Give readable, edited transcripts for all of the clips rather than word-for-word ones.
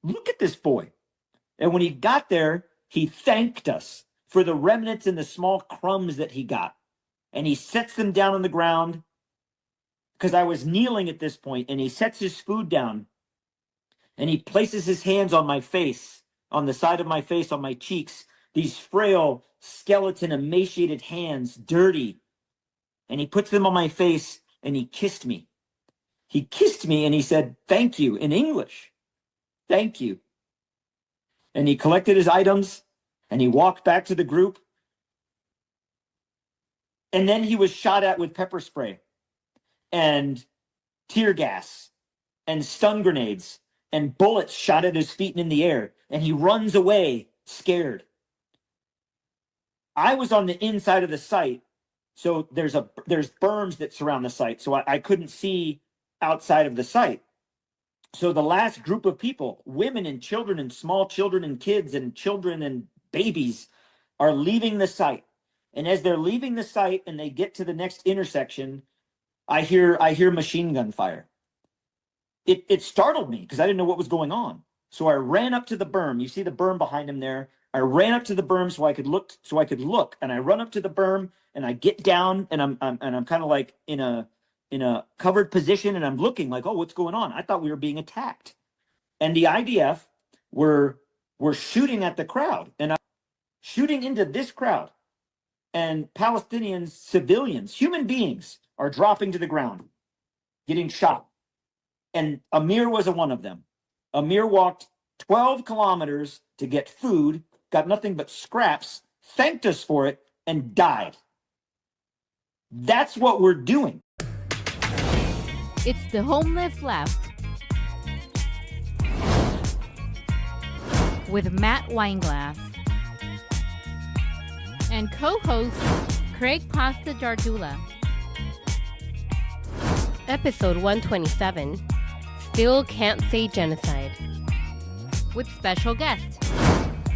Look at this boy. And when he got there, he thanked us for the remnants and the small crumbs that he got. And he sets them down on the ground because I was kneeling at this point, and he sets his food down and he places his hands on my face, on the side of my face, on my cheeks, these frail, skeleton, emaciated hands, dirty. And he puts them on my face and he kissed me. He kissed me and he said, "Thank you," in English. "Thank you." And he collected his items and he walked back to the group. And then he was shot at with pepper spray and tear gas and stun grenades and bullets shot at his feet and in the air. And he runs away scared. I was on the inside of the site. So there's berms that surround the site. So I couldn't see outside of the site. So the last group of people, women and children and small children and kids and children and babies, are leaving the site. And as they're leaving the site and they get to the next intersection, I hear machine gun fire. It startled me because I didn't know what was going on. So I ran up to the berm. You see the berm behind him there. I ran up to the berm so I could look. And I run up to the berm and I get down and I'm kind of like in a covered position and I'm looking like, oh, what's going on? I thought we were being attacked. And the IDF were shooting at the crowd, and I'm shooting into this crowd. And Palestinians, civilians, human beings are dropping to the ground, getting shot. And Amir was one of them. Amir walked 12 kilometers to get food, got nothing but scraps, thanked us for it, and died. That's what we're doing. It's the Homeless Left with Matt Weinglass and co-host Craig Pasta Jardula. Episode 127, Still Can't Say Genocide. With special guest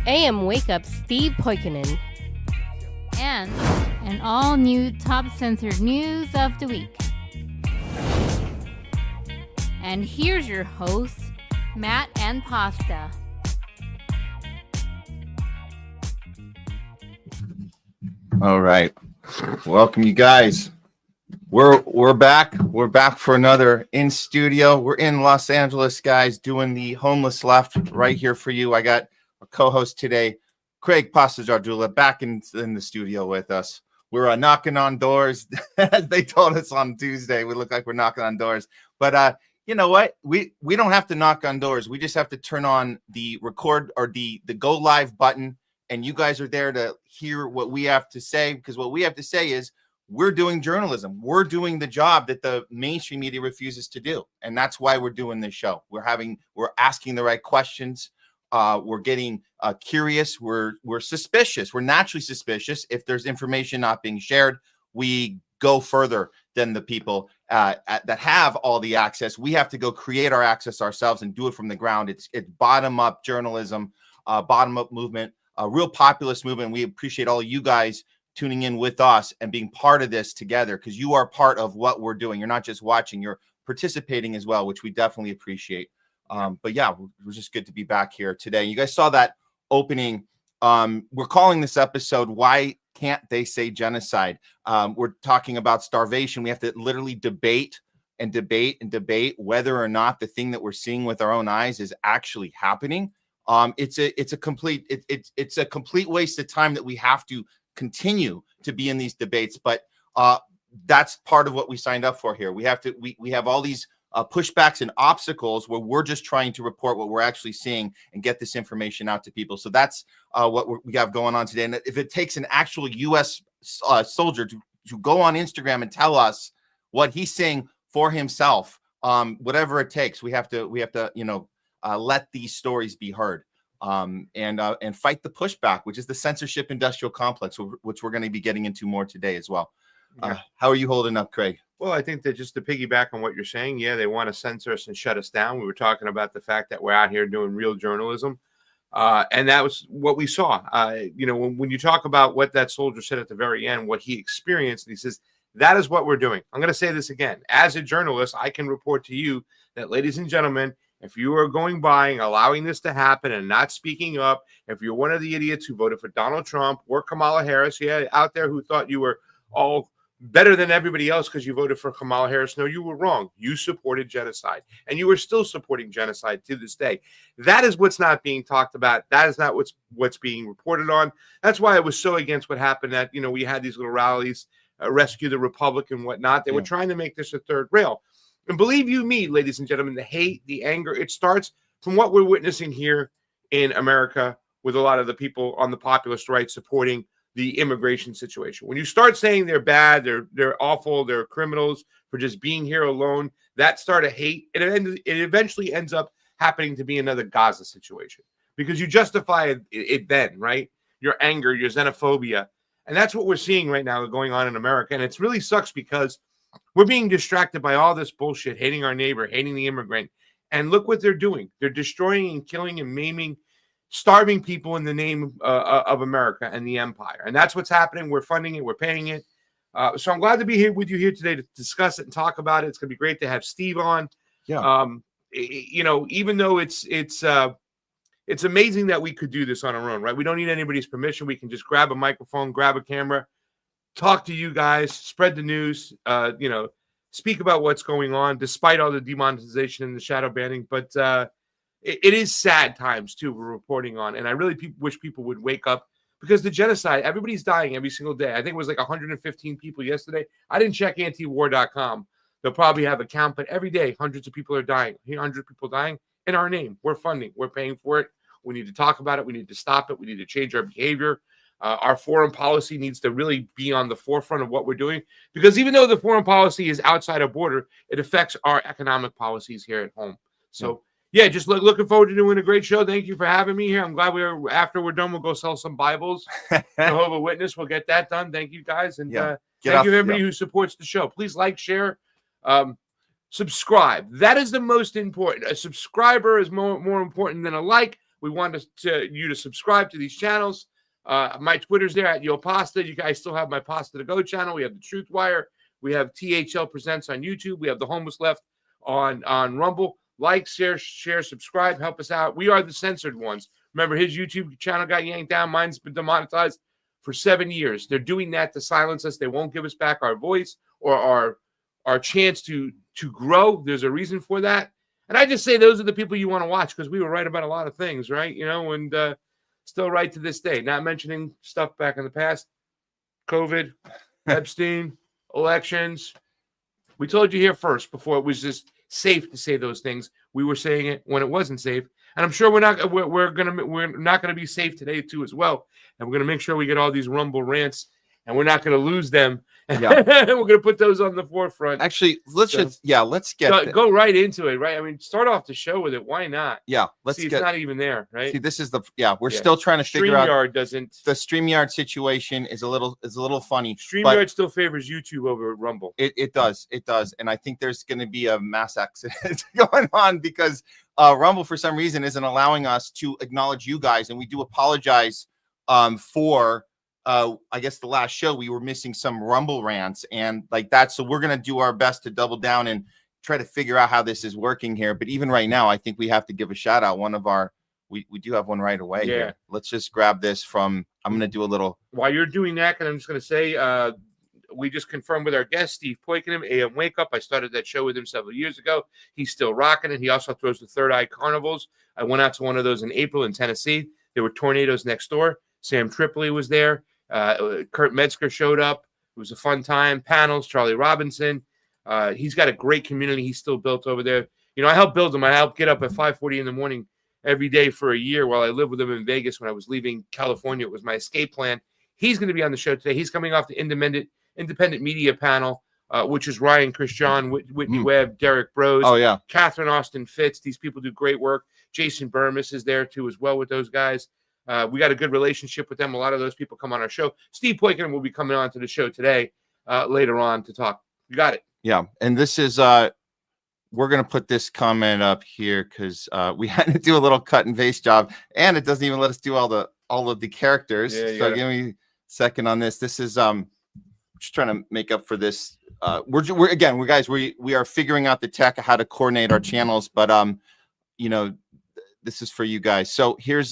AM Wake Up Steve POIKONEN. And an all-new top censored news of the week. And here's your hosts, Matt and Pasta. All right, welcome you guys. We're back. We're back for another in studio. We're in Los Angeles, guys, doing the Homeless Left right here for you. I got a co-host today, Craig Pasta Jardula, back in the studio with us. We're knocking on doors, as they told us on Tuesday. We look like we're knocking on doors, but you know what? We don't have to knock on doors. We just have to turn on the record or the go live button, and you guys are there to hear what we have to say, because what we have to say is we're doing journalism. We're doing the job that the mainstream media refuses to do, and that's why we're doing this show. We're asking the right questions. We're getting curious. We're suspicious. We're naturally suspicious. If there's information not being shared, we go further than the people that have all the access. We have to go create our access ourselves and do it from the ground. It's bottom-up journalism, bottom-up movement, a real populist movement. We appreciate all of you guys tuning in with us and being part of this together, because you are part of what we're doing. You're not just watching, you're participating as well, which we definitely appreciate. But yeah, we're just good to be back here today. You guys saw that opening. We're calling this episode, Why Can't They Say Genocide? We're talking about starvation. We have to literally debate and debate and debate whether or not the thing that we're seeing with our own eyes is actually happening. It's a complete waste of time that we have to continue to be in these debates. But that's part of what we signed up for here. We have all these pushbacks and obstacles where we're just trying to report what we're actually seeing and get this information out to people. So that's what we have going on today. And if it takes an actual U.S. soldier to go on Instagram and tell us what he's saying for himself, whatever it takes, we have to let these stories be heard, and fight the pushback, which is the censorship industrial complex, which we're going to be getting into more today as well. Yeah. How are you holding up, Craig? Well, I think that just to piggyback on what you're saying, yeah, they want to censor us and shut us down. We were talking about the fact that we're out here doing real journalism. And that was what we saw. When you talk about what that soldier said at the very end, what he experienced, and he says, that is what we're doing. I'm going to say this again. As a journalist, I can report to you that, ladies and gentlemen, If you are going by and allowing this to happen and not speaking up, if you're one of the idiots who voted for Donald Trump or Kamala Harris, out there who thought you were all better than everybody else because you voted for Kamala Harris, no, you were wrong. You supported genocide, and you are still supporting genocide to this day. That is what's not being talked about. That is not what's being reported on. That's why I was so against what happened that, we had these little rallies, Rescue the Republic and whatnot. They were trying to make this a third rail. And believe you me, ladies and gentlemen, the hate, the anger, it starts from what we're witnessing here in America with a lot of the people on the populist right supporting the immigration situation. When you start saying they're bad, they're awful, they're criminals for just being here alone, that start of hate, it eventually ends up happening to be another Gaza situation because you justify it then, right? Your anger, your xenophobia. And that's what we're seeing right now going on in America. And it really sucks because we're being distracted by all this bullshit, hating our neighbor, hating the immigrant. And look what they're doing. They're destroying and killing and maiming, starving people in the name of America and the empire. And that's what's happening. We're funding it. We're paying it. So I'm glad to be here with you here today to discuss it and talk about it. It's going to be great to have Steve on. Yeah. Even though it's amazing that we could do this on our own, right? We don't need anybody's permission. We can just grab a microphone, grab a camera, talk to you guys, spread the news, speak about what's going on, despite all the demonetization and the shadow banning. But it is sad times, too, we're reporting on. And I really wish people would wake up because the genocide, everybody's dying every single day. I think it was like 115 people yesterday. I didn't check antiwar.com. They'll probably have a count, but every day, hundreds of people are dying. 100 people dying in our name. We're funding. We're paying for it. We need to talk about it. We need to stop it. We need to change our behavior. Our foreign policy needs to really be on the forefront of what we're doing, because even though the foreign policy is outside our border, it affects our economic policies here at home. So, just looking forward to doing a great show. Thank you for having me here. I'm glad after we're done, we'll go sell some Bibles. Jehovah's Witness, we'll get that done. Thank you, guys. And thank you, everybody who supports the show. Please like, share, subscribe. That is the most important. A subscriber is more important than a like. We want you to subscribe to these channels. My Twitter's there at YoPasta. You guys still have my Pasta to Go channel. We have the Truth Wire. We have THL Presents on YouTube. We have the Homeless Left on Rumble. Like, share, subscribe. Help us out. We are the censored ones. Remember, his YouTube channel got yanked down. Mine's been demonetized for 7 years. They're doing that to silence us. They won't give us back our voice or our chance to grow. There's a reason for that. And I just say those are the people you want to watch because we were right about a lot of things, right? And still right to this day. Not mentioning stuff back in the past. COVID, Epstein, elections. We told you here first before it was just safe to say those things. We were saying it when it wasn't safe. And I'm sure we're not going to be safe today too as well. And we're going to make sure we get all these Rumble rants and we're not going to lose them. Yeah. We're going to put those on the forefront. Actually, let's go right into it, right? I mean, start off the show with it. Why not? Yeah, it's not even there, right? See, this is we're still trying to figure out. The StreamYard situation is a little funny. StreamYard still favors YouTube over Rumble. It does, and I think there's going to be a mass accident going on because Rumble for some reason isn't allowing us to acknowledge you guys, and we do apologize for. I guess the last show we were missing some Rumble rants and like that. So we're going to do our best to double down and try to figure out how this is working here. But even right now, I think we have to give a shout out. We do have one right away. Yeah. Here. Let's just grab this from, I'm going to do a little. While you're doing that, and I'm just going to say, we just confirmed with our guest, Steve POIKONEN, AM Wake Up. I started that show with him several years ago. He's still rocking it. He also throws the Third Eye Carnivals. I went out to one of those in April in Tennessee. There were tornadoes next door. Sam Tripoli was there. Kurt Metzger showed up. It was a fun time. Panels, Charlie Robinson. He's got a great community he's still built over there. I helped build him. I helped get up at 5:40 in the morning every day for a year while I lived with him in Vegas when I was leaving California. It was my escape plan. He's going to be on the show today. He's coming off the independent media panel, which is Ryan Christian, Whitney Webb, Derek Bros. Oh, yeah. Catherine Austin Fitz. These people do great work. Jason Burmis is there, too, as well with those guys. We got a good relationship with them. A lot of those people come on our show. Steve POIKONEN will be coming on to the show today, later on to talk. You got it. Yeah. And this is, we're going to put this comment up here because we had to do a little cut and paste job and it doesn't even let us do all of the characters. So give me a second on this. This is, just trying to make up for this. We are figuring out the tech, how to coordinate our channels, but, you know, this is for you guys. So here's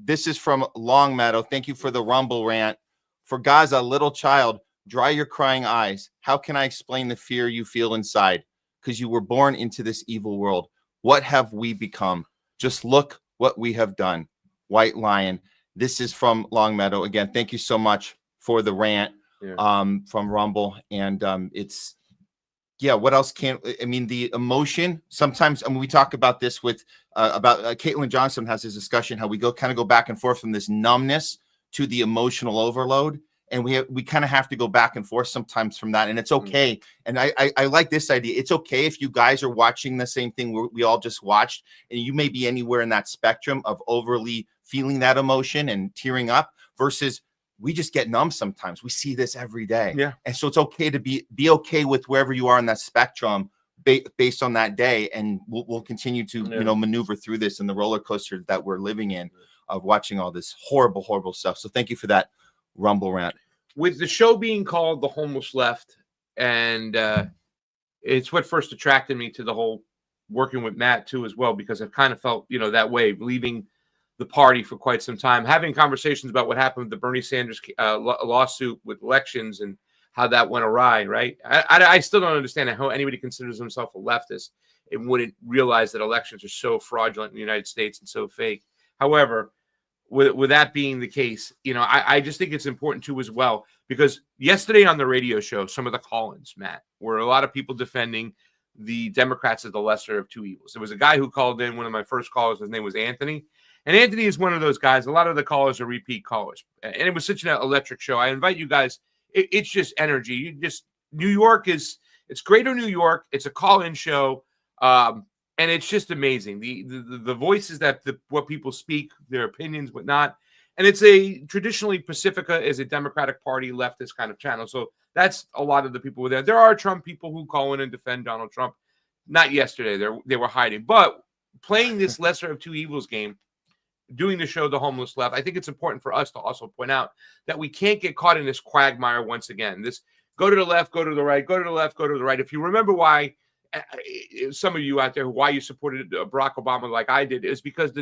this is from Longmeadow. Thank you for the Rumble rant. For Gaza, little child, dry your crying eyes. How can I explain the fear you feel inside? Because you were born into this evil world. What have we become? Just look what we have done. White Lion. This is from Longmeadow. Again, thank you so much for the rant from Rumble. And it's, yeah, what else I mean, the emotion. Sometimes, I mean, we talk about this with, Caitlin Johnson has this discussion, how we kind of go back and forth from this numbness to the emotional overload. And we kind of have to go back and forth sometimes from that. And it's okay. And I like this idea. It's okay if you guys are watching the same thing we all just watched, and you may be anywhere in that spectrum of overly feeling that emotion and tearing up versus we just get numb sometimes. We see this every day. Yeah. And so it's okay to be okay with wherever you are in that spectrum based on that day. And we'll continue to, you know, maneuver through this in the roller coaster that we're living in of watching all this horrible, horrible stuff. So thank you for that Rumble rant. With the show being called The Homeless Left, and it's what first attracted me to the whole working with Matt too as well, because I kind of felt, you know, that way, leaving the party for quite some time, having conversations about what happened with the Bernie Sanders lawsuit with elections and how that went awry, right? I still don't understand how anybody considers himself a leftist and wouldn't realize that elections are so fraudulent in the United States and so fake. However, with that being the case, you know, I just think it's important too as well, because yesterday on the radio show, some of the call-ins, Matt, were a lot of people defending the Democrats as the lesser of two evils. There was a guy who called in, one of my first callers, his name was Anthony. And Anthony is one of those guys. A lot of the callers are repeat callers. And it was such an electric show. I invite you guys. It's just energy. New York it's greater New York. It's a call-in show. And it's just amazing. The voices what people speak, their opinions, whatnot. And it's traditionally Pacifica is a Democratic Party leftist kind of channel. So that's a lot of the people were there. There are Trump people who call in and defend Donald Trump. Not yesterday. They were hiding. But playing this lesser of two evils game, doing the show The Homeless Left, I think it's important for us to also point out that we can't get caught in this quagmire once again. This go to the left, go to the right, go to the left, go to the right. If you remember why, some of you out there, why you supported Barack Obama like I did, is because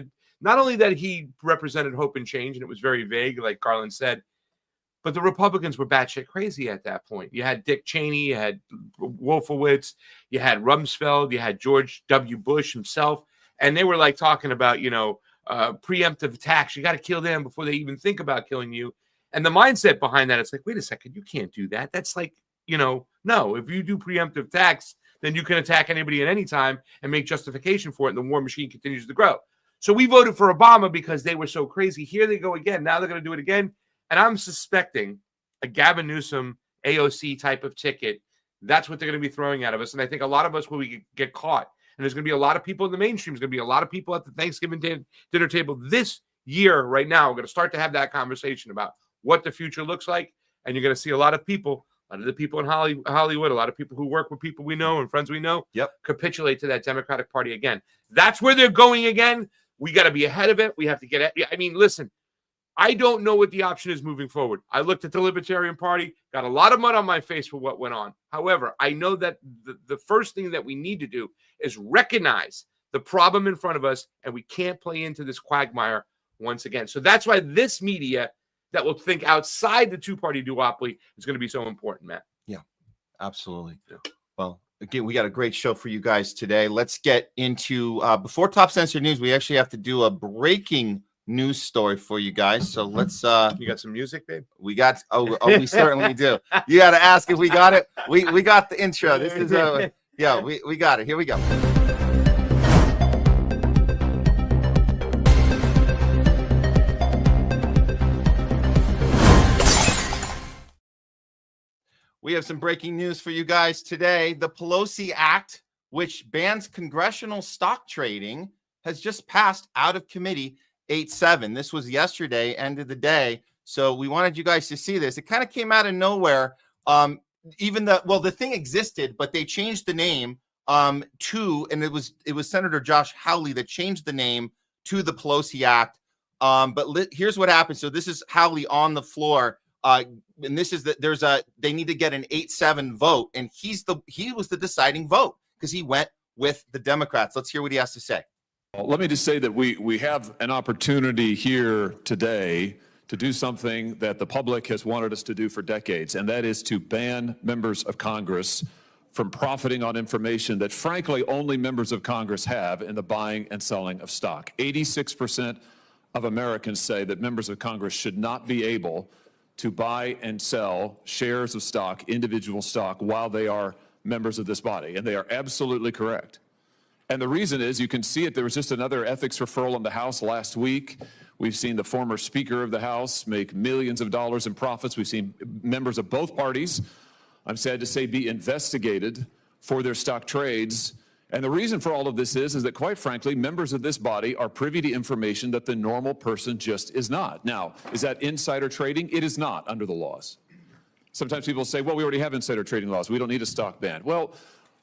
not only that he represented hope and change, and it was very vague, like Garland said, but the Republicans were batshit crazy at that point. You had Dick Cheney, you had Wolfowitz, you had Rumsfeld, you had George W. Bush himself, and they were like talking about, you know, preemptive attacks. You got to kill them before they even think about killing you. And the mindset behind that, it's like, wait a second, you can't do that. That's like, you know, no, if you do preemptive attacks, then you can attack anybody at any time and make justification for it. And the war machine continues to grow. So we voted for Obama because they were so crazy. Here they go again. Now they're going to do it again. And I'm suspecting a Gavin Newsom AOC type of ticket. That's what they're going to be throwing out of us. And I think a lot of us will get caught. And there's going to be a lot of people in the mainstream. There's going to be a lot of people at the Thanksgiving dinner table this year right now. We're going to start to have that conversation about what the future looks like. And you're going to see a lot of people, a lot of the people in Hollywood, a lot of people who work with people we know and friends we know, capitulate to that Democratic Party again. That's where they're going again. We got to be ahead of it. We have to get at. I mean, listen, I don't know what the option is moving forward. I looked at the Libertarian Party, got a lot of mud on my face for what went on. However, I know that the first thing that we need to do is recognize the problem in front of us, and we can't play into this quagmire once again. So that's why this media that will think outside the two-party duopoly is going to be so important, Matt. Yeah, absolutely. Yeah. Well, again, we got a great show for you guys today. Let's get into, before Top Censored News, we actually have to do a breaking news story for you guys. So let's you got some music, babe? We got we certainly do. You got to ask if we got it. We got the intro. This is yeah, we got it. Here we go. We have some breaking news for you guys today. The PELOSI Act, which bans congressional stock trading, has just passed out of committee 8-7. This was yesterday, end of the day. So we wanted you guys to see this. It kind of came out of nowhere. The thing existed, but they changed the name to, and it was Senator Josh Hawley that changed the name to the PELOSI Act. Here's what happened. So this is Hawley on the floor. And this is that they need to get an 8-7 vote, and he was the deciding vote because he went with the Democrats. Let's hear what he has to say. Well, let me just say that we have an opportunity here today to do something that the public has wanted us to do for decades, and that is to ban members of Congress from profiting on information that, frankly, only members of Congress have in the buying and selling of stock. 86% of Americans say that members of Congress should not be able to buy and sell shares of stock, individual stock, while they are members of this body, and they are absolutely correct. And the reason is, you can see it, there was just another ethics referral in the House last week. We've seen the former Speaker of the House make millions of dollars in profits. We've seen members of both parties, I'm sad to say, be investigated for their stock trades. And the reason for all of this is that, quite frankly, members of this body are privy to information that the normal person just is not. Now, is that insider trading? It is not under the laws. Sometimes people say, well, we already have insider trading laws. We don't need a stock ban. Well,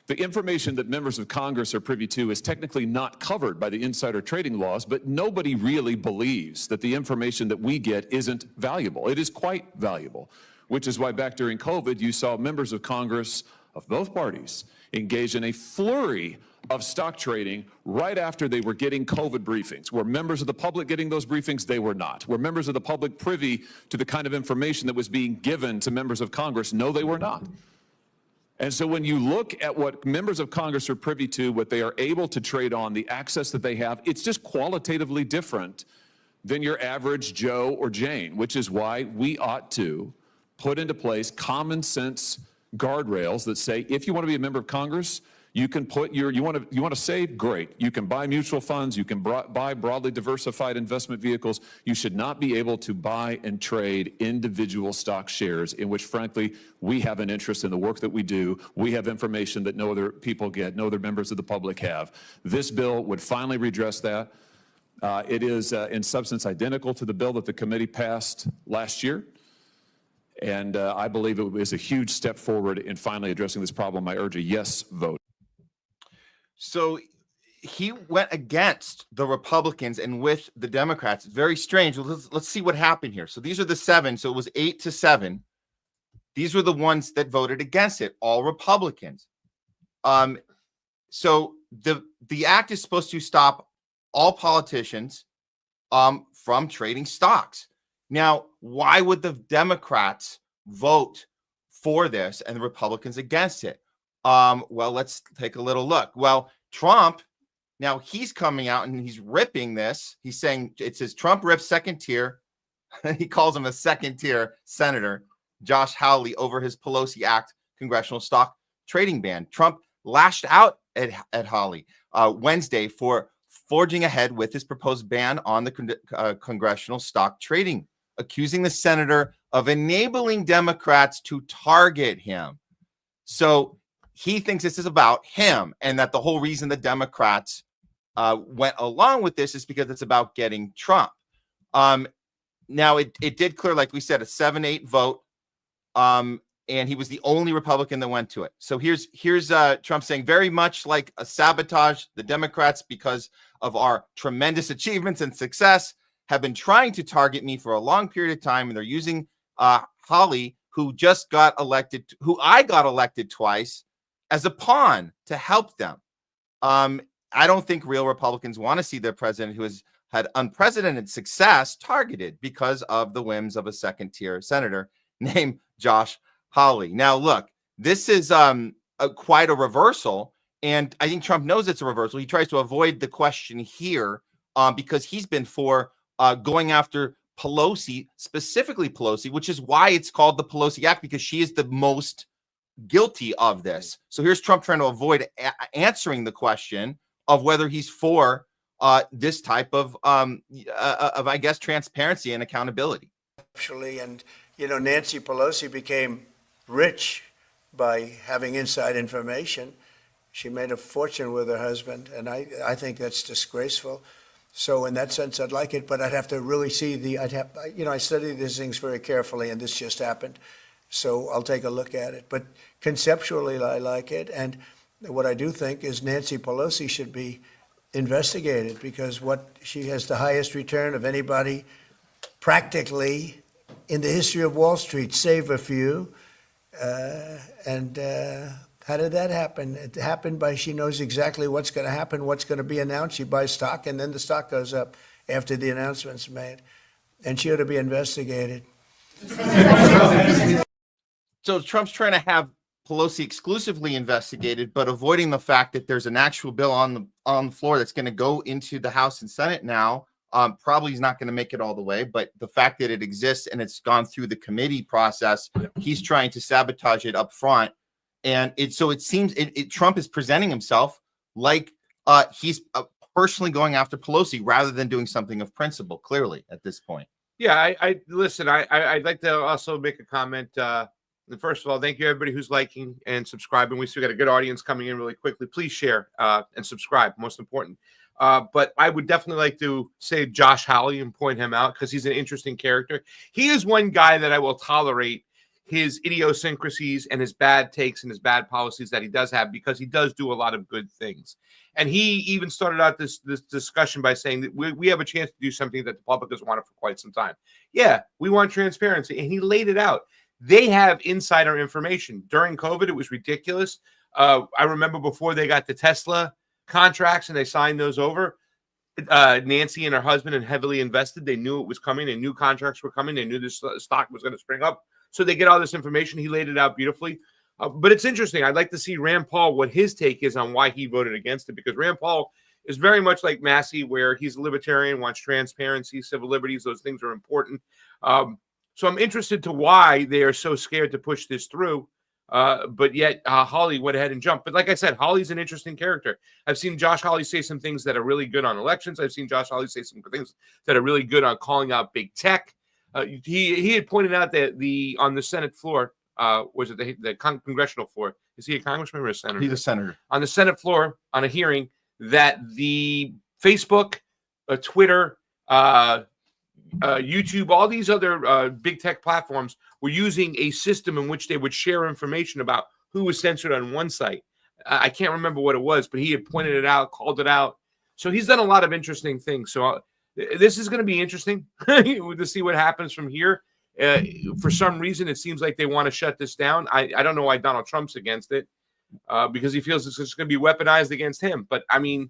the information that members of Congress are privy to is technically not covered by the insider trading laws, but nobody really believes that the information that we get isn't valuable. It is quite valuable, which is why back during COVID, you saw members of Congress of both parties engage in a flurry of stock trading right after they were getting COVID briefings. Were members of the public getting those briefings? They were not. Were members of the public privy to the kind of information that was being given to members of Congress? No, they were not. And so when you look at what members of Congress are privy to, what they are able to trade on, the access that they have, it's just qualitatively different than your average Joe or Jane, which is why we ought to put into place common sense guardrails that say, if you want to be a member of Congress, you can put you want to save, great. You can buy mutual funds, you can buy broadly diversified investment vehicles. You should not be able to buy and trade individual stock shares in which, frankly, we have an interest in the work that we do. We have information that no other people get, no other members of the public have. This bill would finally redress that. It is in substance identical to the bill that the committee passed last year. And I believe it is a huge step forward in finally addressing this problem. I urge a yes vote. So he went against the Republicans and with the Democrats. It's very strange. Let's see what happened here. So these are the 7. So it was 8-7. These were the ones that voted against it, all Republicans. So the act is supposed to stop all politicians from trading stocks. Now, why would the Democrats vote for this and the Republicans against it? Well, let's take a little look. Well, Trump, now he's coming out and he's ripping this. He's saying, it says Trump rips second tier. He calls him a second tier Senator Josh Hawley over his PELOSI Act congressional stock trading ban. Trump lashed out at Hawley Wednesday for forging ahead with his proposed ban on the congressional stock trading, accusing the senator of enabling Democrats to target him. So he thinks this is about him, and that the whole reason the Democrats went along with this is because it's about getting Trump. Now, it did clear, like we said, a 7-8 vote, and he was the only Republican that went to it. So here's Trump saying, very much like a sabotage, the Democrats, because of our tremendous achievements and success, have been trying to target me for a long period of time, and they're using Hawley, who just got elected, who I got elected twice, as a pawn to help them. I don't think real Republicans want to see their president, who has had unprecedented success, targeted because of the whims of a second-tier senator named Josh Hawley. Now, look, this is quite a reversal, and I think Trump knows it's a reversal. He tries to avoid the question here because he's been for going after Pelosi, specifically Pelosi, which is why it's called the Pelosi Act, because she is the most guilty of this. So here's Trump trying to avoid answering the question of whether he's for this type of I guess, transparency and accountability. Actually, and Nancy Pelosi became rich by having inside information. She made a fortune with her husband, and I think that's disgraceful. So in that sense, I'd like it, but I'd have to really see I study these things very carefully, and this just happened. So I'll take a look at it. But conceptually, I like it. And what I do think is Nancy Pelosi should be investigated, because she has the highest return of anybody practically in the history of Wall Street, save a few, and How did that happen? It happened by she knows exactly what's going to happen, what's going to be announced. She buys stock, and then the stock goes up after the announcement's made. And she ought to be investigated. So Trump's trying to have Pelosi exclusively investigated, but avoiding the fact that there's an actual bill on the floor that's going to go into the House and Senate now. Probably is not going to make it all the way, but the fact that it exists and it's gone through the committee process, he's trying to sabotage it up front. And it seems Trump is presenting himself like he's personally going after Pelosi rather than doing something of principle, clearly, at this point. Yeah, I listen, I'd like to also make a comment. First of all, thank you everybody who's liking and subscribing. We still got a good audience coming in really quickly. Please share and subscribe, most important. But I would definitely like to say Josh Hawley and point him out because he's an interesting character. He is one guy that I will tolerate his idiosyncrasies and his bad takes and his bad policies that he does have because he does do a lot of good things. And he even started out this discussion by saying that we have a chance to do something that the public has wanted for quite some time. Yeah, we want transparency. And he laid it out. They have insider information. During COVID, it was ridiculous. I remember before they got the Tesla contracts and they signed those over, Nancy and her husband had heavily invested. They knew it was coming. They knew contracts were coming. They knew this stock was going to spring up. So they get all this information. He laid it out beautifully. But it's interesting. I'd like to see Rand Paul, what his take is on why he voted against it, because Rand Paul is very much like Massey, where he's a libertarian, wants transparency, civil liberties. Those things are important. So I'm interested to why they are so scared to push this through. But yet Hawley went ahead and jumped. But like I said, Hawley's an interesting character. I've seen Josh Hawley say some things that are really good on elections. I've seen Josh Hawley say some things that are really good on calling out big tech. He had pointed out that on the Senate floor, was it the congressional floor? Is he a congressman or a senator? He's a senator. On the Senate floor, on a hearing, that the Facebook, Twitter, YouTube, all these other big tech platforms were using a system in which they would share information about who was censored on one site. I can't remember what it was, but he had pointed it out, called it out. So he's done a lot of interesting things. So this is going to be interesting to see what happens from here. For some reason, it seems like they want to shut this down. I don't know why Donald Trump's against it, because he feels it's just going to be weaponized against him. But I mean,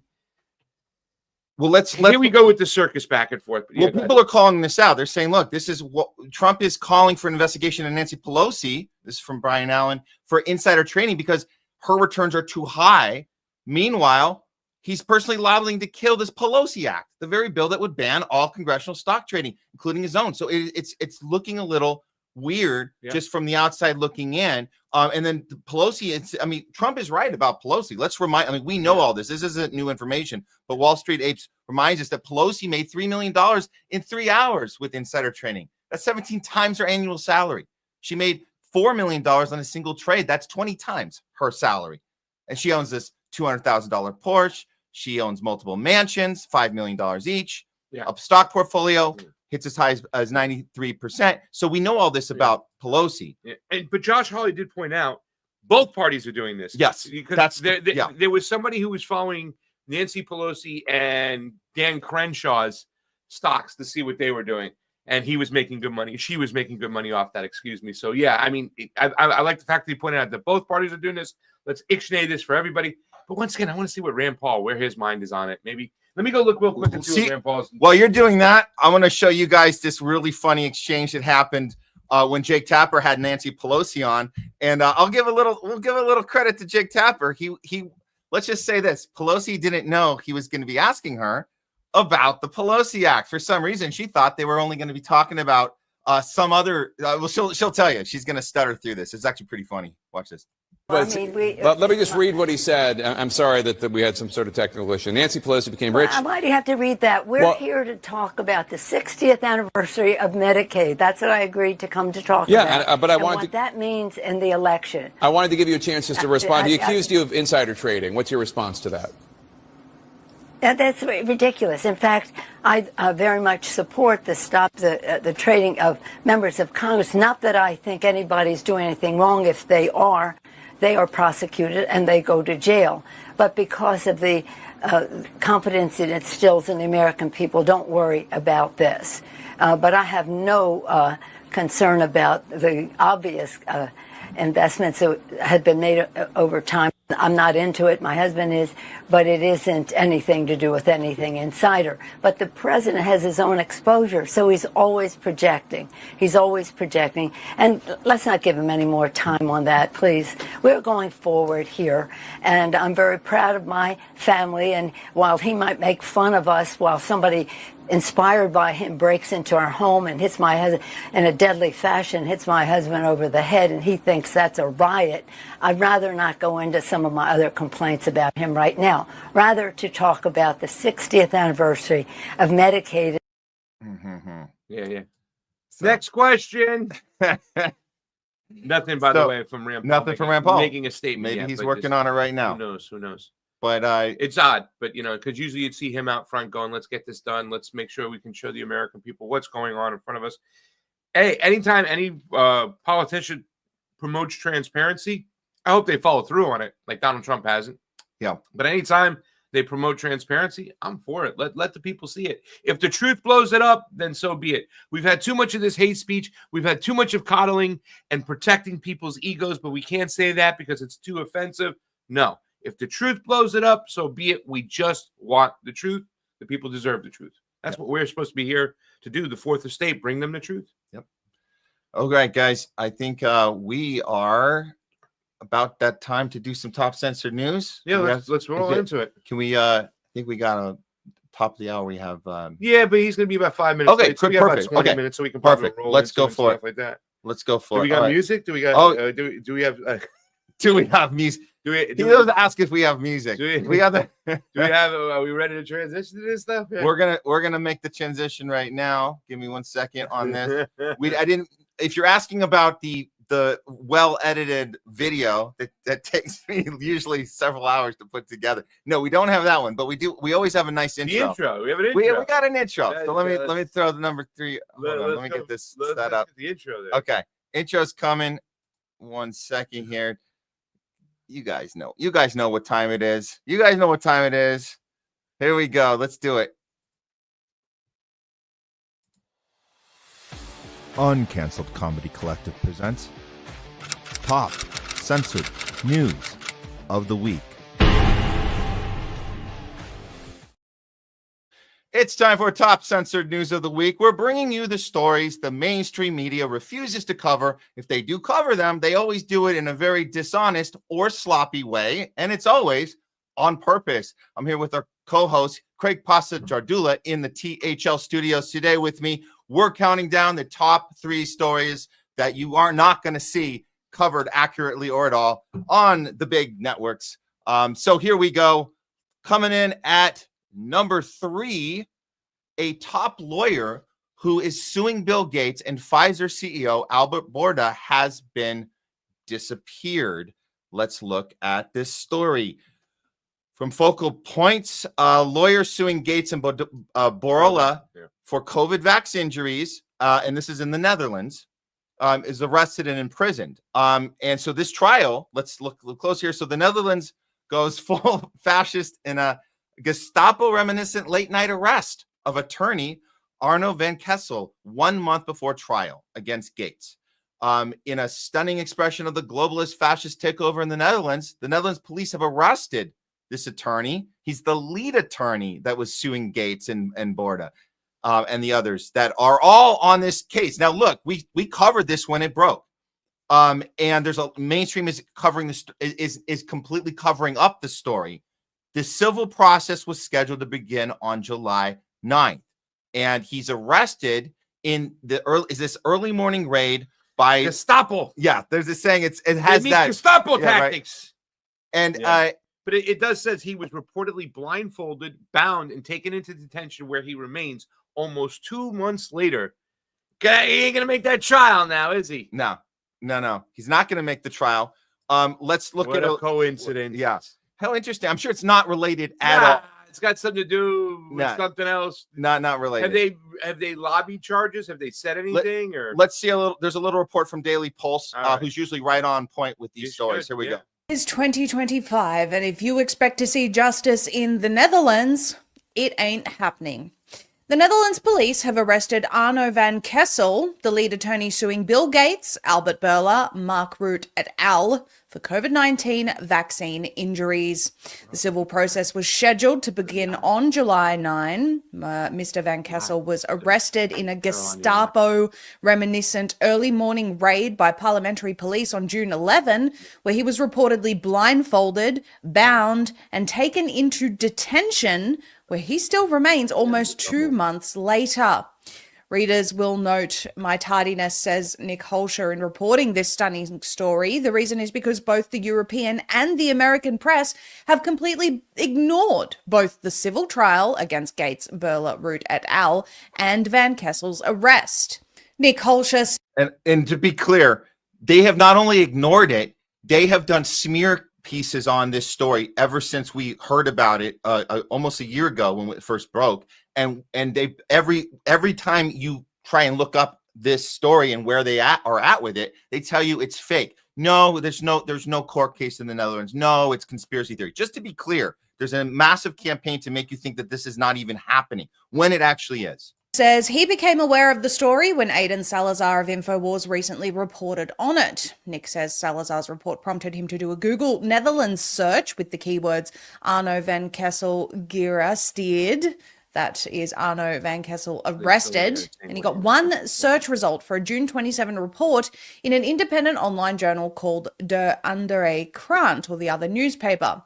well, here we go with the circus back and forth. Well, people are calling this out. They're saying, look, this is what Trump is calling for an investigation of Nancy Pelosi. This is from Brian Allen, for insider trading because her returns are too high. Meanwhile, he's personally lobbying to kill this Pelosi Act, the very bill that would ban all congressional stock trading, including his own. So it's looking a little weird just from the outside looking in. And then Pelosi, Trump is right about Pelosi. We know all this. This isn't new information, but Wall Street Apes reminds us that Pelosi made $3 million in 3 hours with insider trading. That's 17 times her annual salary. She made $4 million on a single trade. That's 20 times her salary. And she owns this $200,000 Porsche. She owns multiple mansions, $5 million each. A stock portfolio hits as high as 93%. So we know all this about Pelosi. But Josh Hawley did point out both parties are doing this. Yes, because there was somebody who was following Nancy Pelosi and Dan Crenshaw's stocks to see what they were doing. And he was making good money. She was making good money off that, excuse me. So, yeah, I like the fact that he pointed out that both parties are doing this. Let's ixnay this for everybody. But once again, I want to see what Rand Paul, where his mind is on it. Maybe let me go look real quick and see what Rand Paul's. While you're doing that, I want to show you guys this really funny exchange that happened when Jake Tapper had Nancy Pelosi on. And we'll give a little credit to Jake Tapper. He let's just say this: Pelosi didn't know he was going to be asking her about the Pelosi Act. For some reason, she thought they were only going to be talking about some other. Well, she'll tell you. She's going to stutter through this. It's actually pretty funny. Watch this. Let me just read what he said. I'm sorry that we had some sort of technical issue. Nancy Pelosi became rich. Why do you have to read that? We're here to talk about the 60th anniversary of Medicaid. That's what I agreed to come to talk about. Yeah, but I wanted what that means in the election. I wanted to give you a chance just to respond. He accused you of insider trading. What's your response to that? That's ridiculous. In fact, I very much support the trading of members of Congress. Not that I think anybody's doing anything wrong. If they are prosecuted and they go to jail. But because of the confidence it instills in the American people, don't worry about this. But I have no concern about the obvious investments that had been made over time. I'm not into it. My husband is, but it isn't anything to do with anything insider. But the president has his own exposure, so he's always projecting. He's always projecting. And let's not give him any more time on that, please. We're going forward here, and I'm very proud of my family. And while he might make fun of us, while somebody inspired by him breaks into our home and hits my husband in a deadly fashion, hits my husband over the head, and he thinks that's a riot, I'd rather not go into some of my other complaints about him right now, rather to talk about the 60th anniversary of Medicaid. Yeah. Next question. Nothing, by the way, from Rand Paul. Nothing from Rand Paul. Making a statement. Maybe yet, he's but working on it right now. Who knows? But it's odd, but because usually you'd see him out front going, let's get this done. Let's make sure we can show the American people what's going on in front of us. Hey, anytime any politician promotes transparency, I hope they follow through on it, like Donald Trump hasn't. Yeah. But anytime they promote transparency, I'm for it. Let the people see it. If the truth blows it up, then so be it. We've had too much of this hate speech. We've had too much of coddling and protecting people's egos, but we can't say that because it's too offensive. No. If the truth blows it up, so be it. We just want the truth. The people deserve the truth. That's what we're supposed to be here to do. The fourth estate, bring them the truth. Yep. All right, guys. I think we are about that time to do some top censored news. Yeah, let's roll into it. Can we? I think we got a top of the hour. We have. Yeah, but he's going to be about 5 minutes. Okay, late, so we perfect. About 20 minutes, so we can probably roll. Let's go into for stuff it. Like that. Let's go for do it. We got All music? Do we got? Oh, do we have? Do we have music? He doesn't ask if we have music. We have the. Do we have? Are we ready to transition to this stuff? Yeah. We're gonna make the transition right now. Give me 1 second on this. I didn't. If you're asking about the well edited video that takes me usually several hours to put together. No, we don't have that one, but we do. We always have a nice intro. The intro. We have an intro. We got an intro. So let me throw the number 3. Hold on, let me get this set up. The intro there. Okay, intro's coming. 1 second here. You guys know what time it is. Here we go. Let's do it. Uncanceled Comedy Collective presents Top Censored News of the Week. It's time for Top Censored News of the Week. We're bringing you the stories the mainstream media refuses to cover. If they do cover them, they always do it in a very dishonest or sloppy way, and it's always on purpose. I'm here with our co-host, Craig Pasa Jardula, in the THL studios today with me. We're counting down the top 3 stories that you are not going to see covered accurately or at all on the big networks. So here we go. Coming in at number 3, a top lawyer who is suing Bill Gates and Pfizer CEO Albert Bourla has been disappeared. Let's look at this story. From Focal Points, a lawyer suing Gates and Bourla for COVID vax injuries, and this is in the Netherlands, is arrested and imprisoned. And so this trial, let's look close here. So the Netherlands goes full fascist in a Gestapo reminiscent late night arrest of attorney Arno van Kessel 1 month before trial against Gates. In a stunning expression of the globalist fascist takeover in the Netherlands police have arrested this attorney. He's the lead attorney that was suing Gates and Bourla and the others that are all on this case. Now, look, we covered this when it broke. And there's a mainstream is covering this is completely covering up the story. The civil process was scheduled to begin on July 9th, and he's arrested in this early morning raid by Gestapo. Yeah, there's this saying it has that Gestapo tactics. Right? And but it does says he was reportedly blindfolded, bound, and taken into detention where he remains almost 2 months later. He ain't gonna make that trial now, is he? No. He's not gonna make the trial. Let's look at a coincidence. Yeah. How interesting. I'm sure it's not related at all. It's got something to do with something else. Not related. Have they lobbied charges? Have they said anything? Let's see there's a little report from Daily Pulse, who's usually right on point with these stories. Here we go. It's 2025, and if you expect to see justice in the Netherlands, it ain't happening. The Netherlands police have arrested Arno van Kessel, the lead attorney suing Bill Gates, Albert Bourla, Mark Rutte et al. For COVID-19 vaccine injuries. The civil process was scheduled to begin on July 9. Mr. Van Kessel was arrested in a Gestapo-reminiscent early morning raid by parliamentary police on June 11, where he was reportedly blindfolded, bound, and taken into detention, where he still remains almost 2 months later. Readers will note my tardiness, says Nick Holscher, in reporting this stunning story. The reason is because both the European and the American press have completely ignored both the civil trial against Gates, Bourla, Rutte et al. And Van Kessel's arrest. Nick Holscher. And to be clear, they have not only ignored it, they have done smear pieces on this story ever since we heard about it almost a year ago when it first broke. And they every time you try and look up this story and where they are at with it, they tell you it's fake. No, there's no court case in the Netherlands. No, it's conspiracy theory. Just to be clear, there's a massive campaign to make you think that this is not even happening when it actually is. Says he became aware of the story when Aidan Salazar of InfoWars recently reported on it. Nick says Salazar's report prompted him to do a Google Netherlands search with the keywords Arno van Kessel gearresteerd. That is Arno van Kessel arrested. And he got one search result for a June 27 report in an independent online journal called De Andere Krant, or the other newspaper.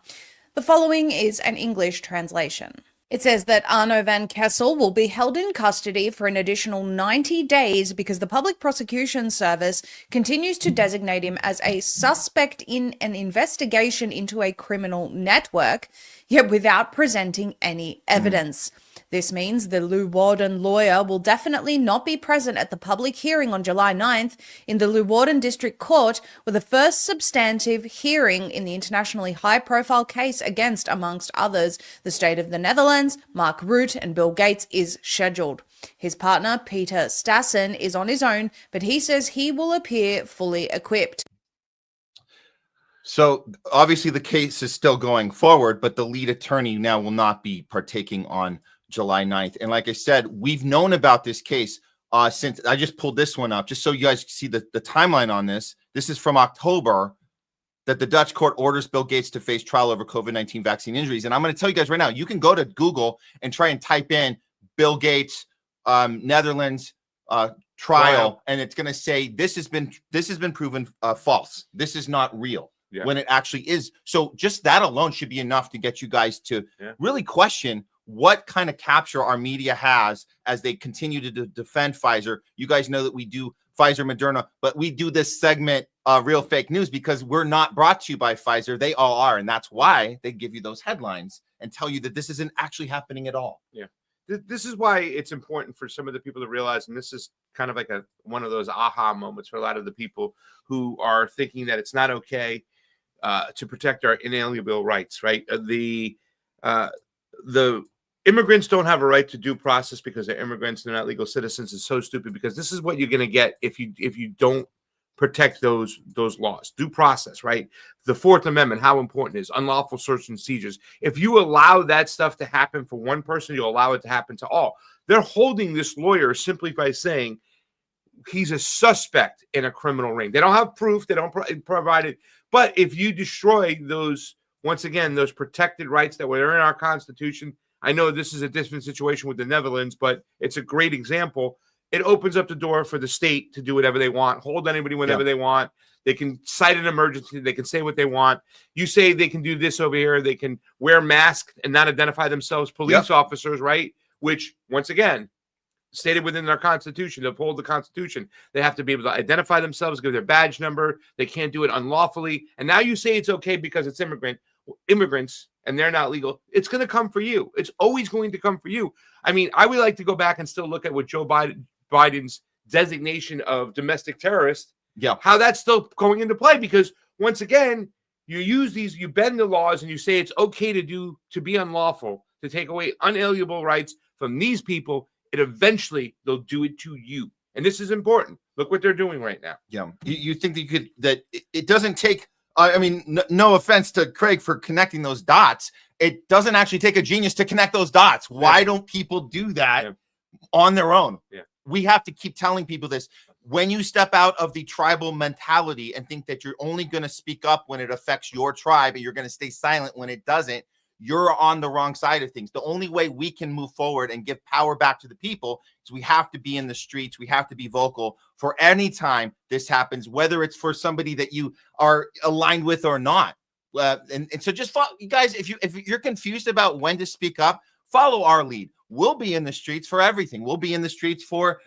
The following is an English translation. It says that Arno van Kessel will be held in custody for an additional 90 days because the Public Prosecution Service continues to designate him as a suspect in an investigation into a criminal network, yet without presenting any evidence. This means the Leeuwarden lawyer will definitely not be present at the public hearing on July 9th in the Leeuwarden District Court, where the first substantive hearing in the internationally high-profile case against, amongst others, the state of the Netherlands, Mark Rutte and Bill Gates is scheduled. His partner, Peter Stassen, is on his own, but he says he will appear fully equipped. So obviously the case is still going forward, but the lead attorney now will not be partaking on July 9th. And like I said, we've known about this case since I just pulled this one up, just so you guys see the timeline on this. This is from October, that the Dutch court orders Bill Gates to face trial over COVID-19 vaccine injuries. And I'm going to tell you guys right now, you can go to Google and try and type in Bill Gates, Netherlands trial, and it's going to say this has been proven false. This is not real. Yeah. When it actually is. So just that alone should be enough to get you guys to really question what kind of capture our media has as they continue to defend Pfizer. You guys know that we do Pfizer, Moderna, but we do this segment Real Fake News because we're not brought to you by Pfizer. They all are. And that's why they give you those headlines and tell you that this isn't actually happening at all. Yeah. This is why it's important for some of the people to realize, and this is kind of like one of those aha moments for a lot of the people who are thinking that it's not okay to protect our inalienable rights, right? The immigrants don't have a right to due process because they're immigrants. They're not legal citizens. It's so stupid because this is what you're going to get if you don't protect those laws. Due process, right? The Fourth Amendment, how important it is. Unlawful search and seizures. If you allow that stuff to happen for one person, you'll allow it to happen to all. They're holding this lawyer simply by saying he's a suspect in a criminal ring. They don't have proof. They don't provide it. But if you destroy those, once again, those protected rights that were in our Constitution, I know this is a different situation with the Netherlands, but it's a great example. It opens up the door for the state to do whatever they want, hold anybody whenever they want. They can cite an emergency. They can say what they want. You say they can do this over here. They can wear masks and not identify themselves police officers, right? Which, once again, stated within our Constitution, to uphold the Constitution, they have to be able to identify themselves, give their badge number. They can't do it unlawfully. And now you say it's okay because it's immigrants and they're not legal. It's going to come for you. It's always going to come for you. I mean, I would like to go back and still look at what Joe Biden's designation of domestic terrorist, how that's still going into play, because once again, you bend the laws and you say it's okay to be unlawful, to take away unalienable rights from these people. It eventually they'll do it to you. And this is important. Look what they're doing right now. Yeah. You think that it doesn't take, I mean, no offense to Craig for connecting those dots. It doesn't actually take a genius to connect those dots. Why don't people do that on their own. Yeah. We have to keep telling people this. When you step out of the tribal mentality and think that you're only going to speak up when it affects your tribe and you're going to stay silent when it doesn't, you're on the wrong side of things. The only way we can move forward and give power back to the people is we have to be in the streets. We have to be vocal for any time this happens, whether it's for somebody that you are aligned with or not. And so just follow, you guys, if you're confused about when to speak up, follow our lead. We'll be in the streets for everything. We'll be in the streets for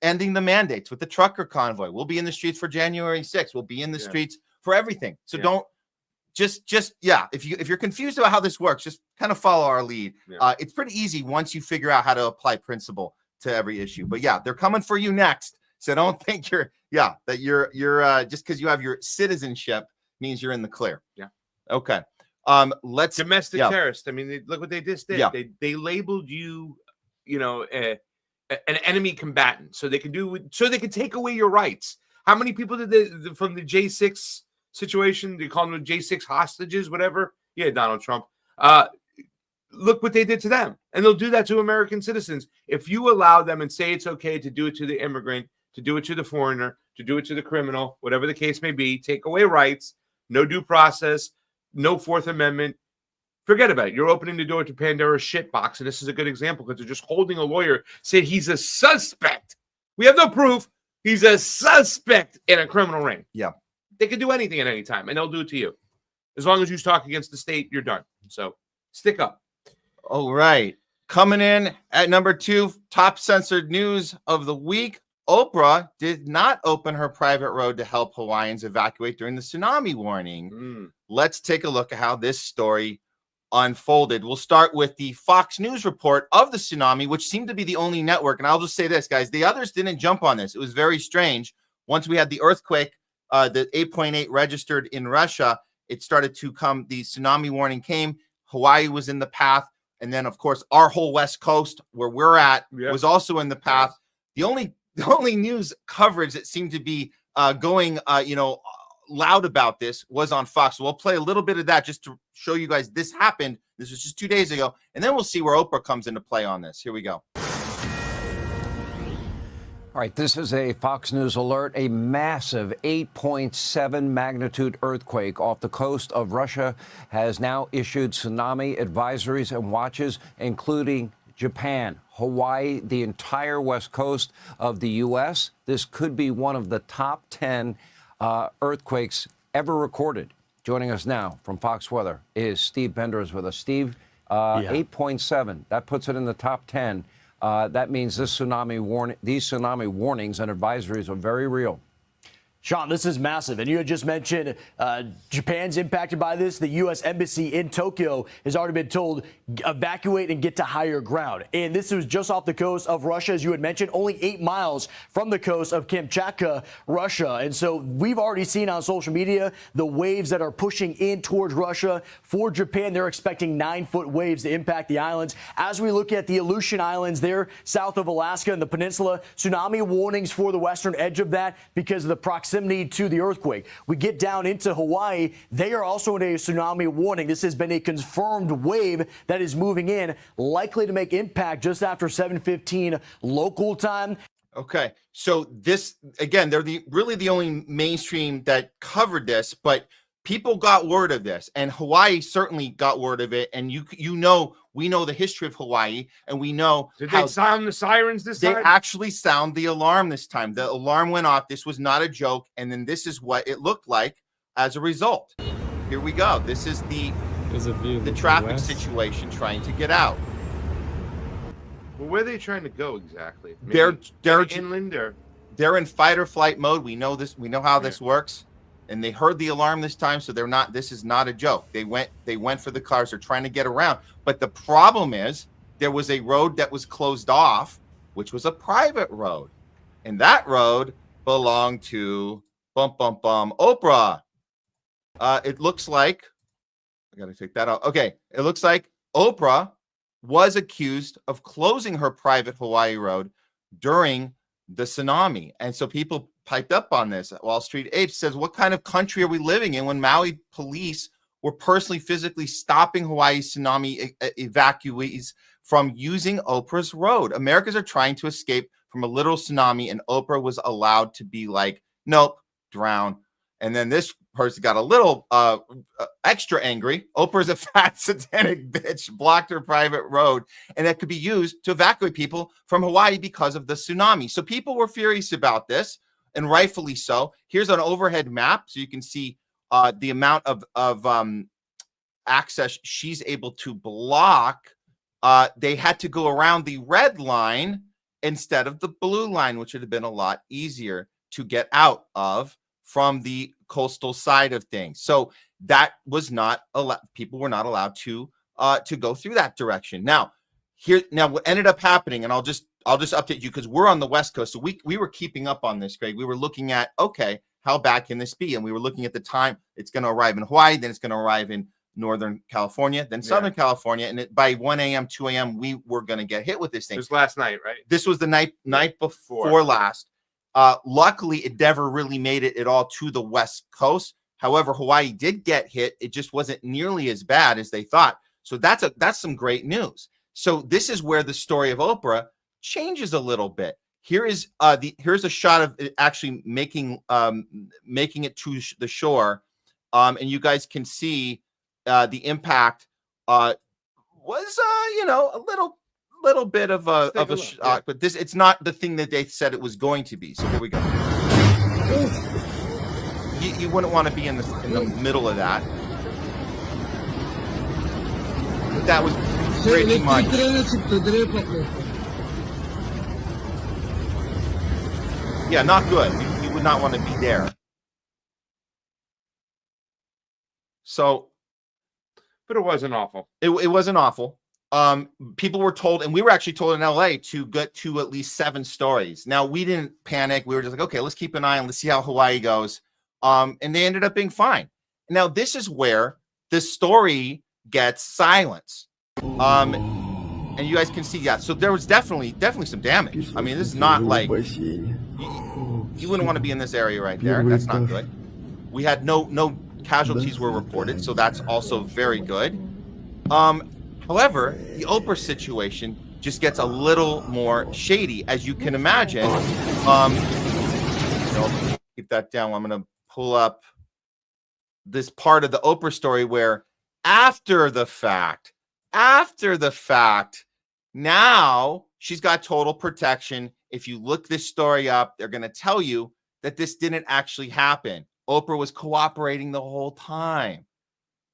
ending the mandates with the trucker convoy. We'll be in the streets for January 6th. We'll be in the streets for everything. So don't just if you're confused about how this works, just kind of follow our lead. It's pretty easy once you figure out how to apply principle to every issue. But they're coming for you next. So don't think you're just because you have your citizenship means you're in the clear. Okay. Let's domestic terrorist. I mean, look what they just did. They labeled you, an enemy combatant, so they can take away your rights. How many people did they from the J6 situation? They call them J6 hostages, whatever. Yeah, Donald Trump. Look what they did to them, and they'll do that to American citizens if you allow them and say it's okay to do it to the immigrant, to do it to the foreigner, to do it to the criminal, whatever the case may be. Take away rights, no due process. No Fourth Amendment. Forget about it. You're opening the door to Pandora's shit box. And this is a good example because they're just holding a lawyer, said he's a suspect. We have no proof. He's a suspect in a criminal ring. Yeah. They can do anything at any time, and they'll do it to you. As long as you talk against the state, you're done. So stick up. All right. Coming in at number 2, top censored news of the week. Oprah did not open her private road to help Hawaiians evacuate during the tsunami warning. Let's take a look at how this story unfolded. We'll start with the Fox News report of the tsunami, which seemed to be the only network. And I'll just say this, guys, the others didn't jump on this. It was very strange. Once we had the earthquake, the 8.8 registered in Russia, it started to come. The tsunami warning came. Hawaii was in the path. And then, of course, our whole West Coast, where we're at, was also in the path. The only news coverage that seemed to be going, loud about this was on Fox. So we'll play a little bit of that just to show you guys this happened. This was just 2 days ago. And then we'll see where Oprah comes into play on this. Here we go. All right, this is a Fox News alert. A massive 8.7 magnitude earthquake off the coast of Russia has now issued tsunami advisories and watches, including Japan, Hawaii, the entire west coast of the U.S. This could be one of the top 10 earthquakes ever recorded. Joining us now from Fox Weather is Steve Bender is with us. Steve, 8.7, that puts it in the top 10. That means these tsunami warnings and advisories are very real. Sean, this is massive. And you had just mentioned Japan's impacted by this. The U.S. Embassy in Tokyo has already been told evacuate and get to higher ground. And this was just off the coast of Russia, as you had mentioned, only 8 miles from the coast of Kamchatka, Russia. And so we've already seen on social media the waves that are pushing in towards Russia. For Japan, they're expecting 9-foot waves to impact the islands. As we look at the Aleutian Islands there, south of Alaska and the peninsula, tsunami warnings for the western edge of that because of the proximity to the earthquake. We get down into Hawaii. They are also in a tsunami warning. This has been a confirmed wave that is moving in, likely to make impact just after 7:15 local time. Okay, so this, again, they're really the only mainstream that covered this, but people got word of this, and Hawaii certainly got word of it. And we know the history of Hawaii, and we know did they sound the sirens this time? They actually sound the alarm this time. The alarm went off. This was not a joke, and then this is what it looked like as a result. Here we go. This is the traffic situation trying to get out. Well, where are they trying to go exactly? Maybe they're inland, or they're in fight or flight mode. We know this. We know how this works. And they heard the alarm this time, so they're not. This is not a joke. They went for the cars. They're trying to get around. But the problem is there was a road that was closed off, which was a private road, and that road belonged to Oprah. It looks like I got to take that out. Okay, it looks like Oprah was accused of closing her private Hawaii road during the tsunami, and so people piped up on this. Wall Street Apes says, what kind of country are we living in when Maui police were personally physically stopping Hawaii's tsunami evacuees from using Oprah's road. Americans are trying to escape from a literal tsunami, and Oprah was allowed to be like, nope, drown. And then this person got a little extra angry. Oprah's a fat satanic bitch, blocked her private road, and that could be used to evacuate people from Hawaii because of the tsunami. So people were furious about this, and rightfully so. Here's an overhead map, so you can see the amount of access she's able to block. They had to go around the red line instead of the blue line, which would have been a lot easier to get out of from the coastal side of things. So that was not allowed. People were not allowed to go through that direction. Now what ended up happening, and I'll just update you because we're on the West Coast. So we were keeping up on this, Greg. We were looking at, okay, how bad can this be? And we were looking at the time it's going to arrive in Hawaii, then it's going to arrive in Northern California, then Southern California, and by 1 a.m., 2 a.m., we were going to get hit with this thing. It was last night, right? This was the night before last. Luckily, it never really made it at all to the West Coast. However, Hawaii did get hit. It just wasn't nearly as bad as they thought. So that's some great news. So this is where the story of Oprah changes a little bit. Here's a shot of it actually making it to the shore, and you guys can see the impact was a little bit of a shock, but it's not the thing that they said it was going to be. So here we go. You wouldn't want to be in the middle of that. But that was pretty much. Yeah, not good. You would not want to be there. So, but it wasn't awful. It wasn't awful. People were told, and we were actually told in LA to get to at least 7 stories. Now, we didn't panic. We were just like, okay, let's keep an eye on, let's see how Hawaii goes. And they ended up being fine. Now, this is where the story gets silence. And you guys can see, so there was definitely some damage. I mean, this is not like, you wouldn't want to be in this area right there. That's not good. We had no casualties were reported, so that's also very good. However, the Oprah situation just gets a little more shady, as you can imagine. Keep that down. I'm going to pull up this part of the Oprah story where after the fact, now she's got total protection. If you look this story up, they're going to tell you that this didn't actually happen. Oprah was cooperating the whole time.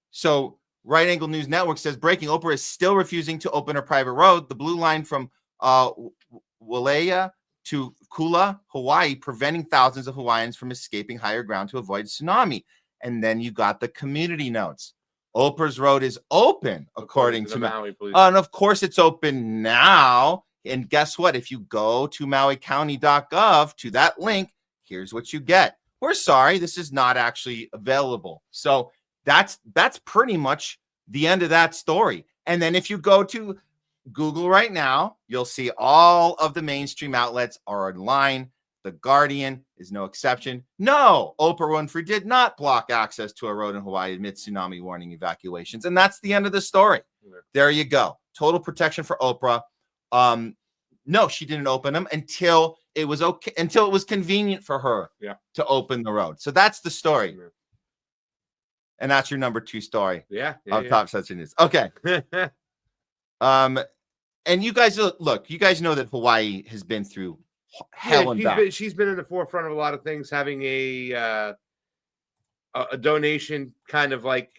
So Right Angle News Network says, breaking, Oprah is still refusing to open her private road. The blue line from Waiea to Kula, Hawaii, preventing thousands of Hawaiians from escaping higher ground to avoid tsunami. And then you got the community notes. Oprah's road is open, according to Maui Police. And of course, it's open now. And guess what? If you go to mauicounty.gov to that link, here's what you get. We're sorry, this is not actually available. So that's pretty much the end of that story. And then if you go to Google right now, you'll see all of the mainstream outlets are online. The Guardian is no exception. No, Oprah Winfrey did not block access to a road in Hawaii amid tsunami warning evacuations. And that's the end of the story. There you go. Total protection for Oprah. No, she didn't open them until it was okay, until it was convenient for her to open the road. So that's the story. And that's your number 2 story of Top Censored News. Okay. And you guys look, you guys know that Hawaii has been through hell and back. She's been in the forefront of a lot of things, having a donation kind of like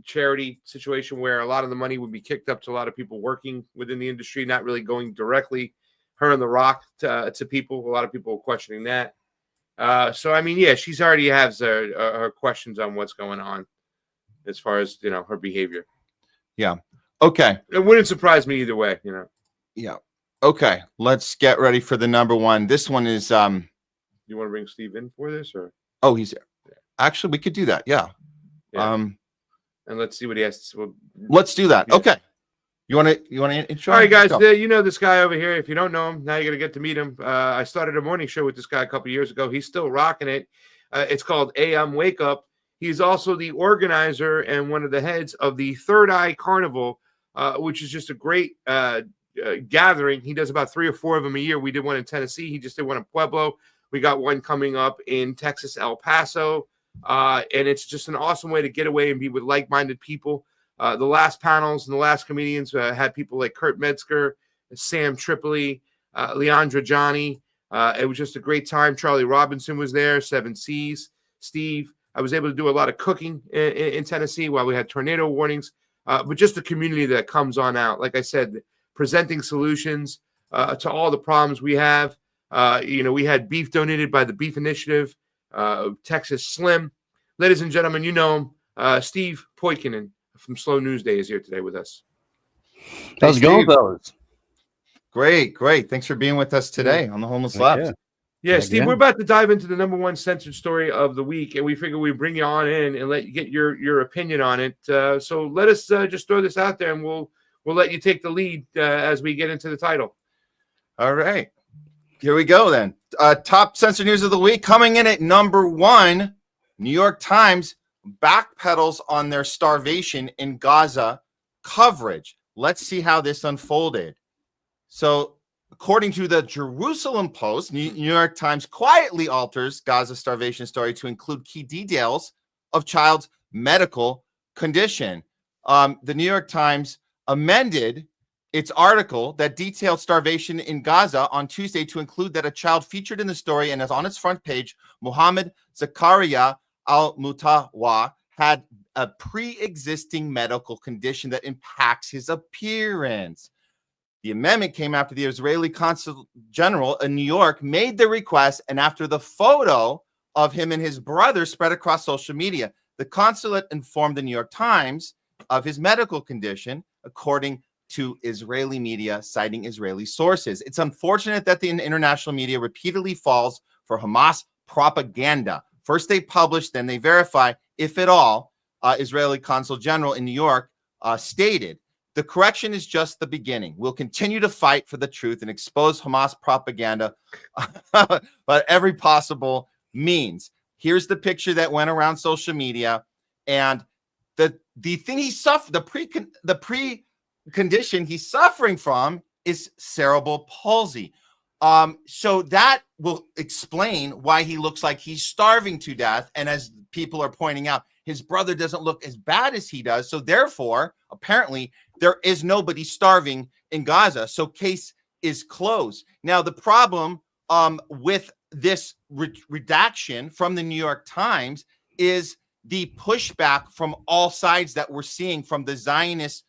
charity situation where a lot of the money would be kicked up to a lot of people working within the industry, not really going directly, her and The Rock, to people. A lot of people are questioning that. So, I mean, she's already has her questions on what's going on as far as, her behavior. Yeah. Okay. It wouldn't surprise me either way, Yeah. Okay. Let's get ready for the number 1. This one is You want to bring Steve in for this, or? Oh, he's there. Actually, we could do that. Yeah. And let's see what he has to. Let's do that. Okay. You want to intro? All right, guys. You know this guy over here. If you don't know him, now you're gonna get to meet him. I started a morning show with this guy a couple years ago. He's still rocking it. It's called AM Wake Up. He's also the organizer and one of the heads of the Third Eye Carnival, which is just a great gathering. He does about 3 or 4 of them a year. We did one in Tennessee. He just did one in Pueblo. We got one coming up in Texas, El Paso. And it's just an awesome way to get away and be with like-minded people. The last panels and the last comedians had people like Kurt Metzger, Sam Tripoli, Leandra Johnny. It was just a great time. Charlie Robinson was there, 7 C's, Steve. I was able to do a lot of cooking in Tennessee while we had tornado warnings, but just the community that comes on out. Like I said, presenting solutions to all the problems we have. We had beef donated by the Beef Initiative, Texas Slim. Ladies and gentlemen, you know him, Steve POIKONEN from Slow News Day is here today with us. How's it going, fellas? Great. Thanks for being with us today on the Homeless Left. Yeah, Steve, we're about to dive into the #1 censored story of the week, and we figure we bring you on in and let you get your opinion on it. So let us just throw this out there, and we'll let you take the lead as we get into the title. All right. Here we go then. Top censored news of the week. Coming in at #1, New York Times backpedals on their starvation in Gaza coverage. Let's see how this unfolded. So, according to the Jerusalem Post, New York Times quietly alters Gaza starvation story to include key details of child's medical condition. The New York Times amended its article that detailed starvation in Gaza on Tuesday to include that a child featured in the story and is on its front page, Mohammed Zakaria al-Mutawa, had a pre-existing medical condition that impacts his appearance. The amendment came after the Israeli Consul General in New York made the request and after the photo of him and his brother spread across social media. The consulate informed the New York Times of his medical condition, according to Israeli media, citing Israeli sources. It's unfortunate that the international media repeatedly falls for Hamas propaganda. First they publish, then they verify, if at all, Israeli Consul General in New York stated. The correction is just the beginning. We'll continue to fight for the truth and expose Hamas propaganda by every possible means. Here's the picture that went around social media, and the thing he suffered, the pre-condition he's suffering from is cerebral palsy. So that will explain why he looks like he's starving to death. And as people are pointing out, his brother doesn't look as bad as he does. So therefore, apparently, there is nobody starving in Gaza. So case is closed. Now, the problem with this redaction from the New York Times is the pushback from all sides that we're seeing from the Zionist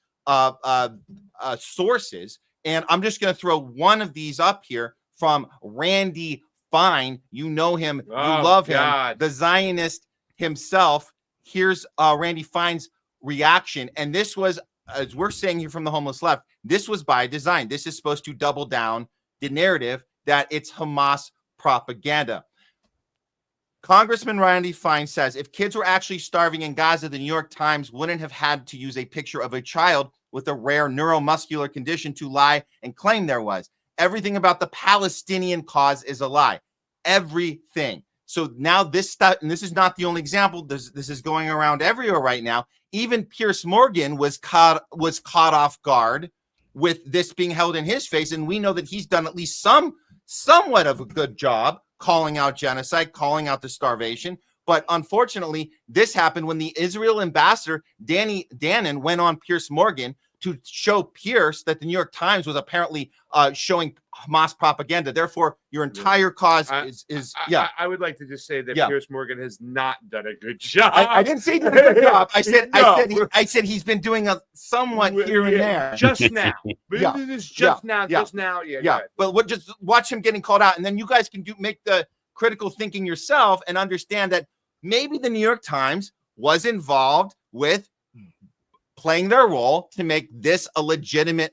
sources. And I'm just going to throw one of these up here from Randy Fine. You know him. You love him. The Zionist himself. Here's Randy Fine's reaction. And this was, as we're saying here from the Homeless Left, this was by design. This is supposed to double down the narrative that it's Hamas propaganda. Congressman Randy Fine says, if kids were actually starving in Gaza, the New York Times wouldn't have had to use a picture of a child with a rare neuromuscular condition to lie and claim there was. Everything about the Palestinian cause is a lie. Everything. So now this stuff, and this is not the only example, this is going around everywhere right now. Even Piers Morgan was caught off guard with this being held in his face, and we know that he's done at least somewhat of a good job calling out genocide, calling out the starvation. But unfortunately, this happened when the Israel ambassador, Danny Danon, went on Piers Morgan to show Piers that the New York Times was apparently showing Hamas propaganda. Therefore, your entire cause is. I would like to just say that Piers Morgan has not done a good job. I didn't say he did a good job. I said he's been doing a somewhat here and there. Just now. Just now. Yeah. But just watch him getting called out, and then you guys can make the critical thinking yourself and understand that maybe the New York Times was involved with playing their role to make this a legitimate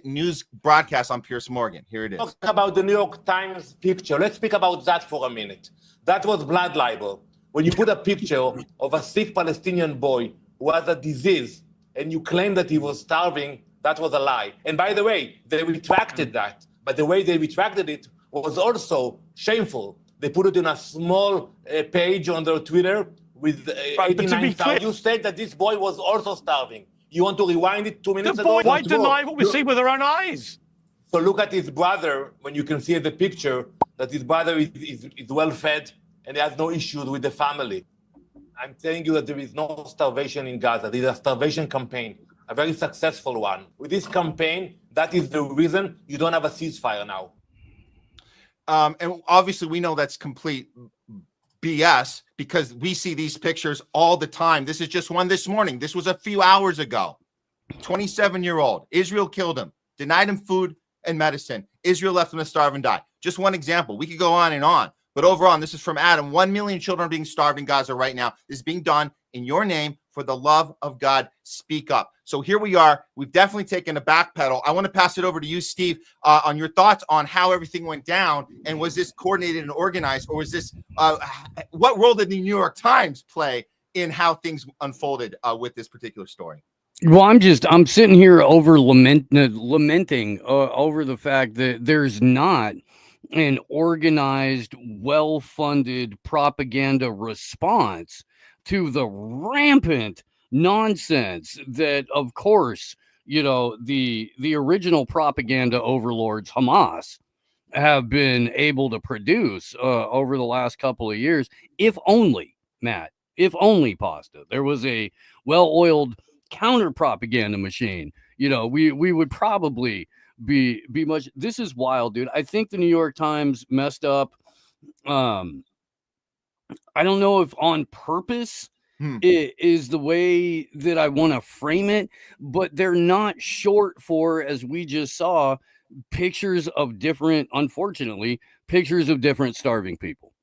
news broadcast on Piers Morgan. Here it is. Talk about the New York Times picture. Let's speak about that for a minute. That was blood libel. When you put a picture of a sick Palestinian boy who has a disease and you claim that he was starving, that was a lie. And by the way, they retracted that. But the way they retracted it was also shameful. They put it in a small page on their Twitter with But to be 89,000. clear, You said that this boy was also starving. You want to rewind it 2 minutes the ago? boy, why It's not true. deny what we see with our own eyes? So look at his brother when you can see in the picture that his brother is well fed and he has no issues with the family. I'm telling you that there is no starvation in Gaza. There is a starvation campaign, a very successful one. With this campaign, that is the reason you don't have a ceasefire now. And obviously we know that's complete BS because we see these pictures all the time. This is just one this morning. This was a few hours ago. 27-year-old. Israel killed him, denied him food and medicine. Israel left him to starve and die. Just one example. We could go on and on. But overall, and this is from Adam, 1 million children are being starved in Gaza right now. This is being done in your name. For the love of God, speak up. So here we are. We've definitely taken a backpedal. I want to pass it over to you, Steve, on your thoughts on how everything went down. And was this coordinated and organized? Or was this, what role did the New York Times play in how things unfolded with this particular story? Well, I'm sitting here lamenting over the fact that there's not an organized, well-funded propaganda response to the rampant nonsense that, of course, the original propaganda overlords, Hamas, have been able to produce over the last couple of years. If only, Matt, if only, Pasta, there was a well-oiled counter propaganda machine, we would probably be much. This is wild, dude. I think the New York Times messed up. I don't know if on purpose it is the way that I want to frame it, but they're not short for, as we just saw, pictures of different, unfortunately, pictures of different starving people.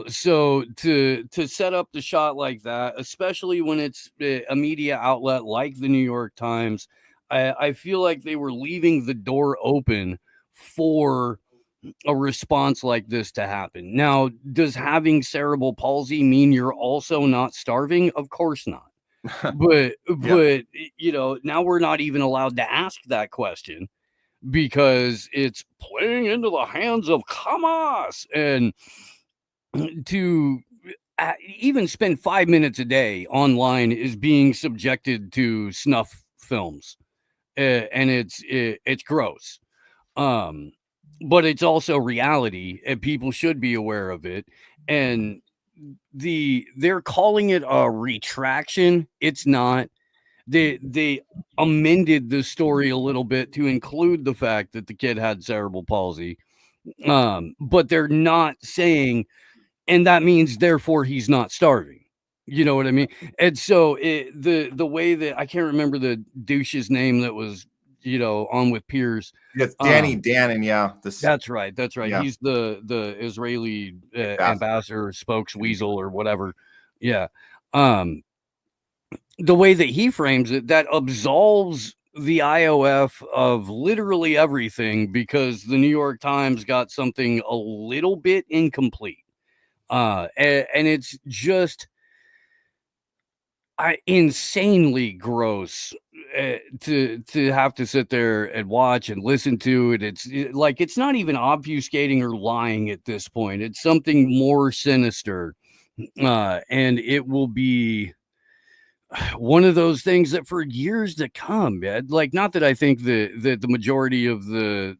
So to set up the shot like that, especially when it's a media outlet like the New York Times, I feel like they were leaving the door open for a response like this to happen. Now, does having cerebral palsy mean you're also not starving? Of course not. But now we're not even allowed to ask that question because it's playing into the hands of Hamas. And to even spend 5 minutes a day online is being subjected to snuff films, and it's gross. But it's also reality, and people should be aware of it. And they're calling it a retraction. It's not. They amended the story a little bit to include the fact that the kid had cerebral palsy, but they're not saying, and that means therefore he's not starving. You know what I mean? And so the way that I can't remember the douche's name that was on with Piers. Yes, Danny Dannon, yeah. That's right. Yeah. He's the Israeli ambassador, spokesweasel, or whatever. Yeah. The way that he frames it, that absolves the IOF of literally everything because the New York Times got something a little bit incomplete. And it's just insanely gross to have to sit there and watch and listen to it. It's not even obfuscating or lying at this point. It's something more sinister, and it will be one of those things that for years to come, man. Not that I think the majority of the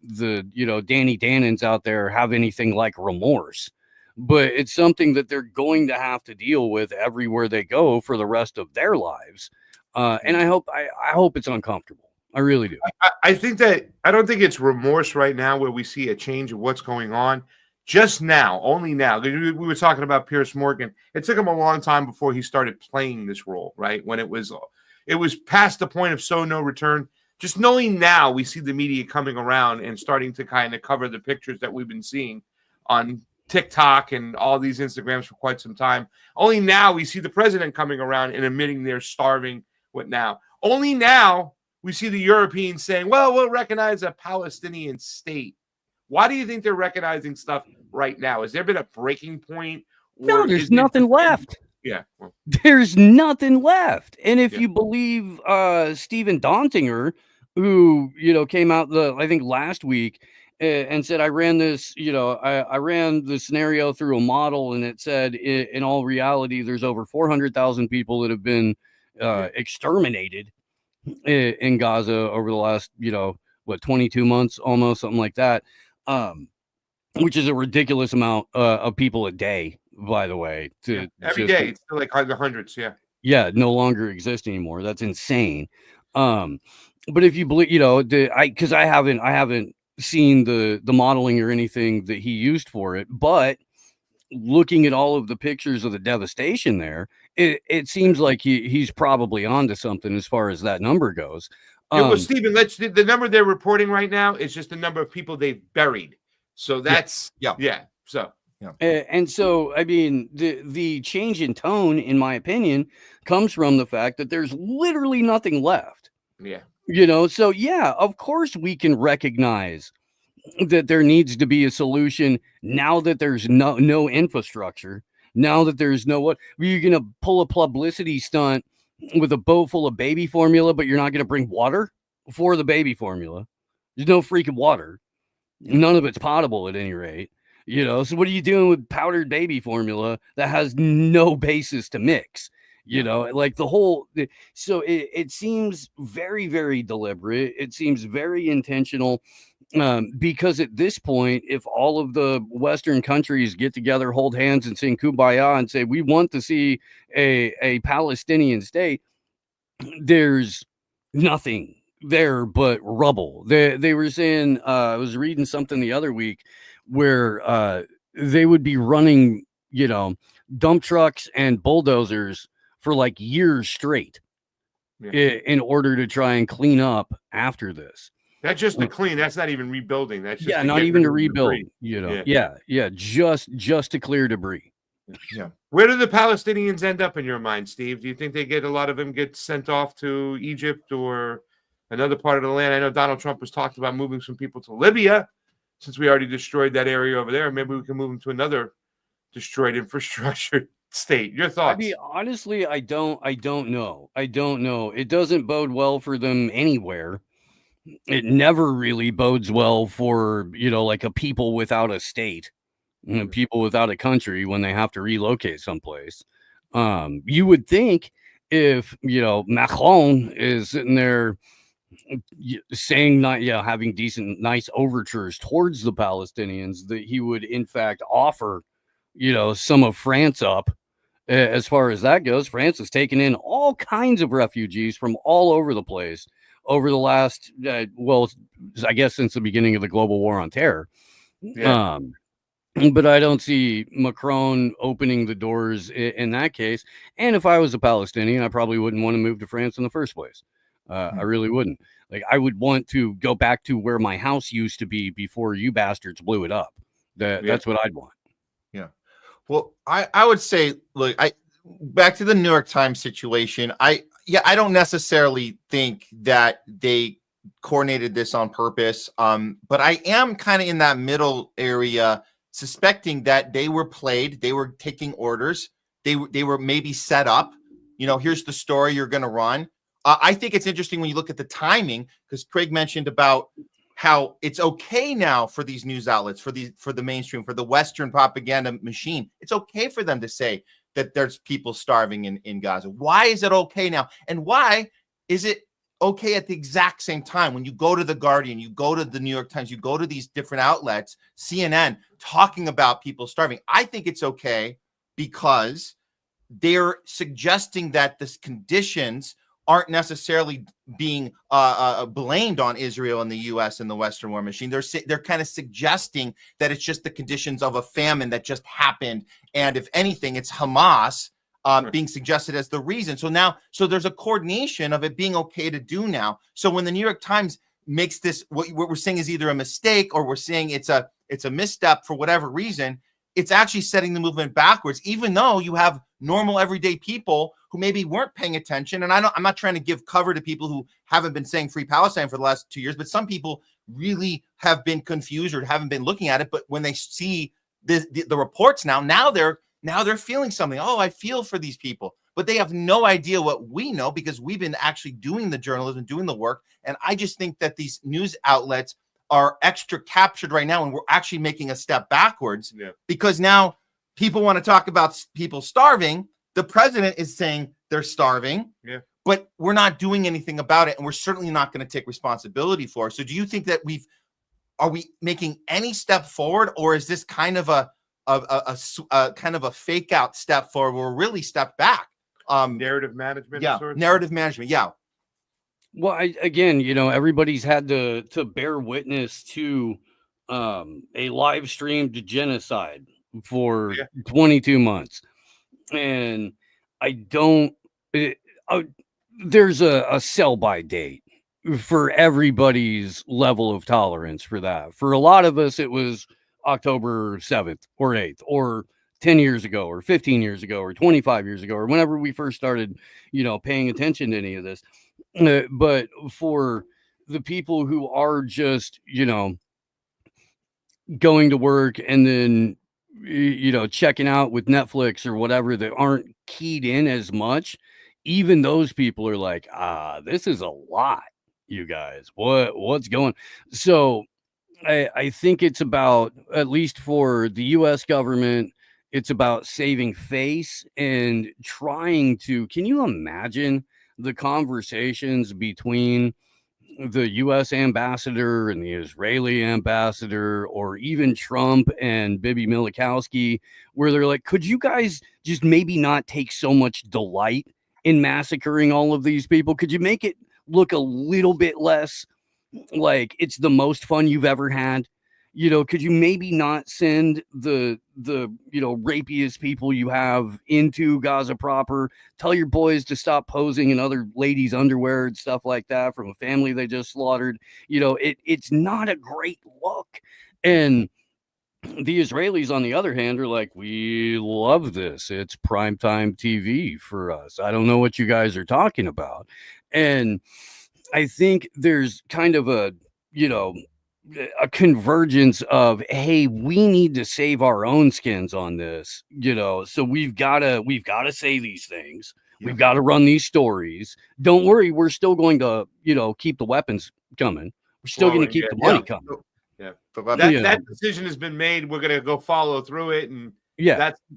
Danny Dannons out there have anything like remorse, but it's something that they're going to have to deal with everywhere they go for the rest of their lives. And I hope it's uncomfortable. I really do. I think that I don't think it's remorse right now where we see a change of what's going on. Just now, only now. We were talking about Piers Morgan. It took him a long time before he started playing this role, right? When it was past the point of no return. Just knowing now, we see the media coming around and starting to kind of cover the pictures that we've been seeing on TikTok and all these Instagrams for quite some time. Only now we see the president coming around and admitting they're starving. What now? Only now we see the Europeans saying, well, we'll recognize a Palestinian state. Why do you think they're recognizing stuff right now? Has there been a breaking point? No, there's nothing left. Yeah. Well, there's nothing left. And if you believe Stephen Dontinger, who, came out I think last week and said, I ran this, I ran the scenario through a model, and it said in all reality, there's over 400,000 people that have been exterminated in Gaza over the last, 22 months, almost, something like that, which is a ridiculous amount of people a day, by the way. Every day, it's still like hundreds, no longer exist anymore. That's insane. But if you believe, because I haven't seen the modeling or anything that he used for it, but looking at all of the pictures of the devastation there, it seems like he's probably onto something as far as that number goes. Well, Stephen, the number they're reporting right now is just the number of people they've buried. So that's and so I mean the change in tone, in my opinion, comes from the fact that there's literally nothing left. So of course we can recognize that there needs to be a solution now that there's no infrastructure, now that there's you're gonna pull a publicity stunt with a boat full of baby formula, but you're not gonna bring water for the baby formula. There's no freaking water. None of it's potable at any rate. So what are you doing with powdered baby formula that has no basis to mix? Like the whole, so it seems very, very deliberate. It seems very intentional, because at this point, if all of the Western countries get together, hold hands and sing Kumbaya and say, we want to see a Palestinian state, there's nothing there but rubble. They were saying, I was reading something the other week where they would be running, dump trucks and bulldozers for like years straight in order to try and clean up after this. That's just to clean. That's not even rebuilding. That's just not even to rebuild. Just to clear debris. Where do the Palestinians end up in your mind, Steve? Do you think they get a lot of them get sent off to Egypt or another part of the land? I know Donald Trump has talked about moving some people to Libya, since we already destroyed that area over there. Maybe we can move them to another destroyed infrastructure state. Your thoughts? I mean, honestly, I don't know. It doesn't bode well for them anywhere. It never really bodes well for, like a people without a state, people without a country when they have to relocate someplace. You would think if, Macron is sitting there saying having decent, nice overtures towards the Palestinians, that he would in fact offer, some of France up. As far as that goes, France has taken in all kinds of refugees from all over the place over the last, I guess since the beginning of the global war on terror. But I don't see Macron opening the doors in that case. And if I was a Palestinian, I probably wouldn't want to move to France in the first place. I really wouldn't. Like, I would want to go back to where my house used to be before you bastards blew it up. That's what I'd want. Well, I would say, look, back to the New York Times situation. I don't necessarily think that they coordinated this on purpose. But I am kind of in that middle area, suspecting that they were played. They were taking orders. They were maybe set up. Here's the story you're going to run. I think it's interesting when you look at the timing, because Craig mentioned about how it's okay now for these news outlets, for the mainstream, for the Western propaganda machine. It's okay for them to say that there's people starving in Gaza. Why is it okay now? And why is it okay at the exact same time when you go to The Guardian, you go to the New York Times, you go to these different outlets, CNN, talking about people starving? I think it's okay because they're suggesting that the conditions aren't necessarily being blamed on Israel and the U.S. and the Western war machine. They're kind of suggesting that it's just the conditions of a famine that just happened, and if anything, it's Hamas being suggested as the reason. So there's a coordination of it being okay to do now. So when the New York Times makes this, what we're saying is either a mistake or we're saying it's a misstep for whatever reason, it's actually setting the movement backwards, even though you have normal everyday people who maybe weren't paying attention. And I'm not trying to give cover to people who haven't been saying Free Palestine for the last 2 years, but some people really have been confused or haven't been looking at it. But when they see the reports now they're feeling something. Oh, I feel for these people, but they have no idea what we know because we've been actually doing the journalism, doing the work. And I just think that these news outlets are extra captured right now, and we're actually making a step backwards because now people want to talk about people starving. The president is saying they're starving, but we're not doing anything about it, and we're certainly not going to take responsibility for it. So do you think that are we making any step forward, or is this kind of a kind of a fake out step forward where we're really step back? Narrative management. Narrative management. Yeah. Well, again, everybody's had to bear witness to a live streamed genocide for 22 months. And there's a sell-by date for everybody's level of tolerance for that. For a lot of us, it was October 7th or 8th or 10 years ago or 15 years ago or 25 years ago or whenever we first started, paying attention to any of this. But for the people who are just, going to work and then, checking out with Netflix or whatever that aren't keyed in as much, even those people are like, this is a lot, you guys. What's going? So I think it's about, at least for the U.S. government, it's about saving face and trying to, can you imagine the conversations between the U.S. ambassador and the Israeli ambassador, or even Trump and Bibi Milikowski, where they're like, could you guys just maybe not take so much delight in massacring all of these people? Could you make it look a little bit less like it's the most fun you've ever had? Could you maybe not send the rapiest people you have into Gaza proper? Tell your boys to stop posing in other ladies' underwear and stuff like that from a family they just slaughtered. It's not a great look. And the Israelis, on the other hand, are like, we love this. It's primetime TV for us. I don't know what you guys are talking about. And I think there's kind of a convergence of, hey, we need to save our own skins on this, so we've got to say these things. We've got to run these stories. Don't worry, we're still going to keep the weapons coming. We're still going to keep the money coming. That decision has been made. We're going to go follow through it, and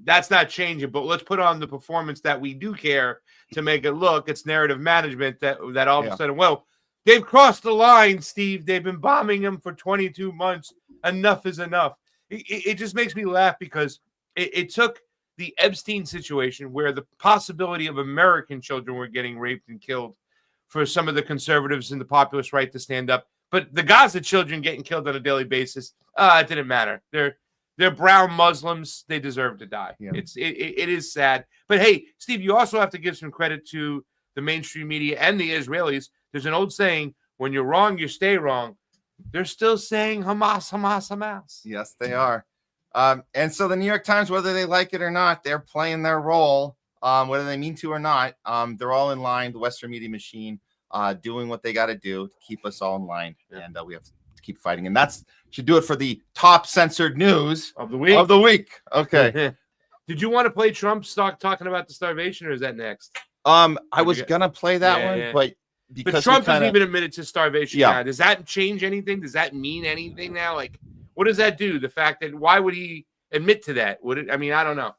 that's not changing. But let's put on the performance that we do care to make it look. It's narrative management that all of a sudden, well, they've crossed the line, Steve. They've been bombing them for 22 months. Enough is enough. It just makes me laugh because it took the Epstein situation, where the possibility of American children were getting raped and killed, for some of the conservatives and the populist right to stand up. But the Gaza children getting killed on a daily basis, it didn't matter. They're brown Muslims. They deserve to die. Yeah. It is sad. But hey, Steve, you also have to give some credit to the mainstream media and the Israelis. There's an old saying, when you're wrong, you stay wrong. They're still saying Hamas, Hamas, Hamas. Yes, they are. And so the New York Times, whether they like it or not, they're playing their role, whether they mean to or not. They're all in line, the Western media machine, doing what they got to do to keep us all in line. Yeah. And we have to keep fighting. And that should do it for the top censored news of the week. Okay. Did you want to play Trump's talking about the starvation, or is that next? I was going to play that one, but because Trump hasn't even admitted to starvation now. Does that change anything? Does that mean anything now? Like, what does that do? The fact that, why would he admit to that? I don't know.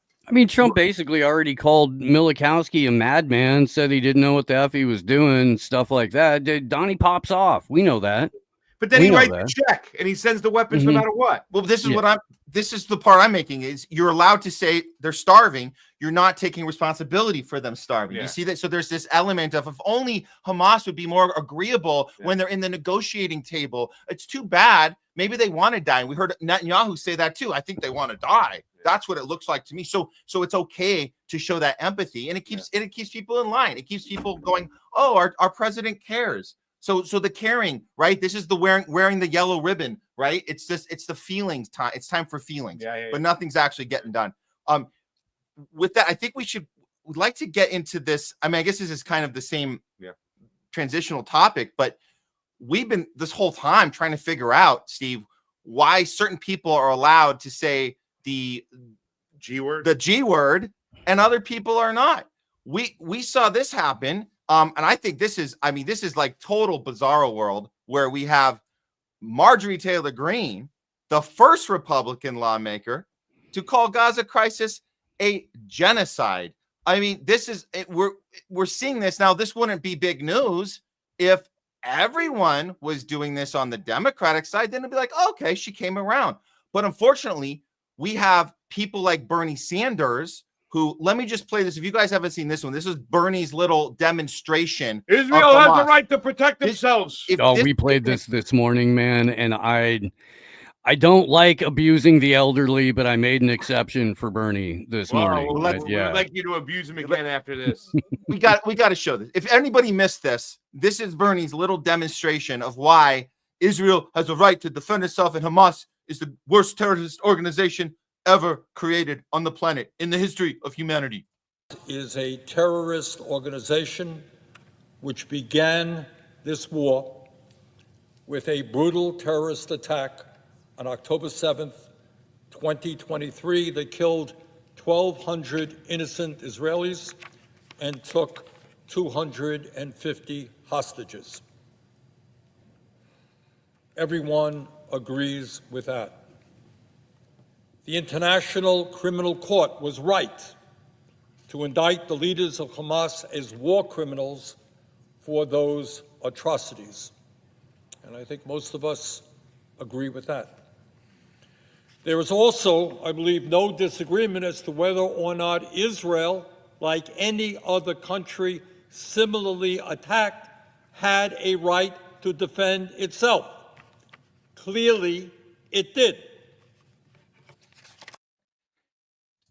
Trump basically already called Milikowski a madman, said he didn't know what the F he was doing, stuff like that. Donnie pops off. We know that. But then he writes a check and he sends the weapons no matter what. Well, this is the part I'm making, is you're allowed to say they're starving. You're not taking responsibility for them starving. You see that? So there's this element of, if only Hamas would be more agreeable when they're in the negotiating table. It's too bad. Maybe they want to die. And we heard Netanyahu say that too. I think they want to die. That's what it looks like to me. So it's okay to show that empathy, and it keeps people in line. It keeps people going, oh, our president cares. So the caring, right? This is the wearing the yellow ribbon, right? It's the feelings time. It's time for feelings, but nothing's actually getting done. With that, I think we'd like to get into this. I mean, I guess this is kind of the same transitional topic, but we've been this whole time trying to figure out, Steve, why certain people are allowed to say the G word, and other people are not. We saw this happen. And I think this is like total bizarro world, where we have Marjorie Taylor Greene, the first Republican lawmaker to call Gaza crisis a genocide. I mean, this is we're seeing this now. This wouldn't be big news if everyone was doing this on the Democratic side. Then it'd be like, okay, she came around. But unfortunately, we have people like Bernie Sanders, who, let me just play this. If you guys haven't seen this one, this is Bernie's little demonstration. Israel has the right to protect themselves. We played this morning, man, and I don't like abusing the elderly, but I made an exception for Bernie this morning. We'd like you to abuse him again after this. we got to show this. If anybody missed this, this is Bernie's little demonstration of why Israel has a right to defend itself, and Hamas is the worst terrorist organization ever created on the planet in the history of humanity. Is a terrorist organization which began this war with a brutal terrorist attack on October 7th, 2023, that killed 1,200 innocent Israelis and took 250 hostages. Everyone agrees with that. The International Criminal Court was right to indict the leaders of Hamas as war criminals for those atrocities. And I think most of us agree with that. There is also, I believe, no disagreement as to whether or not Israel, like any other country similarly attacked, had a right to defend itself. Clearly, it did.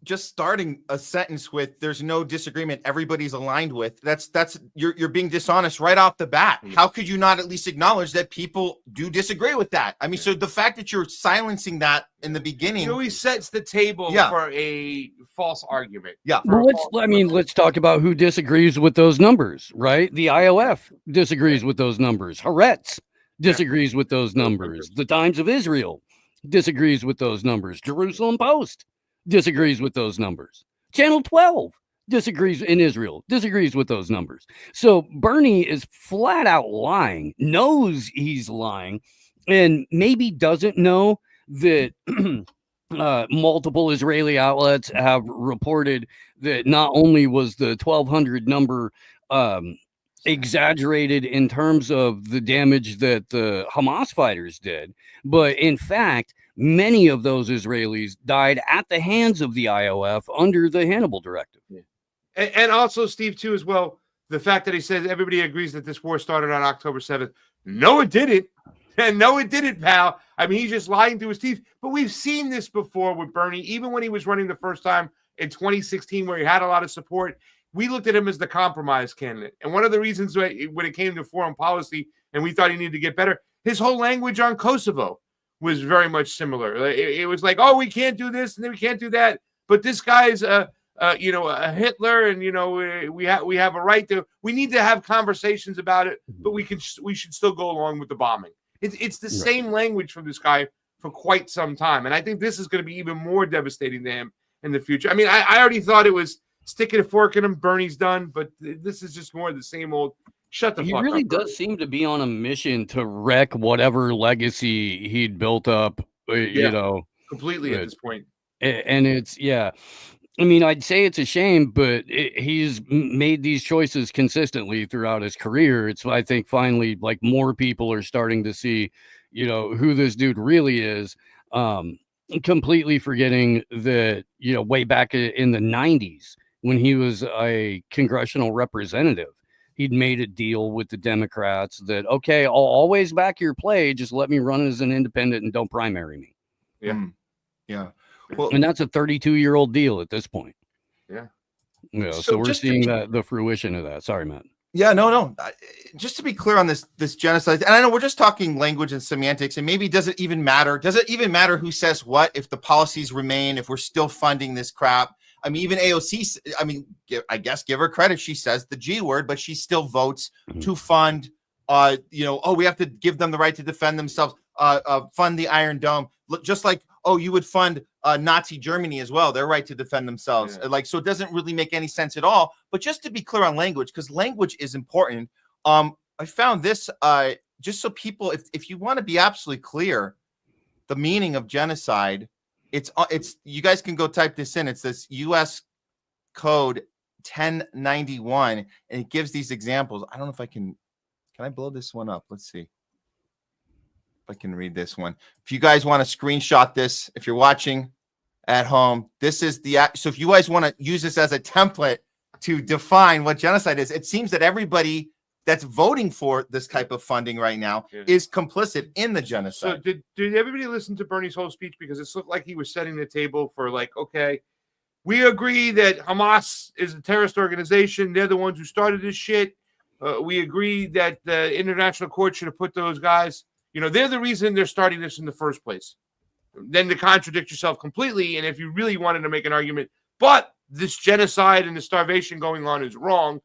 Just starting a sentence with "there's no disagreement, everybody's aligned with," that's you're being dishonest right off the bat. How could you not at least acknowledge that people do disagree with that? I mean, so the fact that you're silencing that in the beginning, He always sets the table for a false argument. Yeah. Well, let's talk about who disagrees with those numbers, right? The IOF disagrees with those numbers. Haaretz disagrees with those numbers. The Times of Israel disagrees with those numbers. Jerusalem Post disagrees with those numbers. Channel 12 disagrees in Israel, disagrees with those numbers. So Bernie is flat out lying, knows he's lying, and maybe doesn't know that multiple Israeli outlets have reported that not only was the 1,200 number exaggerated in terms of the damage that the Hamas fighters did, but in fact, many of those Israelis died at the hands of the IOF under the Hannibal Directive. And also, Steve, too, as well, the fact that he says everybody agrees that this war started on October 7th. No, it didn't. And no, it didn't, pal. I mean, he's just lying through his teeth. But we've seen this before with Bernie, even when he was running the first time in 2016, where he had a lot of support. We looked at him as the compromise candidate. And one of the reasons when it came to foreign policy and we thought he needed to get better, his whole language on Kosovo was very much similar. It was like, oh, we can't do this and then we can't do that. But this guy's a Hitler, and we have a right to. We need to have conversations about it, but we should still go along with the bombing. It's the same language from this guy for quite some time, and I think this is going to be even more devastating to him in the future. I mean, I already thought it was sticking a fork in him. Bernie's done, but this is just more of the same old. Shut the fuck up. He really does seem to be on a mission to wreck whatever legacy he'd built up. Completely at this point. And it's I mean, I'd say it's a shame, but he's made these choices consistently throughout his career. It's, I think, finally, like, more people are starting to see, who this dude really is, completely forgetting that, way back in the 90s when he was a congressional representative, he'd made a deal with the Democrats that, okay, I'll always back your play. Just let me run as an independent and don't primary me. Yeah. Yeah. Well, and that's a 32-year-old deal at this point. Yeah. So we're seeing the fruition of that. Sorry, Matt. Yeah, no. Just to be clear on this genocide, and I know we're just talking language and semantics, and maybe does it even matter? Does it even matter who says what if the policies remain, if we're still funding this crap? I mean, even AOC, I guess give her credit. She says the G word, but she still votes to fund, we have to give them the right to defend themselves, fund the Iron Dome. Just like, you would fund Nazi Germany as well, their right to defend themselves. Yeah. So it doesn't really make any sense at all. But just to be clear on language, because language is important. I found this just so people, if you want to be absolutely clear, the meaning of genocide, it's you guys can go type this in. It's this U.S. Code 1091, and it gives these examples. I don't know if I can I blow this one up? Let's see if I can read this one. If you guys want to screenshot this, if you're watching at home, this is so if you guys want to use this as a template to define what genocide is, it seems that everybody that's voting for this type of funding right now is complicit in the genocide. So did everybody listen to Bernie's whole speech? Because it looked like he was setting the table for like, okay, we agree that Hamas is a terrorist organization. They're the ones who started this shit. We agree that the international court should have put those guys, they're the reason they're starting this in the first place. Then to contradict yourself completely. And if you really wanted to make an argument, but this genocide and the starvation going on is wrong,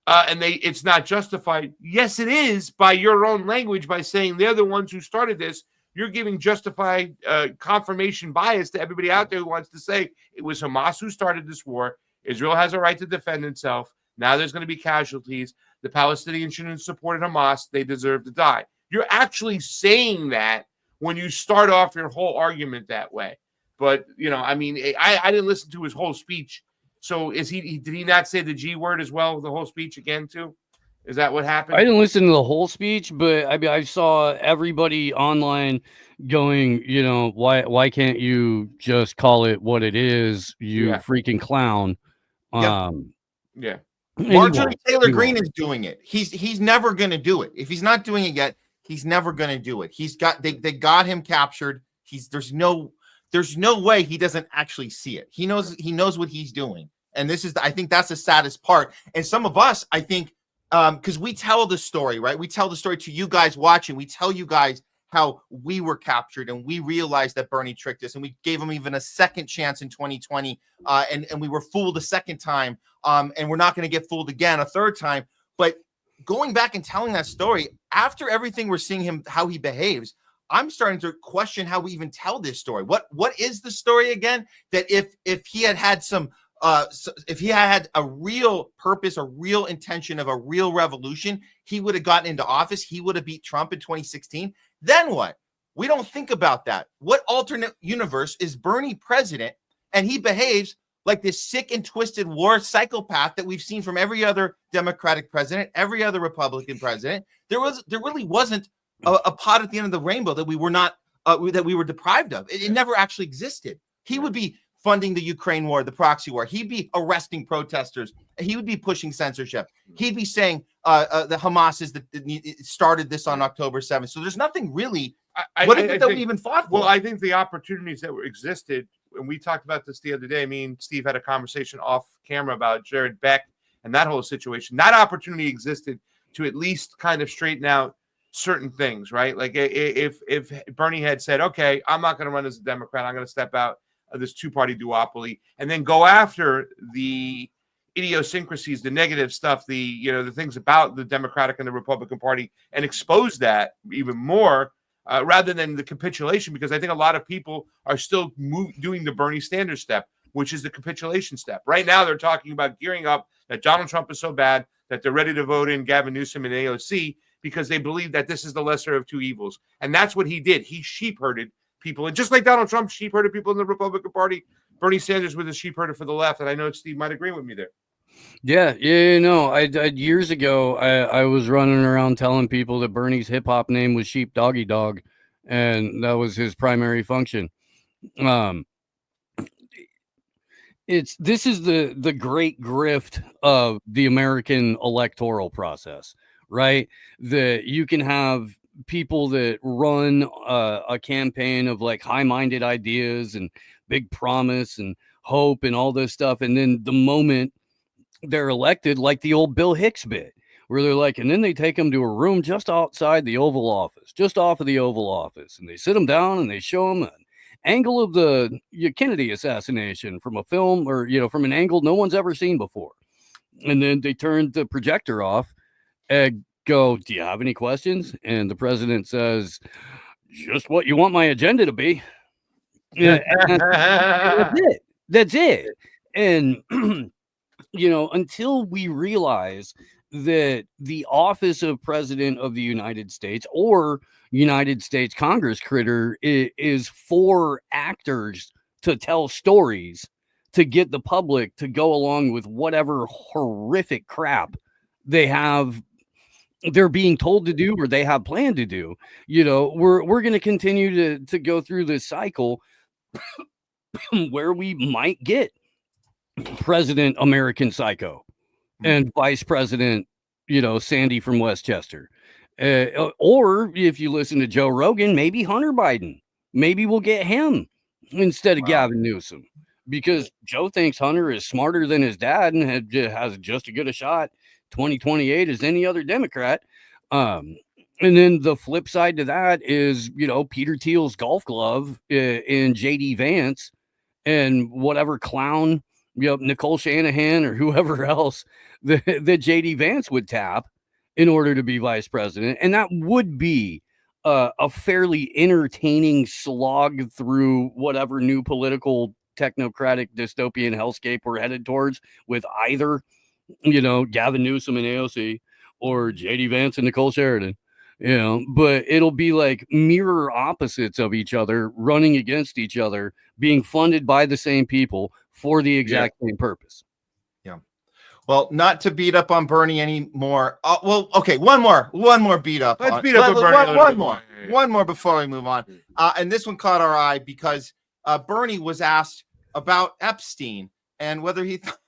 and it's not justified. Yes, it is by your own language, by saying they're the ones who started this. You're giving justified confirmation bias to everybody out there who wants to say it was Hamas who started this war. Israel has a right to defend itself. Now there's going to be casualties. The Palestinians shouldn't have supported Hamas. They deserve to die. You're actually saying that when you start off your whole argument that way. But, I didn't listen to his whole speech. So did he not say the G word as well, the whole speech again too? Is that what happened? I didn't listen to the whole speech, but I saw everybody online going, why can't you just call it what it is, you freaking clown? Yeah. Marjorie Taylor Greene is doing it. He's never going to do it. If he's not doing it yet, he's never going to do it. They got him captured. There's no way he doesn't actually see it. He knows what he's doing. And I think that's the saddest part. And some of us, I think, because we tell the story, right? We tell the story to you guys watching. We tell you guys how we were captured and we realized that Bernie tricked us and we gave him even a second chance in 2020. And we were fooled a second time. And we're not going to get fooled again a third time. But going back and telling that story, after everything we're seeing him, how he behaves, I'm starting to question how we even tell this story. What is the story again? That if he had some if he had a real purpose, a real intention of a real revolution, he would have gotten into office. He would have beat Trump in 2016. Then what? We don't think about that. What alternate universe is Bernie president and he behaves like this sick and twisted war psychopath that we've seen from every other Democratic president, every other Republican president? There really wasn't a pot at the end of the rainbow that we were not that we were deprived of. It never actually existed. He would be funding the Ukraine war, the proxy war. He'd be arresting protesters. He would be pushing censorship. He'd be saying the Hamas is that started this on October 7th. So there's nothing really. What is it that we even fought for? Well, I think the opportunities that existed, and we talked about this the other day. Me and Steve had a conversation off camera about Jared Beck and that whole situation. That opportunity existed to at least kind of straighten out certain things, right? Like if Bernie had said, okay, I'm not going to run as a Democrat, I'm going to step out of this two-party duopoly and then go after the idiosyncrasies, the negative stuff, the things about the Democratic and the Republican Party and expose that even more rather than the capitulation, because I think a lot of people are still doing the Bernie Sanders step, which is the capitulation step. Right now, they're talking about gearing up that Donald Trump is so bad that they're ready to vote in Gavin Newsom and AOC because they believe that this is the lesser of two evils. And that's what he did. He sheep-herded people. And just like Donald Trump sheep-herded people in the Republican Party, Bernie Sanders was a sheep-herder for the left. And I know Steve might agree with me there. Yeah. I years ago, I was running around telling people that Bernie's hip-hop name was Sheep Doggy Dog, and that was his primary function. This is the great grift of the American electoral process, right? That you can have people that run a campaign of like high-minded ideas and big promise and hope and all this stuff, and then the moment they're elected, like the old Bill Hicks bit, where they're like, and then they take them to a room just outside the Oval Office, just off of the Oval Office, and they sit them down and they show them an angle of the Kennedy assassination from a film or, from an angle no one's ever seen before. And then they turn the projector off and go, do you have any questions? And the president says, just what you want my agenda to be. Yeah, that's it. And, until we realize that the office of President of the United States or United States Congress critter is for actors to tell stories to get the public to go along with whatever horrific crap they're being told to do or they have planned to do. We're going to continue to go through this cycle where we might get President American Psycho and Vice President, Sandy from Westchester. Or if you listen to Joe Rogan, maybe Hunter Biden. Maybe we'll get him instead of Gavin Newsom, because Joe thinks Hunter is smarter than his dad and has just as good a shot 2028 as any other Democrat. And then the flip side to that is, Peter Thiel's golf glove in JD Vance and whatever clown, Nicole Shanahan or whoever else that JD Vance would tap in order to be vice president. And that would be a fairly entertaining slog through whatever new political technocratic dystopian hellscape we're headed towards with either, Gavin Newsom and AOC or JD Vance and Nicole Sheridan. But it'll be like mirror opposites of each other running against each other, being funded by the same people for the exact same purpose. Yeah. Well, not to beat up on Bernie anymore. Okay. One more beat up. Let's beat up on Bernie. One more before we move on. And this one caught our eye because Bernie was asked about Epstein and whether he thought,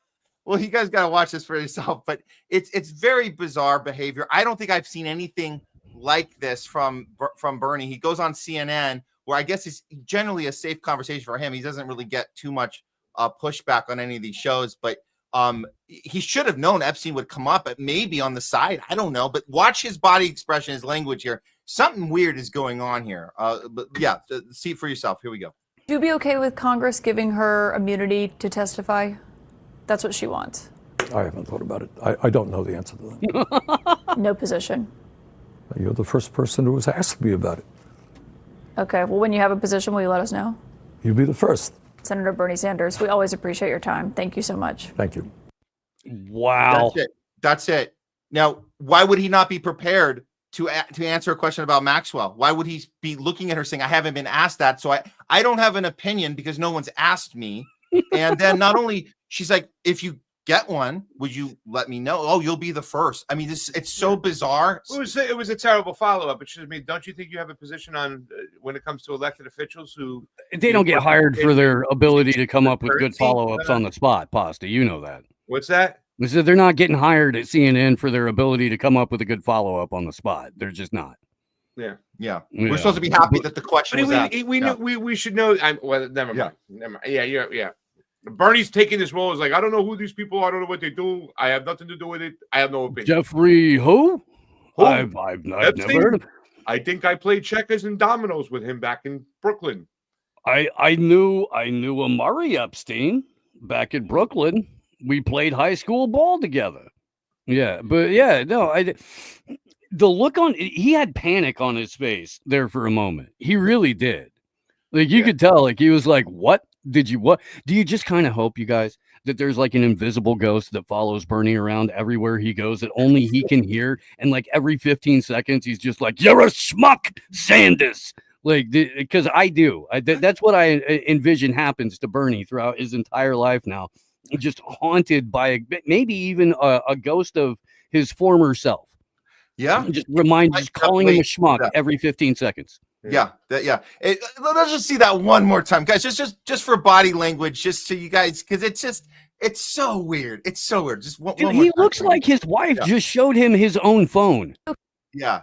well, you guys got to watch this for yourself, but it's very bizarre behavior. I don't think I've seen anything like this from Bernie. He goes on CNN, where I guess it's generally a safe conversation for him. He doesn't really get too much pushback on any of these shows, but he should have known Epstein would come up, maybe on the side. I don't know, but watch his body expression, his language here. Something weird is going on here. But yeah, see for yourself. Here we go. Would you be okay with Congress giving her immunity to testify? That's what she wants. I haven't thought about it. I don't know the answer to that. No position. You're the first person who has asked me about it. Okay, well, when you have a position, will you let us know? You'll be the first. Senator Bernie Sanders, we always appreciate your time. Thank you so much. Thank you. Wow. That's it. Now, why would he not be prepared to answer a question about Maxwell? Why would he be looking at her saying, I haven't been asked that, so I don't have an opinion because no one's asked me. And then not only, she's like, if you get one, would you let me know? Oh, you'll be the first. I mean, it's so bizarre. It was a terrible follow-up. It should have been, don't you think you have a position on when it comes to elected officials who they don't get hired for their ability to come up with good follow-ups on the spot, Pasta? You know that. What's that? I said they're not getting hired at CNN for their ability to come up with a good follow-up on the spot. They're just not. Yeah. We're supposed to be happy that the question was asked. We should know. Well, never mind. Never mind. Yeah. Bernie's taking this role as like, I don't know who these people are. I don't know what they do. I have nothing to do with it. I have no opinion. Jeffrey who? I've never heard of him. I think I played checkers and dominoes with him back in Brooklyn. I knew Amari Epstein back in Brooklyn. We played high school ball together. Yeah, but yeah, no, the look on, he had panic on his face there for a moment. He really did. Like you could tell, like he was like, what? Do you just kind of hope, you guys, that there's like an invisible ghost that follows Bernie around everywhere he goes that only he can hear, and like every 15 seconds he's just like, you're a schmuck, Sanders. Like, because I do. That's what I envision happens to Bernie throughout his entire life now. Just haunted by maybe even a ghost of his former self. Yeah. Just calling him a schmuck every 15 seconds. Yeah. Let's just see that one more time, guys. Just for body language, just so you guys, because it's so weird. It's so weird. Just one more he time. Looks like his wife just showed him his own phone. Yeah.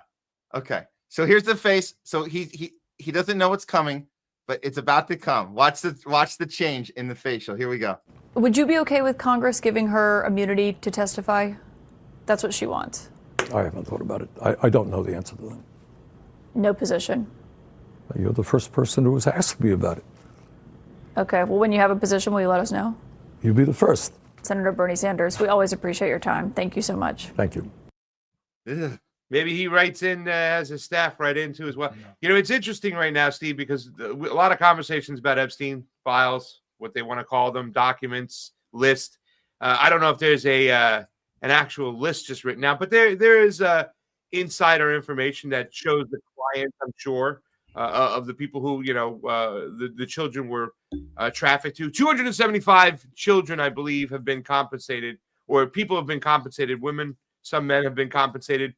Okay. So here's the face. So he doesn't know what's coming, but it's about to come. Watch the change in the facial. Here we go. Would you be okay with Congress giving her immunity to testify? That's what she wants. I haven't thought about it. I don't know the answer to that. No position. You're the first person who has asked me about it. Okay, well, when you have a position, will you let us know? You'll be the first. Senator Bernie Sanders, we always appreciate your time. Thank you so much. Thank you. Maybe he writes in, as his staff write in too as well. You know, it's interesting right now, Steve, because a lot of conversations about Epstein files, what they want to call them, documents, list. I don't know if there's an an actual list just written out. But there is insider information that shows the clients, I'm sure, of the people who, the children were trafficked to. 275 children, I believe, have been compensated, or people have been compensated. Women, some men have been compensated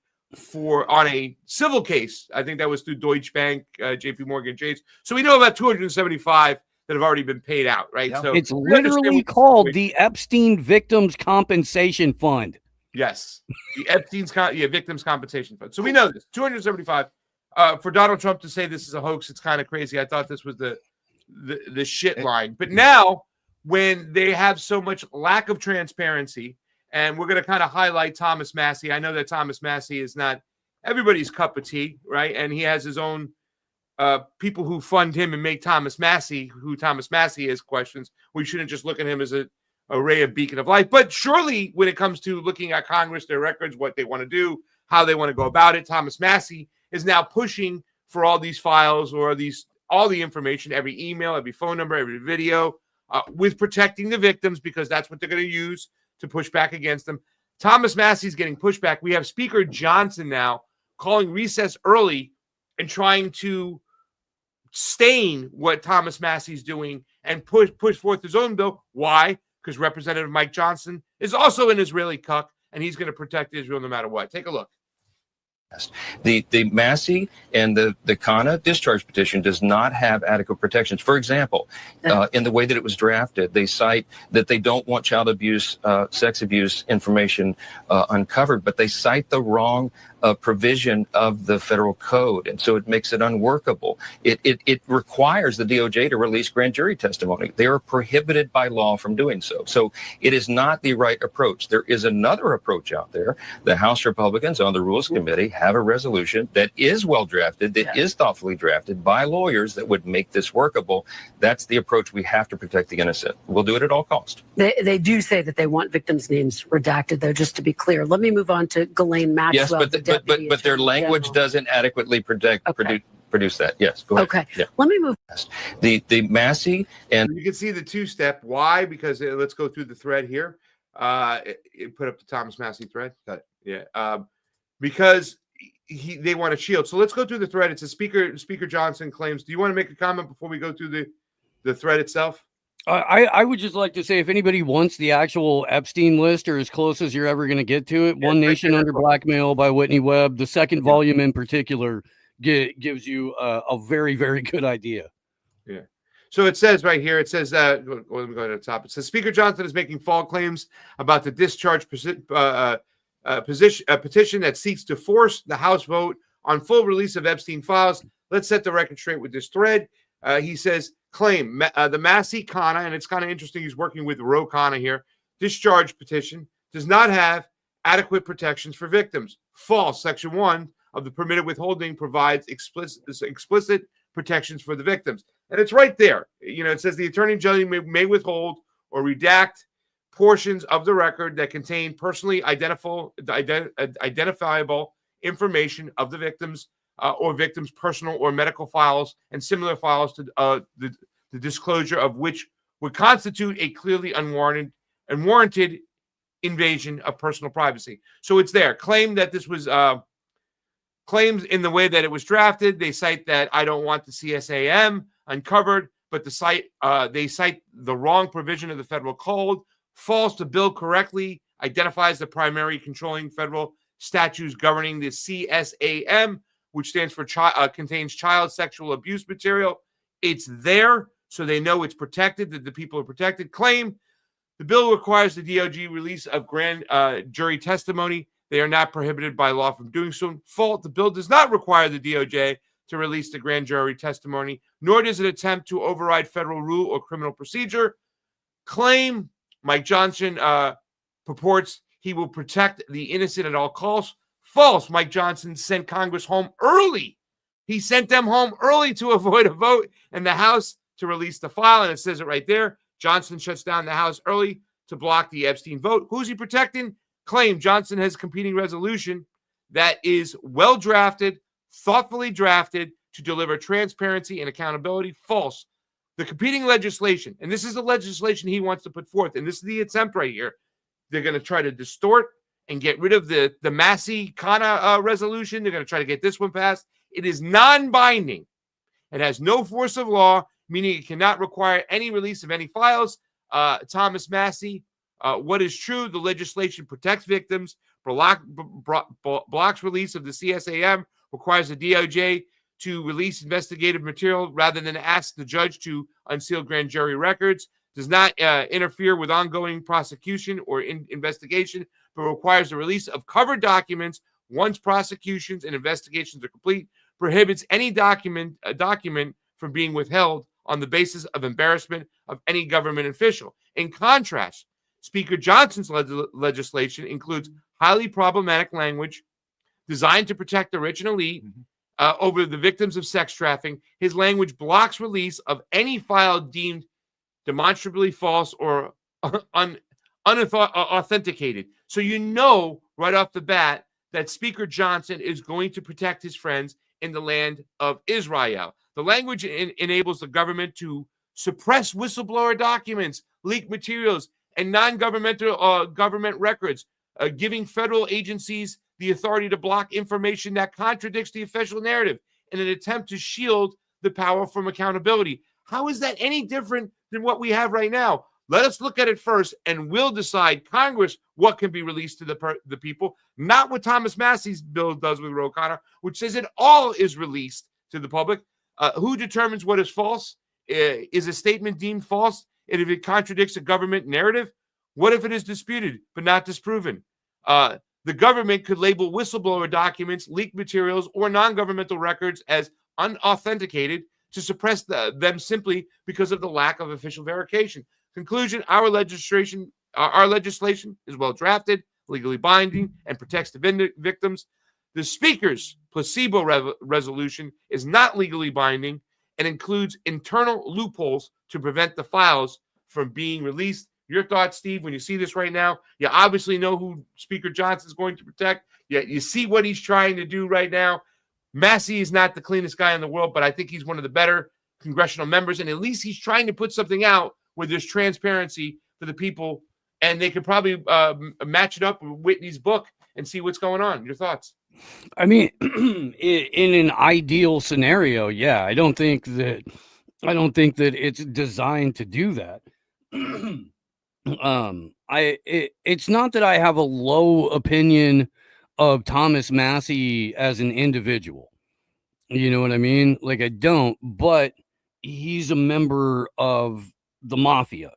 on a civil case. I think that was through Deutsche Bank, JP Morgan Chase. So we know about 275 that have already been paid out, right? Yep. So it's literally called the Epstein Victims Compensation Fund. Yes, the Epstein's Victims Compensation Fund. So we know this 275. For Donald Trump to say this is a hoax, it's kind of crazy. I thought this was the shit line. But now, when they have so much lack of transparency, and we're going to kind of highlight Thomas Massie. I know that Thomas Massie is not everybody's cup of tea, right? And he has his own people who fund him and make Thomas Massie, who Thomas Massie is, questions. We shouldn't just look at him as a ray of beacon of light. But surely when it comes to looking at Congress, their records, what they want to do, how they want to go about it, Thomas Massie is now pushing for all these files or all the information, every email, every phone number, every video, with protecting the victims, because that's what they're going to use to push back against them. Thomas Massie's getting pushback. We have Speaker Johnson now calling recess early and trying to stain what Thomas Massie's doing and push forth his own bill. Why? Because Representative Mike Johnson is also an Israeli cuck, and he's going to protect Israel no matter what. Take a look. The Massie and the Kana discharge petition does not have adequate protections. For example, in the way that it was drafted, they cite that they don't want child abuse, sex abuse information uncovered, but they cite the wrong provision of the federal code, and so it makes it unworkable. It requires the DOJ to release grand jury testimony. They are prohibited by law from doing so. So it is not the right approach. There is another approach out there. The House Republicans on the Rules Committee have a resolution that is well drafted, that is thoughtfully drafted by lawyers that would make this workable. That's the approach. We have to protect the innocent. We'll do it at all costs. They do say that they want victims' names redacted, though, just to be clear. Let me move on to Ghislaine Maxwell. Yes, but their language doesn't adequately produce that. Yes, go ahead. Okay. Yeah. Let me move. The Massie and you can see the two-step. Why? Because let's go through the thread here. It put up the Thomas Massie thread. Got it. Yeah. Because they want a shield. So let's go through the thread. It says Speaker Johnson claims. Do you want to make a comment before we go through the thread itself? I would just like to say, if anybody wants the actual Epstein list, or as close as you're ever going to get to it, One Nation Under Blackmail by Whitney Webb, the second volume in particular, gives you a very, very good idea. Yeah. So it says right here, it says, let me go to the top. It says, Speaker Johnson is making false claims about the discharge petition that seeks to force the House vote on full release of Epstein files. Let's set the record straight with this thread. He says, claim the Massie Kana, and it's kind of interesting, he's working with Ro Kana here, discharge petition does not have adequate protections for victims. False. Section 1 of the permitted withholding provides explicit protections for the victims. And it's right there. It says the attorney general may withhold or redact portions of the record that contain personally identifiable information of the victims or victims' personal or medical files and similar files to the disclosure of which would constitute a clearly unwarranted invasion of personal privacy. So it's there. Claim that this was claims in the way that it was drafted. They cite that I don't want the CSAM uncovered, but they cite the wrong provision of the federal code. False. The bill correctly identifies the primary controlling federal statutes governing the CSAM, which stands for contains child sexual abuse material. It's there, so they know it's protected, that the people are protected. Claim the bill requires the DOJ release of grand jury testimony. They are not prohibited by law from doing so. Fault. The bill does not require the DOJ to release the grand jury testimony, nor does it attempt to override federal rule or criminal procedure. Claim Mike Johnson purports he will protect the innocent at all costs. False. Mike Johnson sent Congress home early. He sent them home early to avoid a vote in the House to release the file, and it says it right there. Johnson shuts down the House early to block the Epstein vote. Who's he protecting? Claim Johnson has competing resolution that is well drafted, thoughtfully drafted to deliver transparency and accountability. False. The competing legislation, and this is the legislation he wants to put forth, and this is the attempt right here. They're going to try to distort and get rid of the Massey-Kana resolution. They're going to try to get this one passed. It is non-binding. It has no force of law, meaning it cannot require any release of any files. Thomas Massey, what is true, the legislation protects victims, blocks release of the CSAM, requires the DOJ to release investigative material rather than ask the judge to unseal grand jury records, does not interfere with ongoing prosecution or investigation, but requires the release of covered documents once prosecutions and investigations are complete, prohibits any document from being withheld on the basis of embarrassment of any government official. In contrast, Speaker Johnson's legislation includes highly problematic language designed to protect the rich and elite over the victims of sex trafficking. His language blocks release of any file deemed demonstrably false or unauthenticated. So you know right off the bat that Speaker Johnson is going to protect his friends in the land of Israel. The language enables the government to suppress whistleblower documents, leak materials, and non-governmental government records, giving federal agencies the authority to block information that contradicts the official narrative in an attempt to shield the power from accountability. How is that any different than what we have right now? Let us look at it first, and we'll decide, Congress, what can be released to the people, not what Thomas Massey's bill does with Ro Khanna, which says it all is released to the public. Who determines what is false? Is a statement deemed false and if it contradicts a government narrative? What if it is disputed but not disproven? The government could label whistleblower documents, leaked materials, or non-governmental records as unauthenticated to suppress them simply because of the lack of official verification. Conclusion, our legislation is well drafted, legally binding, and protects the victims. The Speaker's placebo resolution is not legally binding and includes internal loopholes to prevent the files from being released. Your thoughts, Steve, when you see this right now? You obviously know who Speaker Johnson is going to protect. You see what he's trying to do right now. Massey is not the cleanest guy in the world, but I think he's one of the better congressional members, and at least he's trying to put something out where there's transparency for the people, and they could probably match it up with Whitney's book and see what's going on. Your thoughts? I mean, in an ideal scenario, yeah, I don't think that it's designed to do that. It's not that I have a low opinion of Thomas Massey as an individual. You know what I mean? Like, I don't, but he's a member of the mafia.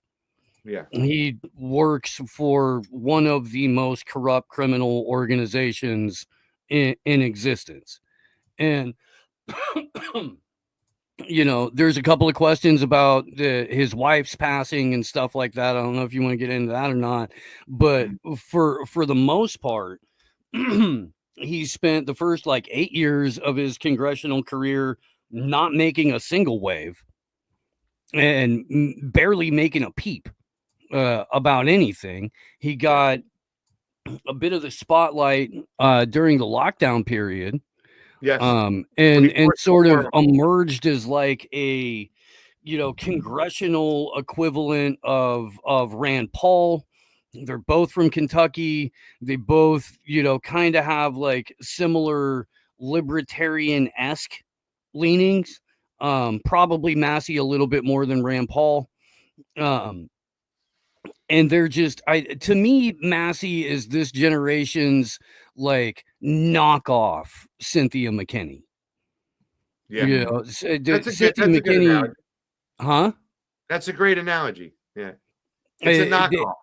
Yeah. He works for one of the most corrupt criminal organizations in existence. And, you know, there's a couple of questions about his wife's passing and stuff like that. I don't know if you want to get into that or not, but for the most part, he spent the first 8 years of his congressional career not making a single wave and barely making a peep about anything. He got a bit of the spotlight during the lockdown period. Yes. And sort of emerged as like a, congressional equivalent of Rand Paul. They're both from Kentucky. They both, kind of have like similar libertarian-esque leanings. Probably Massey a little bit more than Rand Paul. And they're just, to me, Massey is this generation's like knockoff Cynthia McKinney. Yeah. That's a good analogy. Huh? That's a great analogy. Yeah. It's a knockoff.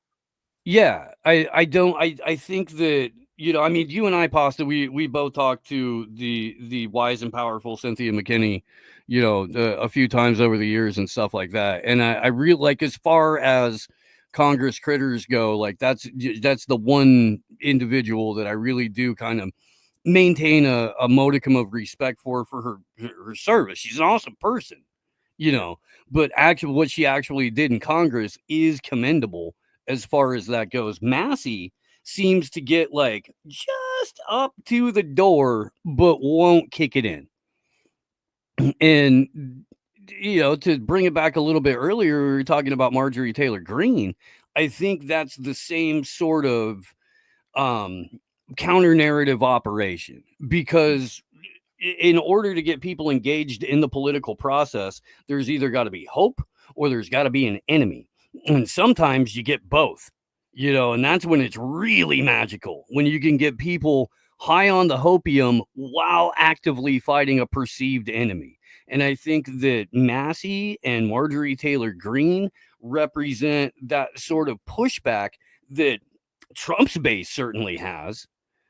Yeah. I think that, I mean, you and I, Pasta, we both talked to the wise and powerful Cynthia McKinney, a few times over the years and stuff like that. And I really like, as far as Congress critters go, like that's the one individual that I really do kind of maintain a modicum of respect for her service. She's an awesome person, but actually what she actually did in Congress is commendable as far as that goes. Massey seems to get like just up to the door, but won't kick it in. And to bring it back a little bit earlier, we were talking about Marjorie Taylor Greene. I think that's the same sort of counter narrative operation, because in order to get people engaged in the political process, there's either got to be hope or there's got to be an enemy. And sometimes you get both, and that's when it's really magical, when you can get people high on the hopium while actively fighting a perceived enemy. And I think that Massey and Marjorie Taylor Greene represent that sort of pushback that Trump's base certainly has.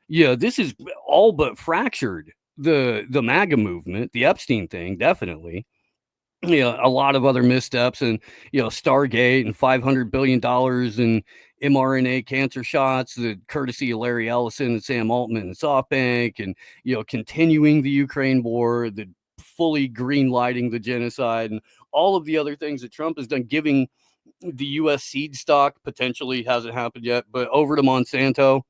This is all but fractured the MAGA movement, the Epstein thing, definitely. A lot of other missteps, and Stargate and $500 billion in mRNA cancer shots, the courtesy of Larry Ellison and Sam Altman and SoftBank, and continuing the Ukraine war, the fully green lighting the genocide, and all of the other things that Trump has done, giving the U.S. seed stock, potentially hasn't happened yet, but over to Monsanto.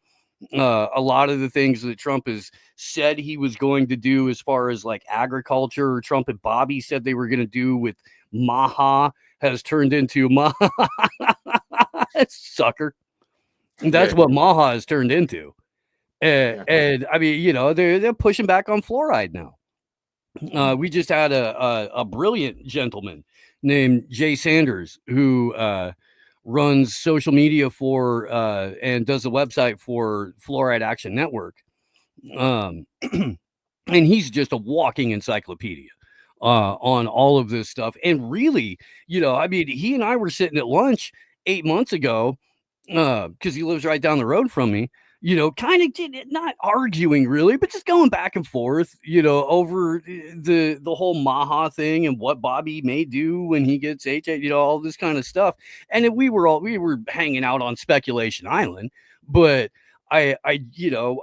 A lot of the things that Trump has said he was going to do as far as like agriculture, Trump and Bobby said they were going to do with Maha, has turned into Maha. Sucker. That's what Maha has turned into. And I mean, they're pushing back on fluoride now. We just had a brilliant gentleman named Jay Sanders who runs social media for and does the website for Fluoride Action Network. And he's just a walking encyclopedia on all of this stuff. And really, I mean, he and I were sitting at lunch 8 months ago because he lives right down the road from me. Kind of not arguing really, but just going back and forth, over the whole Maha thing and what Bobby may do when he gets HIV, all this kind of stuff. And we were hanging out on Speculation Island, but I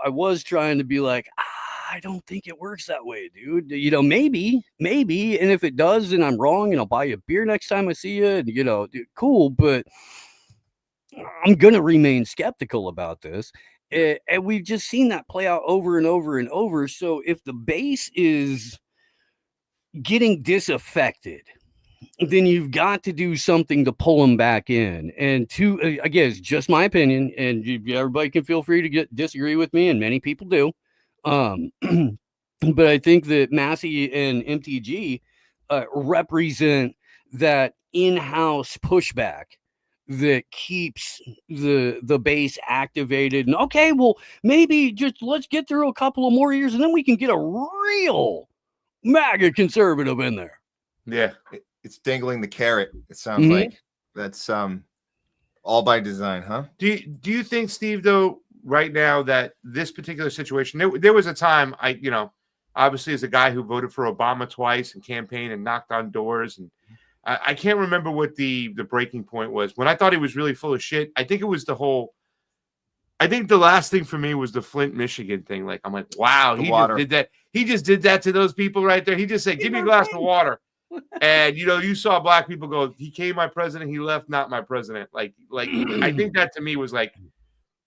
was trying to be like, I don't think it works that way, dude. Maybe, and if it does, then I'm wrong, and I'll buy you a beer next time I see you. And cool, but I'm gonna remain skeptical about this. And we've just seen that play out over and over and over. So if the base is getting disaffected, then you've got to do something to pull them back in. And again, it's just my opinion, and everybody can feel free to disagree with me, and many people do. But I think that Massey and MTG represent that in-house pushback that keeps the base activated. And okay, well, maybe just let's get through a couple of more years and then we can get a real MAGA conservative in there. Yeah, it's dangling the carrot. It sounds like that's all by design, huh? Do you think, Steve, though, right now that this particular situation, there was a time obviously as a guy who voted for Obama twice and campaigned and knocked on doors, and I can't remember what the breaking point was when I thought he was really full of shit. I think it was I think the last thing for me was the Flint, Michigan thing. Like, I'm like, wow, he just did that. He just did that to those people right there. He just said, give me a glass of water. And, you saw black people go, he came my president, he left not my president. Like I think that to me was like,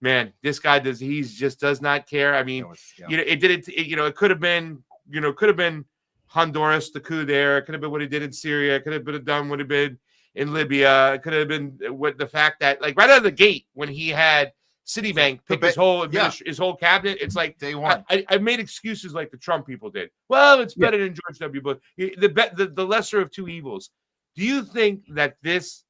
man, this guy just does not care. I mean, it could have been Honduras, the coup there. It could have been what he did in Syria. It could have been done what he did in Libya. It could have been what the fact that, like, right out of the gate when he had Citibank pick his whole cabinet, it's like day one. I made excuses like the Trump people did. Well, it's better than George W. Bush. The lesser of two evils. Do you think that this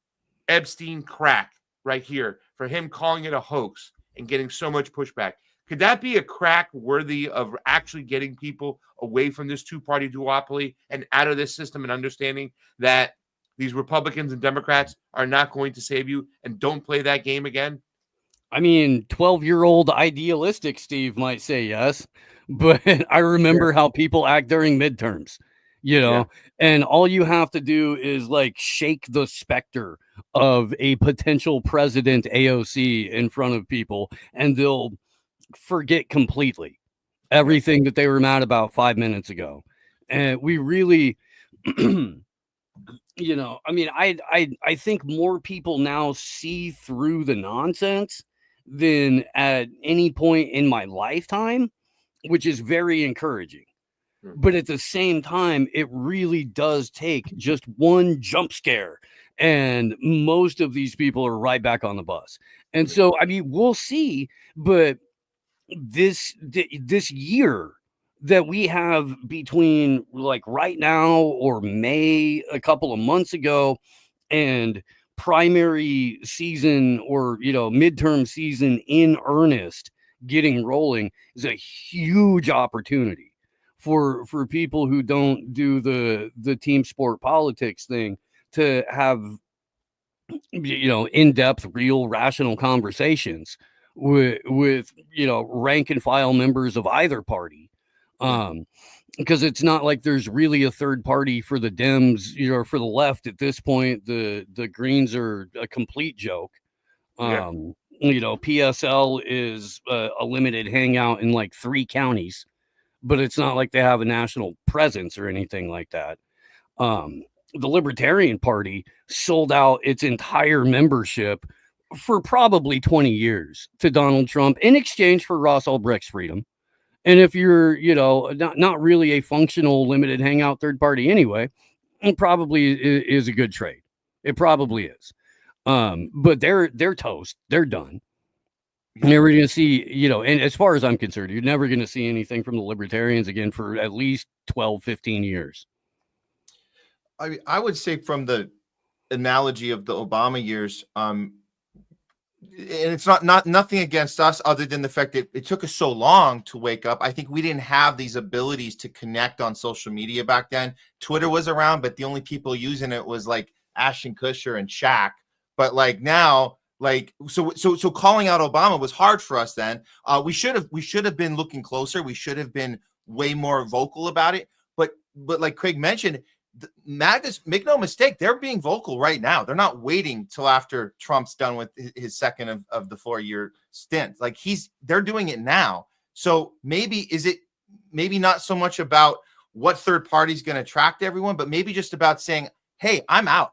Epstein crack right here, for him calling it a hoax and getting so much pushback, could that be a crack worthy of actually getting people away from this two-party duopoly and out of this system and understanding that these Republicans and Democrats are not going to save you, and don't play that game again? I mean, 12-year-old idealistic Steve might say yes, but I remember how people act during midterms, and all you have to do is like shake the specter of a potential president AOC in front of people, and they'll forget completely everything that they were mad about 5 minutes ago. And we really, I mean, I think more people now see through the nonsense than at any point in my lifetime, which is very encouraging. But at the same time, it really does take just one jump scare, and most of these people are right back on the bus. And so, I mean, we'll see, but this year that we have between like right now or May a couple of months ago and primary season or midterm season in earnest getting rolling is a huge opportunity for people who don't do the team sport politics thing to have in-depth, real, rational conversations with rank and file members of either party, because it's not like there's really a third party for the Dems, for the left at this point. The Greens are a complete joke. PSL is a limited hangout in like 3 counties, but it's not like they have a national presence or anything like that. The Libertarian Party sold out its entire membership for probably 20 years to Donald Trump in exchange for Ross Ulbricht's freedom. And if you're, not really a functional limited hangout third party anyway, it probably is a good trade. It probably is. But they're toast. They're done. You're never going to see, and as far as I'm concerned, you're never going to see anything from the Libertarians again for at least 12, 15 years. I would say from the analogy of the Obama years, and it's not nothing against us other than the fact that it took us so long to wake up. I think we didn't have these abilities to connect on social media back then. Twitter was around, but the only people using it was like Ashton Kutcher and Shaq. But like now, so calling out Obama was hard for us then. We should have been looking closer. We should have been way more vocal about it. But like Craig mentioned, madness, make no mistake, they're being vocal right now. They're not waiting till after Trump's done with his second of the 4-year stint. Like they're doing it now. So maybe not so much about what third party is going to attract everyone, but maybe just about saying, hey, I'm out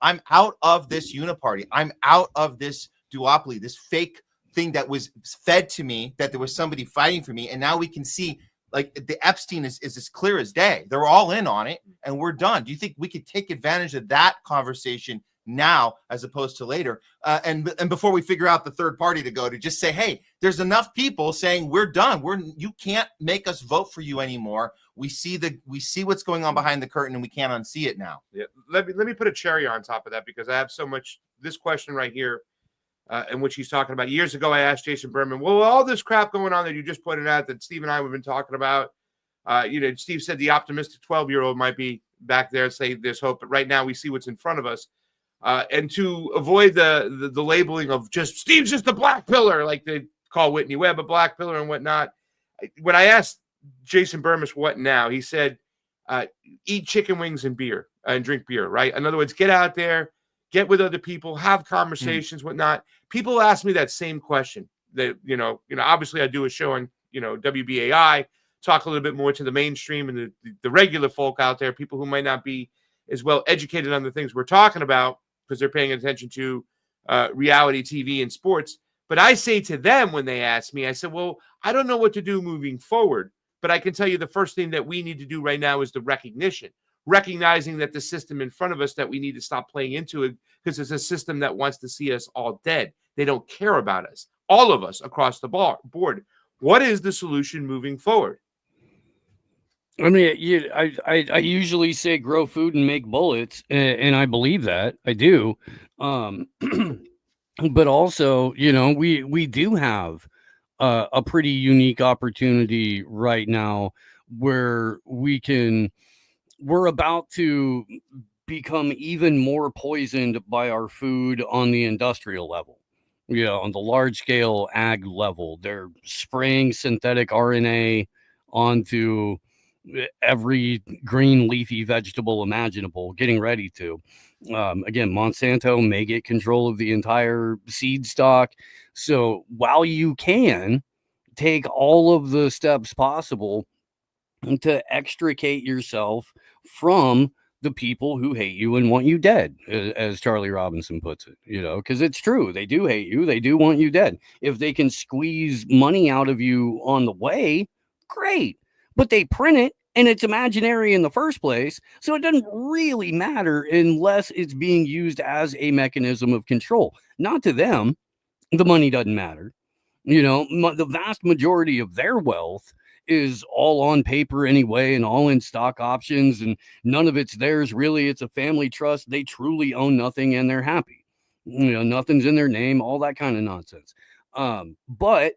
of this uniparty. I'm out of this duopoly, this fake thing that was fed to me, that there was somebody fighting for me. And now we can see like the Epstein is as clear as day. They're all in on it and we're done. Do you think we could take advantage of that conversation now as opposed to later? And before we figure out the third party to go to, just say, hey, there's enough people saying we're done. You can't make us vote for you anymore. We see what's going on behind the curtain and we can't unsee it now. Yeah. Let me put a cherry on top of that, because I have so much, this question right here, in which he's talking about. Years ago, I asked Jason Berman, well, all this crap going on that you just pointed out that Steve and I have been talking about, Steve said the optimistic 12-year-old might be back there, say there's hope, but right now we see what's in front of us. And to avoid the labeling of just Steve's just a black pillar, like they call Whitney Webb a black pillar and whatnot. When I asked Jason Berman what now, he said, eat chicken wings and beer and drink beer, right? In other words, get out there, get with other people, have conversations, whatnot. People ask me that same question. That obviously I do a show on WBAI, talk a little bit more to the mainstream and the regular folk out there, people who might not be as well educated on the things we're talking about because they're paying attention to reality TV and sports. But I say to them when they ask me, I said, well, I don't know what to do moving forward, but I can tell you the first thing that we need to do right now is the recognizing that the system in front of us, that we need to stop playing into it, because it's a system that wants to see us all dead. They don't care about us, all of us across the board. What is the solution moving forward? I mean, I usually say grow food and make bullets, and I believe that. I do. But also, we do have a pretty unique opportunity right now where we're about to become even more poisoned by our food on the industrial level. On the large scale ag level, they're spraying synthetic RNA onto every green leafy vegetable imaginable, getting ready to. Again, Monsanto may get control of the entire seed stock. So while you can take all of the steps possible to extricate yourself from the people who hate you and want you dead, as Charlie Robinson puts it, because it's true. They do hate you. They do want you dead. If they can squeeze money out of you on the way, great. But they print it and it's imaginary in the first place. So it doesn't really matter unless it's being used as a mechanism of control. Not to them. The money doesn't matter. You know, the vast majority of their wealth is all on paper anyway and all in stock options, and none of it's theirs really. It's a family trust. They truly own nothing and they're happy. You know, nothing's in their name, all that kind of nonsense. But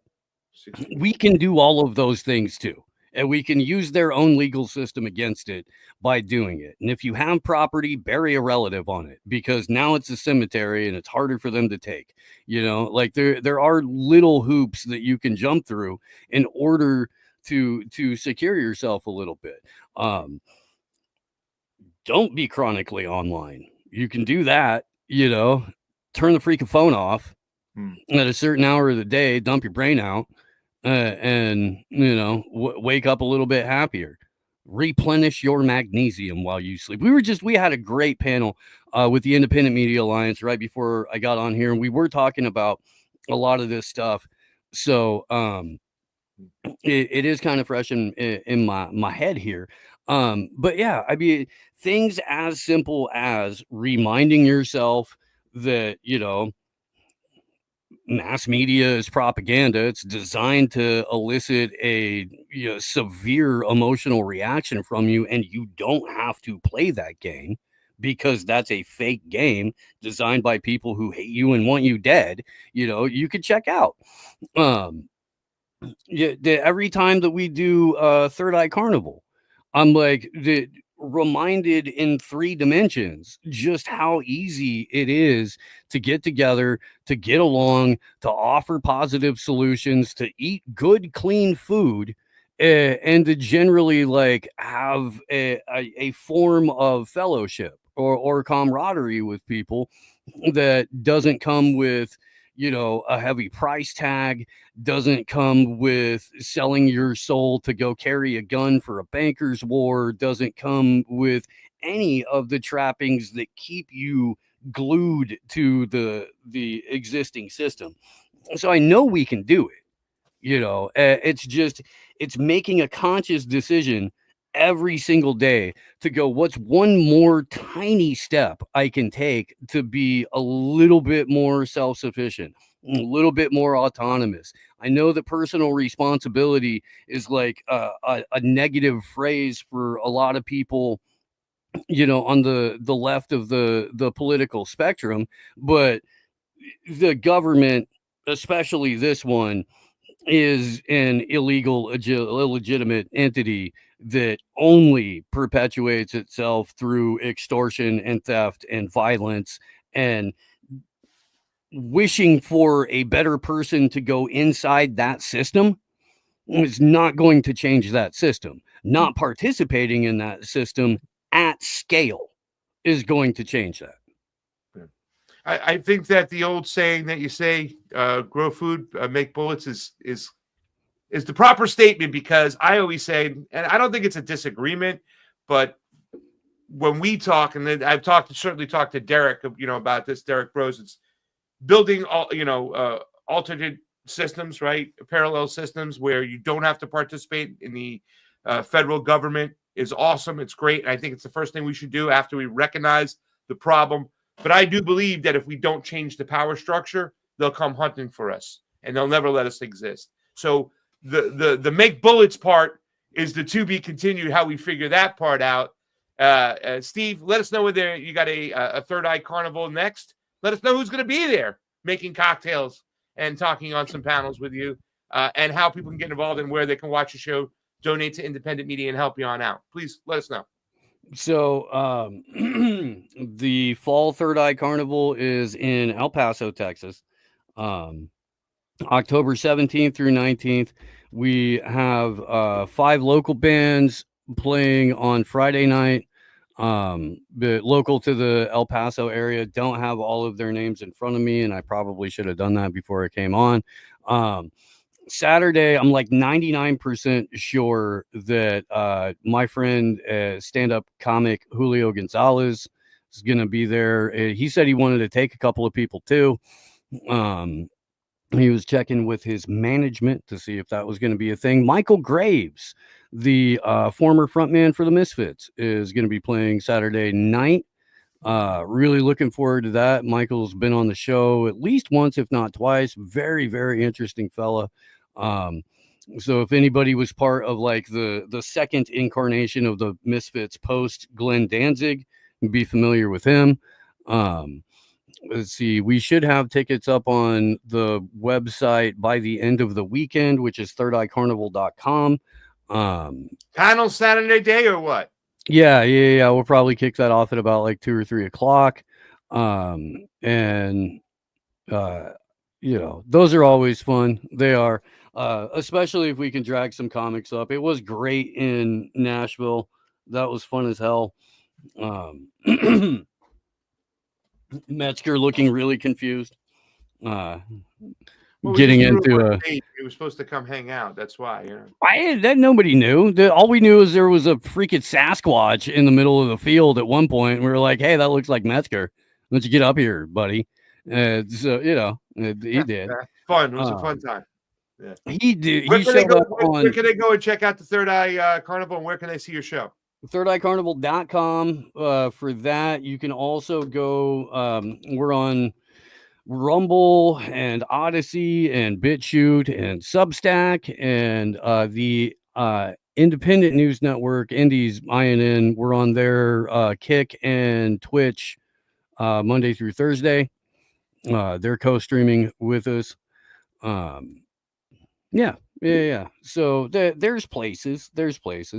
we can do all of those things too. And we can use their own legal system against it by doing it. And if you have property, bury a relative on it, because now it's a cemetery and it's harder for them to take. You know, like there are little hoops that you can jump through in order to secure yourself a little bit. Don't be chronically online. You can do that, you know, turn the freaking phone off at a certain hour of the day, dump your brain out. And you know, wake up a little bit happier. Replenish your magnesium while you sleep. We had a great panel with the Independent Media Alliance right before I got on here, and we were talking about a lot of this stuff. So it is kind of fresh in my head here. But yeah, I mean, things as simple as reminding yourself that, you know, mass media is propaganda. It's designed to elicit a severe emotional reaction from you, and you don't have to play that game because that's a fake game designed by people who hate you and want you dead. You know, you could check out. Every time that we do Third Eye Carnival, I'm like reminded in 3 dimensions just how easy it is to get together, to get along, to offer positive solutions, to eat good, clean food, and to generally like have a form of fellowship or camaraderie with people that doesn't come with, you know, a heavy price tag, doesn't come with selling your soul to go carry a gun for a banker's war, doesn't come with any of the trappings that keep you glued to the existing system. So I know we can do it. You know, it's making a conscious decision every single day to go, what's one more tiny step I can take to be a little bit more self-sufficient, a little bit more autonomous. I know that personal responsibility is like a negative phrase for a lot of people, you know, on the left of the political spectrum, but the government, especially this one, is an illegitimate entity that only perpetuates itself through extortion and theft and violence, and wishing for a better person to go inside that system is not going to change that system. Not participating in that system at scale is going to change that. I think that the old saying that you say, grow food, make bullets is the proper statement, because I always say, and I don't think it's a disagreement, but when we talk, and then I've certainly talked to Derek, you know, about this, Derek Bros, it's building alternate systems, right? Parallel systems where you don't have to participate in the federal government is awesome. It's great. And I think it's the first thing we should do after we recognize the problem. But I do believe that if we don't change the power structure, they'll come hunting for us and they'll never let us exist. So the make bullets part is the to be continued, how we figure that part out. Steve, let us know whether you got a Third Eye Carnival next. Let us know who's going to be there making cocktails and talking on some panels with you, and how people can get involved and where they can watch the show, donate to independent media, and help you on out. Please let us know. So the fall Third Eye Carnival is in El Paso, Texas, October 17th through 19th. We have 5 local bands playing on Friday night, but local to the El Paso area. Don't have all of their names in front of me, and I probably should have done that before I came on. Saturday, I'm like 99% sure that my friend, stand-up comic Julio Gonzalez, is going to be there. He said he wanted to take a couple of people too. He was checking with his management to see if that was going to be a thing. Michael Graves, the former frontman for the Misfits, is going to be playing Saturday night. Really looking forward to that. Michael's been on the show at least once, if not twice. Very, very interesting fella. So if anybody was part of like the second incarnation of the Misfits post Glenn Danzig, you'd be familiar with him. Let's see, we should have tickets up on the website by the end of the weekend, which is thirdeyecarnival.com. Panel Saturday day or what? Yeah. We'll probably kick that off at about like 2 or 3 o'clock. Those are always fun. They are, especially if we can drag some comics up. It was great in Nashville. That was fun as hell. Metzger looking really confused. Getting into he was supposed to come hang out. That's why, that nobody knew. All we knew is there was a freaking Sasquatch in the middle of the field at one point. And we were like, hey, that looks like Metzger. Why don't you get up here, buddy? He did. Fun. It was a fun time. Yeah. He did. Where can they go and check out the Third Eye Carnival, and where can they see your show? ThirdEyeCarnival.com. For that, you can also go. We're on Rumble and Odyssey and BitChute and Substack and the Independent News Network, Indies INN. We're on their Kick and Twitch Monday through Thursday. They're co-streaming with us. Yeah. So there's places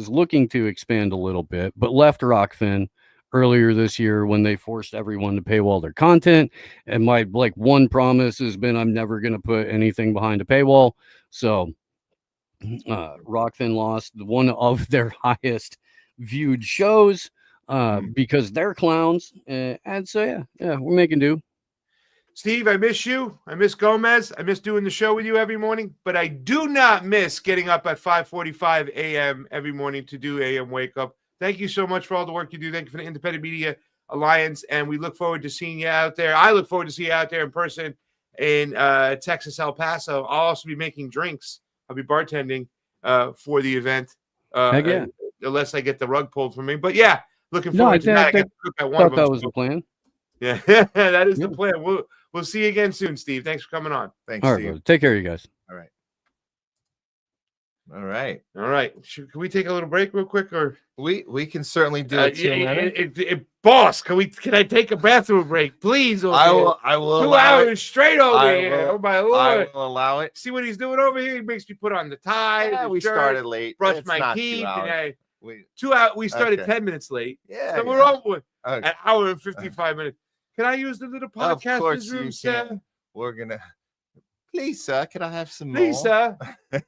looking to expand a little bit, but left Rockfin earlier this year when they forced everyone to paywall their content. And my one promise has been I'm never going to put anything behind a paywall. So Rockfin lost one of their highest viewed shows because they're clowns. And so, yeah, we're making do. Steve, I miss you. I miss Gomez. I miss doing the show with you every morning, but I do not miss getting up at 5:45 a.m. every morning to do AM Wake Up. Thank you so much for all the work you do. Thank you for the Independent Media Alliance, and we look forward to seeing you out there. I look forward to seeing you out there in person in Texas, El Paso. I'll also be making drinks. I'll be bartending for the event, unless I get the rug pulled from me. But yeah, looking forward to that. I get to cook at one of them. That was the plan. Yeah, that is the plan. We'll see you again soon, Steve. Thanks for coming on. Thanks, all right, Steve. brother. Take care of you guys. All right. Can we take a little break real quick, or we can certainly do it. Boss, can I take a bathroom break, please? I will 2 hours straight over here. Oh my Lord! I will allow it. See what he's doing over here? He makes me put on the tie. Yeah, we started late. Brush It's my not teeth. 2 hours. And 2 hours. We started 10 minutes late. Yeah, so we're over Okay. an hour and 55 minutes. Can I use the little podcast? Of course room, you sir? can. We're gonna. Please, sir, can I have some Please, more? sir.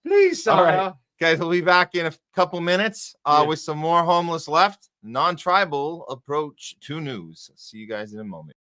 Please, sir. All right, guys, we'll be back in a couple minutes with some more Homeless Left, non-tribal approach to news. See you guys in a moment.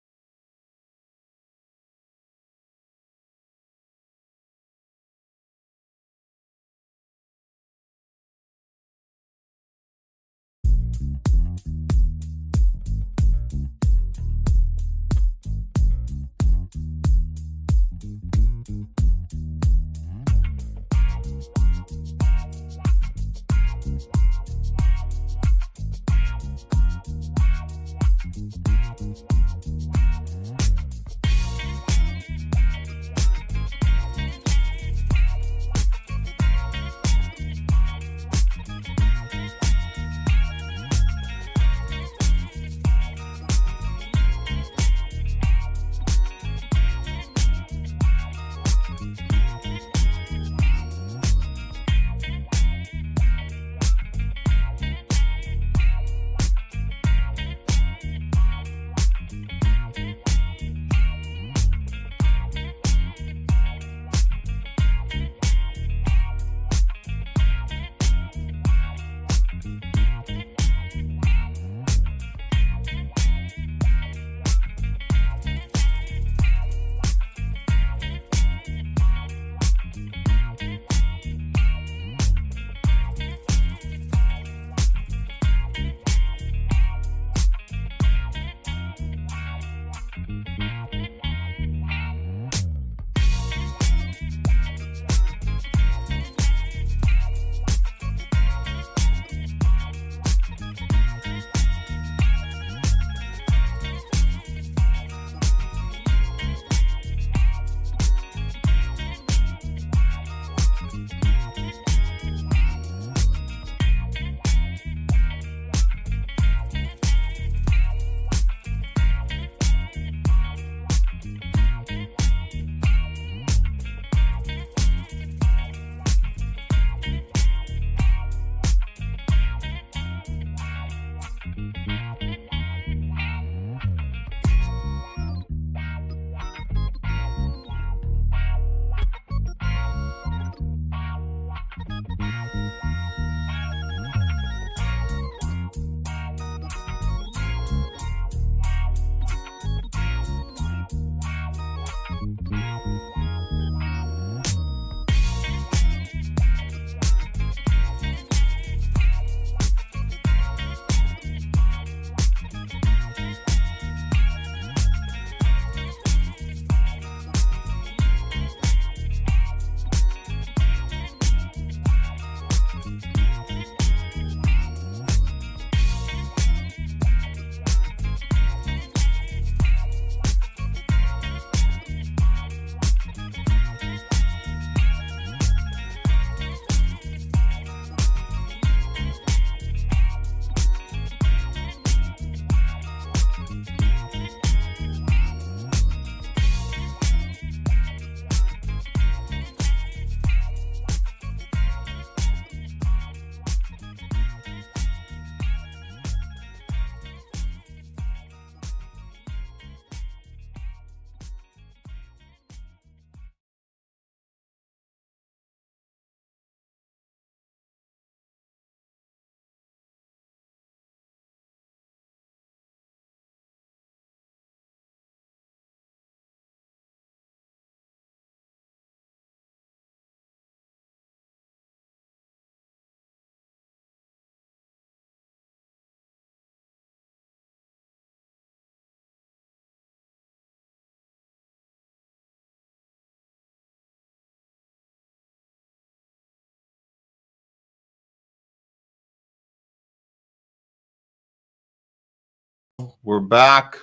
We're back.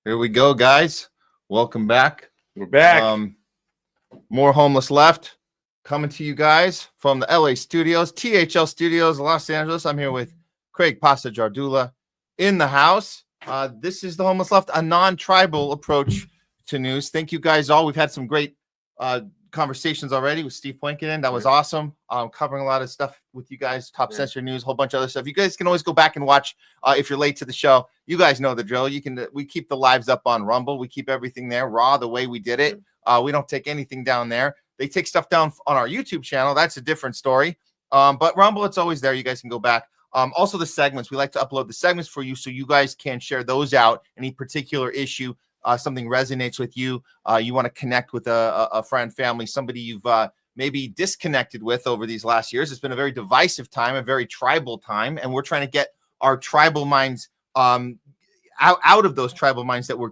Here we go, guys. Welcome back. We're back. More Homeless Left coming to you guys from the LA studios, THL studios, Los Angeles. I'm here with Craig Pasta Jardula in the house. This is the Homeless Left, a non-tribal approach to news. Thank you guys all. We've had some great conversations already with Steve POIKONEN. That was awesome. Covering a lot of stuff with you guys, top censored news, a whole bunch of other stuff. You guys can always go back and watch if you're late to the show. You guys know the drill. We keep the lives up on Rumble. We keep everything there raw the way we did it. We don't take anything down there. They take stuff down on our YouTube channel. That's a different story. But Rumble, it's always there. You guys can go back. Also the segments. We like to upload the segments for you so you guys can share those out. Any particular issue, something resonates with you, you want to connect with a friend, family, somebody you've maybe disconnected with over these last years. It's been a very divisive time, a very tribal time, and we're trying to get our tribal minds out of those tribal minds that we're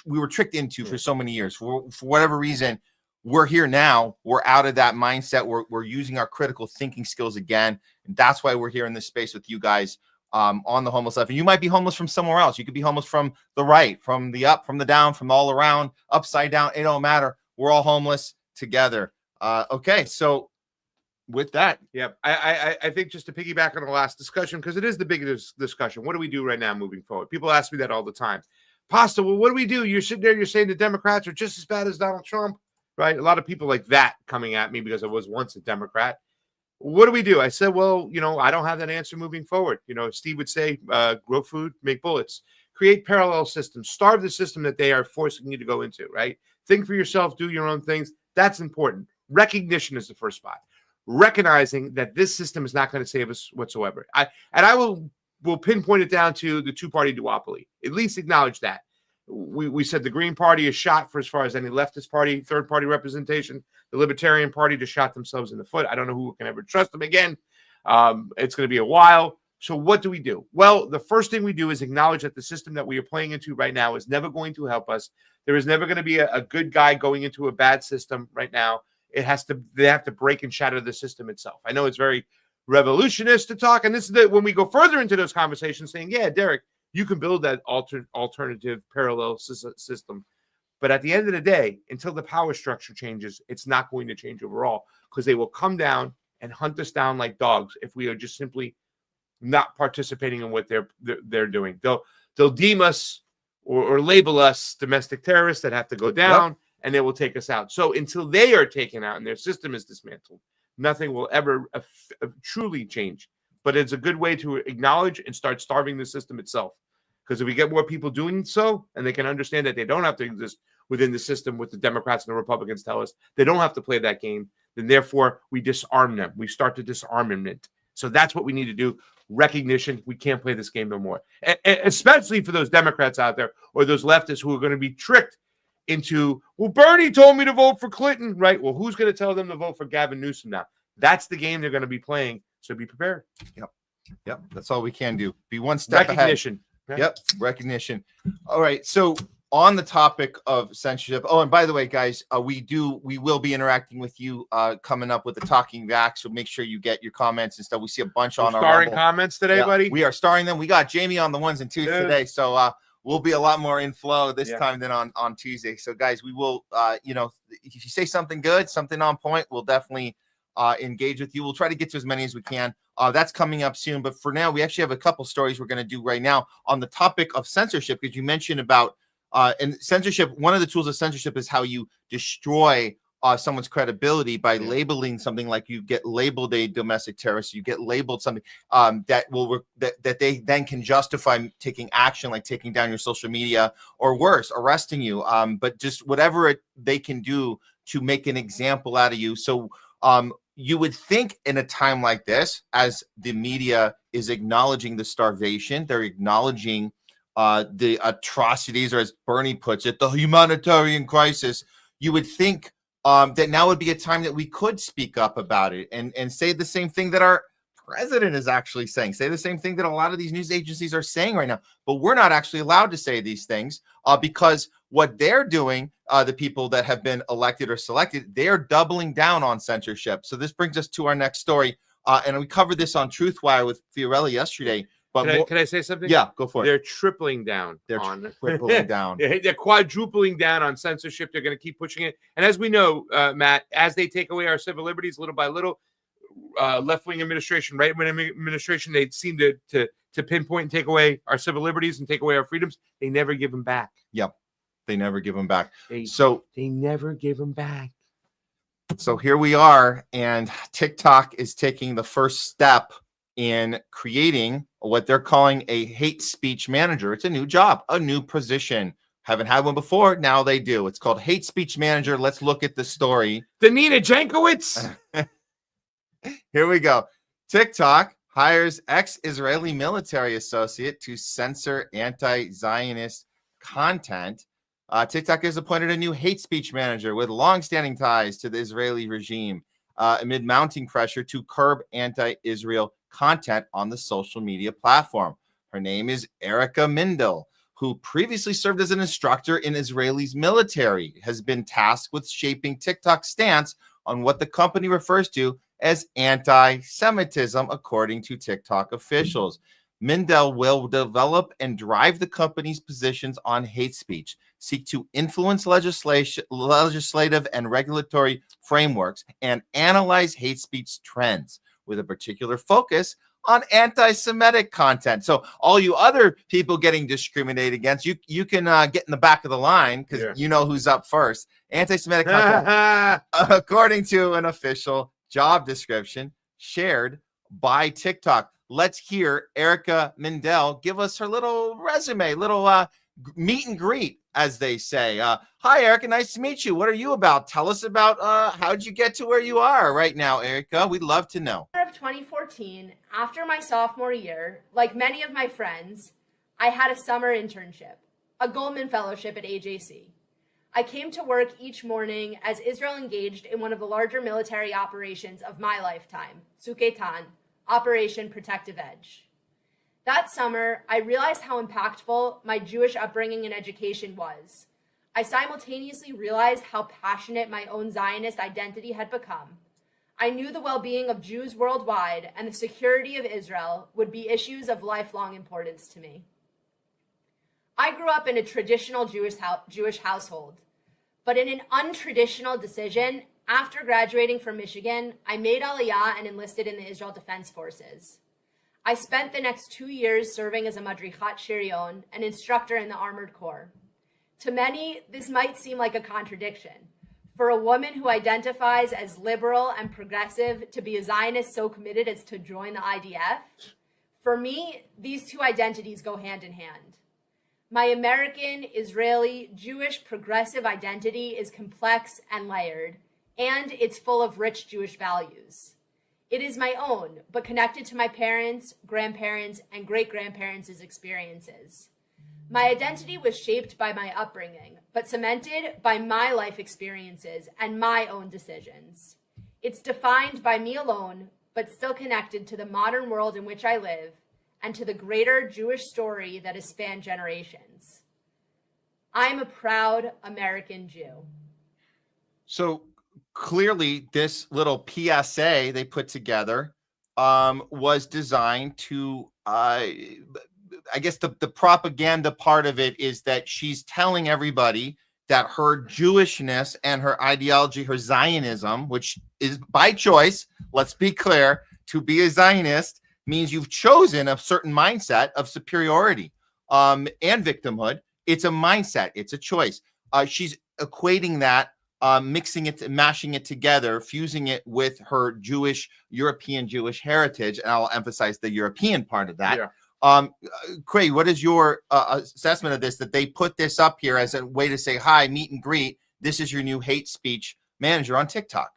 we were tricked into for so many years. For whatever reason, we're here now. We're out of that mindset. We're using our critical thinking skills again, and that's why we're here in this space with you guys. On the Homeless Left. And you might be homeless from somewhere else. You could be homeless from the right, from the up, from the down, from all around, upside down. It don't matter. We're all homeless together. Okay, so with that. Yep. I think just to piggyback on the last discussion, because it is the biggest discussion. What do we do right now moving forward? People ask me that all the time. Pasta, well, what do we do? You're sitting there, you're saying the Democrats are just as bad as Donald Trump, right? A lot of people like that coming at me because I was once a Democrat. What do we do? I said, well, I don't have that answer moving forward. Steve would say, grow food, make bullets, create parallel systems, starve the system that they are forcing you to go into, right? Think for yourself, do your own things. That's important. Recognition is the first spot. Recognizing that this system is not going to save us whatsoever. I will pinpoint it down to the two-party duopoly. At least acknowledge that. We said the Green Party is shot for as far as any leftist party, third-party representation. The Libertarian Party just shot themselves in the foot. I don't know who can ever trust them again. It's going to be a while. So what do we do? Well, the first thing we do is acknowledge that the system that we are playing into right now is never going to help us. There is never going to be a good guy going into a bad system right now. They have to break and shatter the system itself. I know it's very revolutionist to talk, and this is when we go further into those conversations saying, yeah, Derek, you can build that alternative parallel system. But at the end of the day, until the power structure changes, it's not going to change overall, because they will come down and hunt us down like dogs if we are just simply not participating in what they're doing. They'll deem us or label us domestic terrorists that have to go down, and they will take us out. So until they are taken out and their system is dismantled, nothing will ever truly change. But it's a good way to acknowledge and start starving the system itself. Because if we get more people doing so, and they can understand that they don't have to exist within the system with the Democrats and the Republicans tell us, they don't have to play that game, then therefore we disarm them. We start to disarmament. So that's what we need to do. Recognition, we can't play this game no more. Especially for those Democrats out there or those leftists who are going to be tricked into, well, Bernie told me to vote for Clinton, right? Well, who's going to tell them to vote for Gavin Newsom now? That's the game they're going to be playing. So be prepared. Yep. That's all we can do. Be one step Recognition. ahead. Yep. Recognition. All right. So on the topic of censorship. Oh, and by the way, guys, we will be interacting with you coming up with the talking back. So make sure you get your comments and stuff. We see a bunch on our starring comments today, buddy. We are starring them. We got Jamie on the ones and twos today. So we'll be a lot more in flow this time than on Tuesday. So guys, we will if you say something good, something on point, we'll definitely engage with you. We'll try to get to as many as we can. That's coming up soon. But for now, we actually have a couple stories we're going to do right now on the topic of censorship, because you mentioned about and censorship. One of the tools of censorship is how you destroy someone's credibility by labeling something. Like you get labeled a domestic terrorist, you get labeled something that they then can justify taking action, like taking down your social media, or worse, arresting you. But just whatever they can do to make an example out of you. So you would think in a time like this, as the media is acknowledging the starvation, they're acknowledging the atrocities, or as Bernie puts it, the humanitarian crisis, you would think that now would be a time that we could speak up about it and say the same thing that our president is actually saying, say the same thing that a lot of these news agencies are saying right now. But we're not actually allowed to say these things because what they're doing, the people that have been elected or selected, they're doubling down on censorship. So this brings us to our next story. And we covered this on Truthwire with Fiorelli yesterday. But can I say something? Yeah, go for it. They're tripling down. They're tripling down. They're quadrupling down on censorship. They're going to keep pushing it. And as we know, Matt, as they take away our civil liberties little by little, left-wing administration, right-wing administration, they seem to pinpoint and take away our civil liberties and take away our freedoms. They never give them back. Yep. They never give them back. They never give them back. So here we are, and TikTok is taking the first step in creating what they're calling a hate speech manager. It's a new job, a new position. Haven't had one before. Now they do. It's called hate speech manager. Let's look at the story. Danita Jankowicz. Here we go. TikTok hires ex-Israeli military associate to censor anti-Zionist content. TikTok has appointed a new hate speech manager with long-standing ties to the Israeli regime amid mounting pressure to curb anti-Israel content on the social media platform. Her name is Erica Mindel, who previously served as an instructor in Israel's military, has been tasked with shaping TikTok's stance on what the company refers to as anti-Semitism, according to TikTok officials. Mindel will develop and drive the company's positions on hate speech, seek to influence legislative and regulatory frameworks, and analyze hate speech trends with a particular focus on anti-Semitic content. So all you other people getting discriminated against, you can get in the back of the line because you know who's up first. Anti-Semitic content, according to an official job description shared by TikTok. Let's hear Erica Mindel give us her little resume, little meet and greet, as they say. Hi, Erica. Nice to meet you. What are you about? Tell us about how'd you get to where you are right now, Erica? We'd love to know. Of 2014, after my sophomore year, like many of my friends, I had a summer internship, a Goldman Fellowship at AJC. I came to work each morning as Israel engaged in one of the larger military operations of my lifetime, Tzuk Eitan, Operation Protective Edge. That summer, I realized how impactful my Jewish upbringing and education was. I simultaneously realized how passionate my own Zionist identity had become. I knew the well-being of Jews worldwide and the security of Israel would be issues of lifelong importance to me. I grew up in a traditional Jewish household, but in an untraditional decision, after graduating from Michigan, I made Aliyah and enlisted in the Israel Defense Forces. I spent the next 2 years serving as a Madrichat Shirion, an instructor in the Armored Corps. To many, this might seem like a contradiction. For a woman who identifies as liberal and progressive to be a Zionist so committed as to join the IDF, for me, these two identities go hand in hand. My American, Israeli, Jewish progressive identity is complex and layered, and it's full of rich Jewish values. It is my own, but connected to my parents, grandparents, and great-grandparents' experiences. My identity was shaped by my upbringing, but cemented by my life experiences and my own decisions. It's defined by me alone, but still connected to the modern world in which I live and to the greater Jewish story that has spanned generations. I'm a proud American Jew. So clearly this little PSA they put together was designed to, I guess the propaganda part of it is that she's telling everybody that her Jewishness and her ideology, her Zionism, which is by choice, let's be clear, to be a Zionist means you've chosen a certain mindset of superiority and victimhood. It's a mindset. It's a choice. She's equating that, mixing it, mashing it together, fusing it with her European Jewish heritage. And I'll emphasize the European part of that. Yeah. Craig, what is your assessment of this, that they put this up here as a way to say, hi, meet and greet. This is your new hate speech manager on TikTok.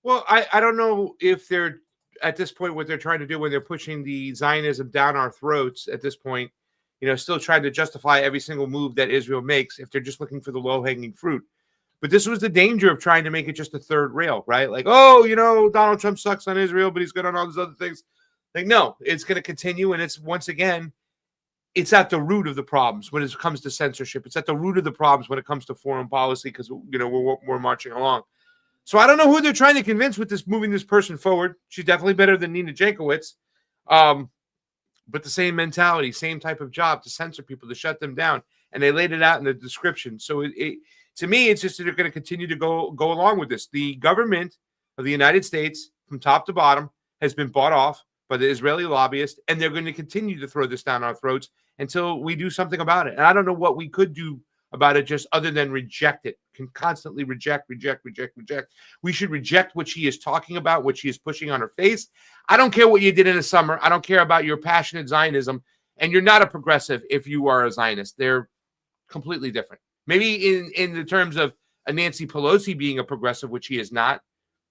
Well, I don't know if they're at this point what they're trying to do when they're pushing the Zionism down our throats at this point, still trying to justify every single move that Israel makes if they're just looking for the low-hanging fruit. But this was the danger of trying to make it just a third rail, right? Like, Donald Trump sucks on Israel, but he's good on all these other things. Like, no, it's going to continue. And it's, once again, it's at the root of the problems when it comes to censorship. It's at the root of the problems when it comes to foreign policy because, we're marching along. So I don't know who they're trying to convince with this, moving this person forward. She's definitely better than Nina Jankowicz. but the same mentality, same type of job to censor people, to shut them down. And they laid it out in the description. So to me, it's just that they're going to continue to go along with this. The government of the United States, from top to bottom, has been bought off by the Israeli lobbyists, and they're going to continue to throw this down our throats until we do something about it. And I don't know what we could do about it, just other than reject it. Can constantly reject. We should reject what she is talking about, what she is pushing on her face. I don't care what you did in the summer. I don't care about your passionate Zionism. And you're not a progressive if you are a Zionist. They're completely different. Maybe in the terms of a Nancy Pelosi being a progressive, which she is not.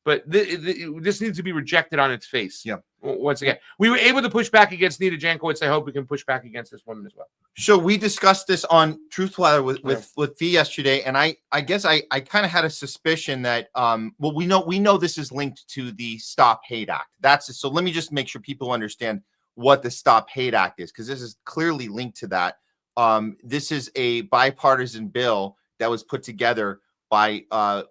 But this needs to be rejected on its face. Yeah. Once again, we were able to push back against Nita Jankowicz. I hope we can push back against this woman as well. So we discussed this on Truth Ladder with Fee yesterday, and I guess I kind of had a suspicion that well, we know this is linked to the Stop Hate Act. So let me just make sure people understand what the Stop Hate Act is, because this is clearly linked to that. This is a bipartisan bill that was put together by one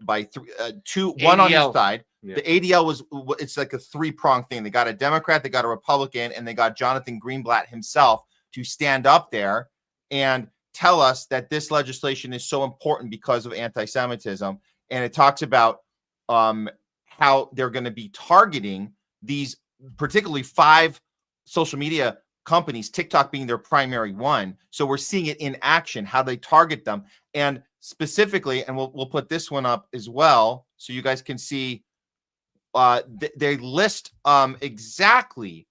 on each side. Yeah. The ADL it's like a three-pronged thing. They got a Democrat, they got a Republican, and they got Jonathan Greenblatt himself to stand up there and tell us that this legislation is so important because of anti-Semitism. And it talks about how they're going to be targeting these particularly 5 social media companies, TikTok being their primary one. So we're seeing it in action, how they target them. And specifically, and we'll put this one up as well so you guys can see, they list exactly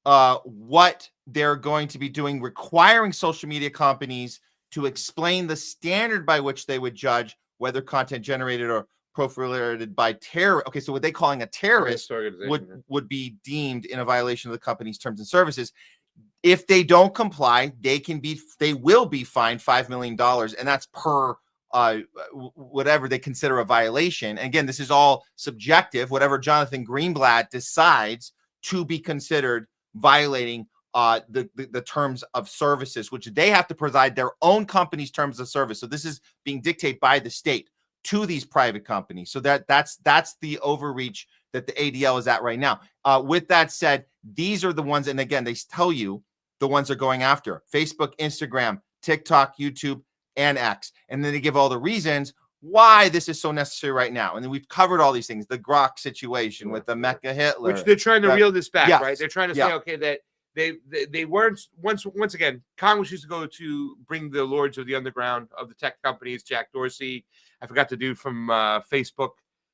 what they're going to be doing, requiring social media companies to explain the standard by which they would judge whether content generated or proliferated by terror. Okay, so what they calling a terrorist would be deemed in a violation of the company's terms and services. If they don't comply, they will be fined $5 million, and that's per whatever they consider a violation. And again, this is all subjective, whatever Jonathan Greenblatt decides to be considered violating the terms of services, which they have to provide their own company's terms of service. So this is being dictated by the state to these private companies. So that's the overreach that the ADL is at right now. With that said, these are the ones, and again, they tell you the ones they're going after: Facebook, Instagram, TikTok, YouTube, and X. And then they give all the reasons why this is so necessary right now. And then we've covered all these things, the Grok situation with the Mecca Hitler. Which they're trying to reel this back, yes, right? They're trying to say, okay, that they weren't, once again, Congress used to go to bring the lords of the underground of the tech companies, Jack Dorsey. I forgot the dude from Facebook.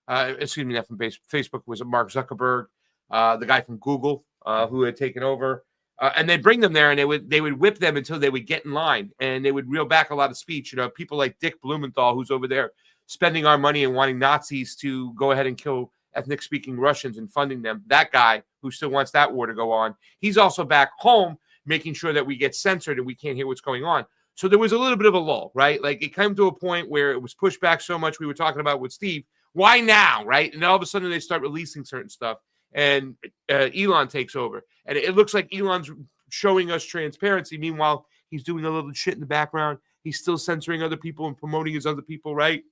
Excuse me, not from Facebook, was Mark Zuckerberg, the guy from Google who had taken over. And they'd bring them there, and they would whip them until they would get in line, and they would reel back a lot of speech. You know, people like Dick Blumenthal, who's over there spending our money and wanting Nazis to go ahead and kill ethnic-speaking Russians and funding them. That guy who still wants that war to go on. He's also back home making sure that we get censored and we can't hear what's going on. So there was a little bit of a lull, right? Like it came to a point where it was pushed back so much. We were talking about with Steve, why now, right? And all of a sudden they start releasing certain stuff. And Elon takes over. And it looks like Elon's showing us transparency. Meanwhile, he's doing a little shit in the background. He's still censoring other people and promoting his other people, right?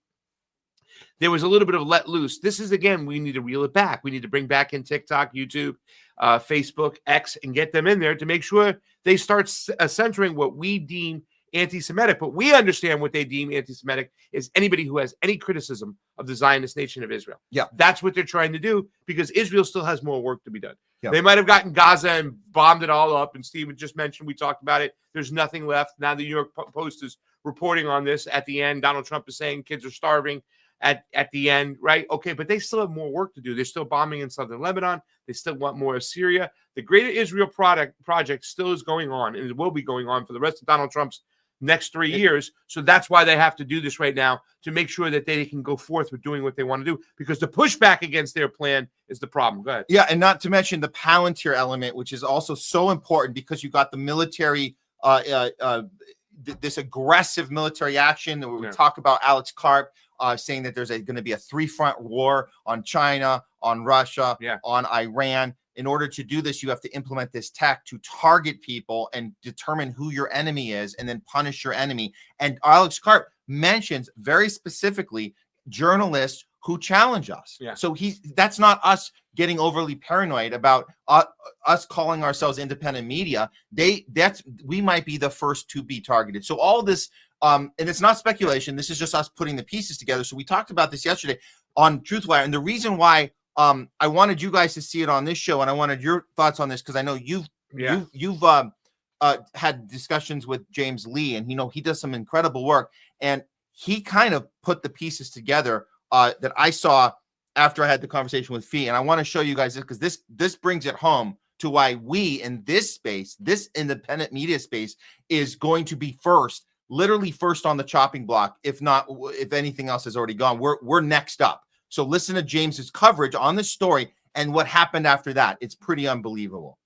There was a little bit of let loose. This is, again, we need to reel it back. We need to bring back in TikTok, YouTube, Facebook, X, and get them in there to make sure they start censoring what we deem anti-Semitic. But we understand what they deem anti-Semitic is anybody who has any criticism of the Zionist nation of Israel. Yeah. That's what they're trying to do because Israel still has more work to be done. Yeah. They might have gotten Gaza and bombed it all up. And Steve just mentioned, we talked about it. There's nothing left. Now the New York Post is reporting on this at the end. Donald Trump is saying kids are starving at the end, right? Okay, but they still have more work to do. They're still bombing in southern Lebanon. They still want more of Syria. The Greater Israel project still is going on, and it will be going on for the rest of Donald Trump's next 3 years. So that's why they have to do this right now, to make sure that they can go forth with doing what they want to do, because the pushback against their plan is the problem. Go ahead. Yeah, and not to mention the Palantir element, which is also so important because you got the military, this aggressive military action. Where we talk about Alex Karp saying that there's going to be a 3-front war on China, on Russia, on Iran. In order to do this, you have to implement this tech to target people and determine who your enemy is and then punish your enemy. And Alex Karp mentions very specifically journalists who challenge us. Yeah. So that's not us getting overly paranoid about us calling ourselves independent media. We might be the first to be targeted. So all this, and it's not speculation. This is just us putting the pieces together. So we talked about this yesterday on Truthwire, and the reason why I wanted you guys to see it on this show, and I wanted your thoughts on this because I know you've had discussions with James Lee, and he does some incredible work, and he kind of put the pieces together that I saw after I had the conversation with Fee, and I want to show you guys this because this brings it home to why we in this space, this independent media space, is going to be first, literally first on the chopping block, if anything else has already gone. We're next up. So listen to James's coverage on this story and what happened after that. It's pretty unbelievable.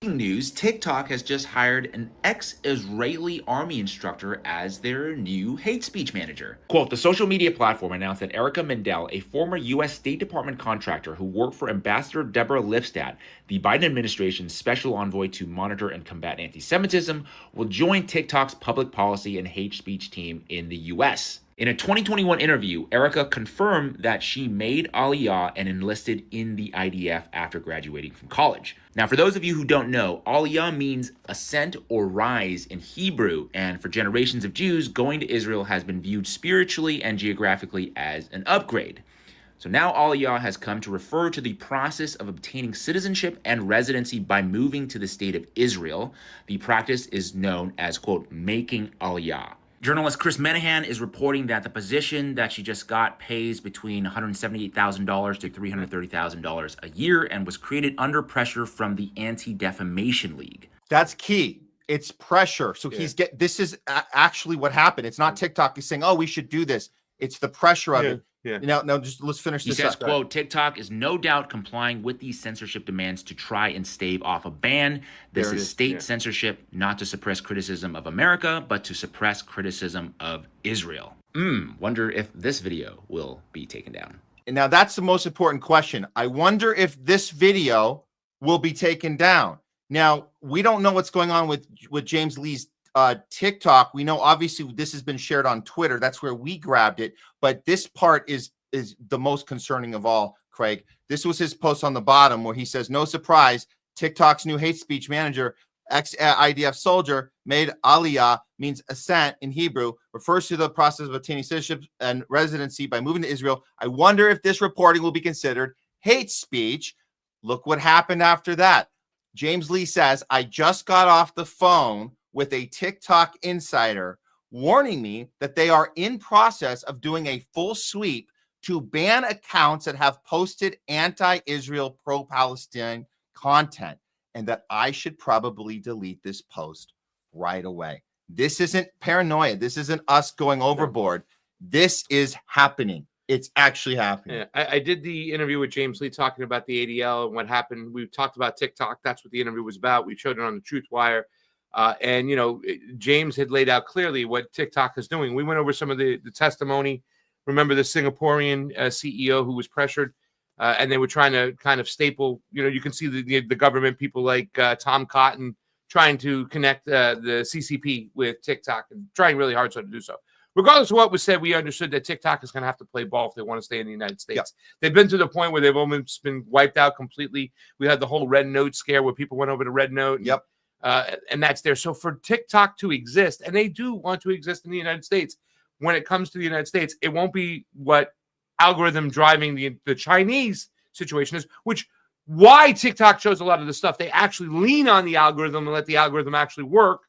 News, TikTok has just hired an ex-Israeli army instructor as their new hate speech manager. Quote, the social media platform announced that Erica Mendel, a former U.S. State Department contractor who worked for Ambassador Deborah Lipstadt, the Biden administration's special envoy to monitor and combat anti-Semitism, will join TikTok's public policy and hate speech team in the U.S. In a 2021 interview, Erica confirmed that she made Aliyah and enlisted in the IDF after graduating from college. Now, for those of you who don't know, Aliyah means ascent or rise in Hebrew, and for generations of Jews, going to Israel has been viewed spiritually and geographically as an upgrade. So now Aliyah has come to refer to the process of obtaining citizenship and residency by moving to the state of Israel. The practice is known as, quote, making Aliyah. Journalist Chris Menahan is reporting that the position that she just got pays between $178,000 to $330,000 a year and was created under pressure from the Anti-Defamation League. That's key. It's pressure. So this is actually what happened. It's not TikTok is saying, oh, we should do this. It's the pressure of it. Yeah. Now, just let's finish this. He says, quote, TikTok is no doubt complying with these censorship demands to try and stave off a ban. This is state censorship, not to suppress criticism of America, but to suppress criticism of Israel. Wonder if this video will be taken down. And now that's the most important question. I wonder if this video will be taken down. Now, we don't know what's going on with James Lee's TikTok. We know obviously this has been shared on Twitter. That's where we grabbed it. But this part is the most concerning of all, Craig. This was his post on the bottom where he says, no surprise, TikTok's new hate speech manager, ex-IDF soldier, made Aliyah, means ascent in Hebrew, refers to the process of obtaining citizenship and residency by moving to Israel. I wonder if this reporting will be considered hate speech. Look what happened after that. James Lee says, I just got off the phone with a TikTok insider warning me that they are in process of doing a full sweep to ban accounts that have posted anti-Israel, pro-Palestine content, and that I should probably delete this post right away. This isn't paranoia. This isn't us going overboard. This is happening. It's actually happening. Yeah, I did the interview with James Lee talking about the ADL and what happened. We talked about TikTok. That's what the interview was about. We showed it on the Truthwire. And, James had laid out clearly what TikTok is doing. We went over some of the testimony. Remember the Singaporean CEO who was pressured and they were trying to kind of staple, you can see the government people like Tom Cotton trying to connect the CCP with TikTok and trying really hard to do so. Regardless of what was said, we understood that TikTok is going to have to play ball if they want to stay in the United States. Yep. They've been to the point where they've almost been wiped out completely. We had the whole Red Note scare where people went over to Red Note. Yep. And that's there. So for TikTok to exist, and they do want to exist in the United States, when it comes to the United States, it won't be what algorithm driving the Chinese situation is, why TikTok shows a lot of the stuff. They actually lean on the algorithm and let the algorithm actually work.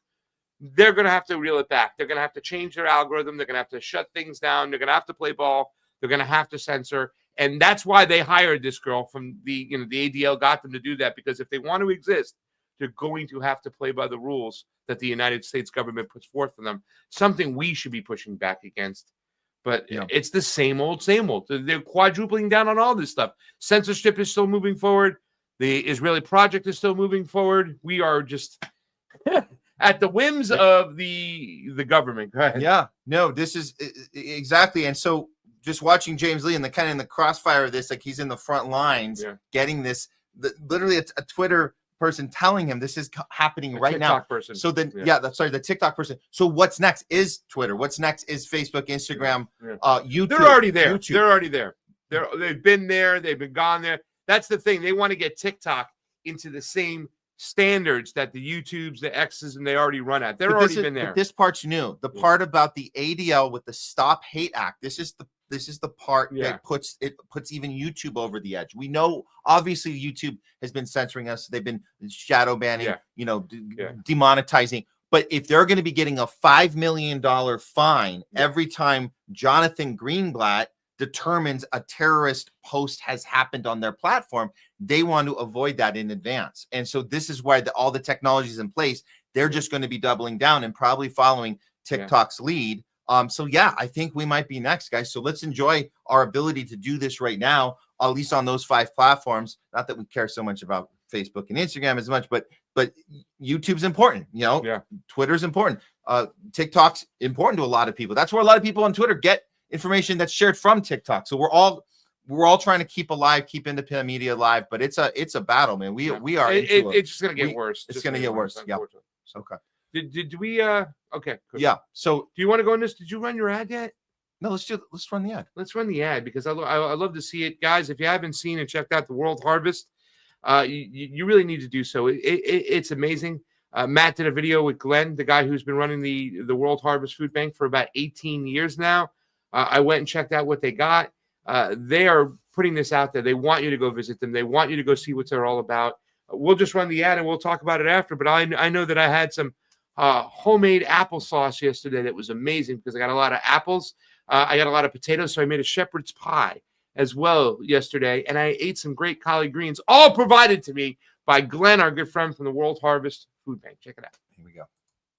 They're going to have to reel it back. They're going to have to change their algorithm. They're going to have to shut things down. They're going to have to play ball. They're going to have to censor. And that's why they hired this girl from the ADL got them to do that, because if they want to exist, they're going to have to play by the rules that the United States government puts forth for them, something we should be pushing back against. But it's the same old, same old. They're quadrupling down on all this stuff. Censorship is still moving forward. The Israeli project is still moving forward. We are just at the whims of the government. Go ahead. Yeah, no, this is exactly. And so just watching James Lee in the crossfire of this, like he's in the front lines getting this, literally a Twitter person telling him this is happening right now. Person. So then, the TikTok person. So what's next is Twitter. What's next is Facebook, Instagram, YouTube. They're already there. YouTube. They're already there. They've been there. They've been gone there. That's the thing. They want to get TikTok into the same standards that the YouTubes, the X's, and they already run at. They're already been there. But this part's new. The part about the ADL with the Stop Hate Act. This is the part that puts even YouTube over the edge. We know obviously YouTube has been censoring us. They've been shadow banning, demonetizing. But if they're going to be getting a $5 million fine every time Jonathan Greenblatt determines a terrorist post has happened on their platform, they want to avoid that in advance. And so this is why all the technology is in place. They're just going to be doubling down and probably following TikTok's lead. So yeah, I think we might be next, guys. So let's enjoy our ability to do this right now, at least on those 5 platforms. Not that we care so much about Facebook and Instagram as much, but YouTube's important, Twitter's important. TikTok's important to a lot of people. That's where a lot of people on Twitter get information that's shared from TikTok. So we're all trying to keep independent media alive, but it's a battle, man. We are. It's just gonna get worse. It's gonna get worse. Yeah. Okay. Did we? Okay. Good. Yeah. So do you want to go in this? Did you run your ad yet? No. Let's run the ad. Let's run the ad because I love to see it, guys. If you haven't seen and checked out the World Harvest, you really need to do so. It's amazing. Matt did a video with Glenn, the guy who's been running the World Harvest Food Bank for about 18 years now. I went and checked out what they got. They are putting this out there. They want you to go visit them. They want you to go see what they're all about. We'll just run the ad and we'll talk about it after. But I know that I had some homemade applesauce yesterday that was amazing because I got a lot of apples. I got a lot of potatoes, so I made a shepherd's pie as well yesterday. And I ate some great collard greens, all provided to me by Glenn, our good friend from the World Harvest Food Bank. Check it out. Here we go.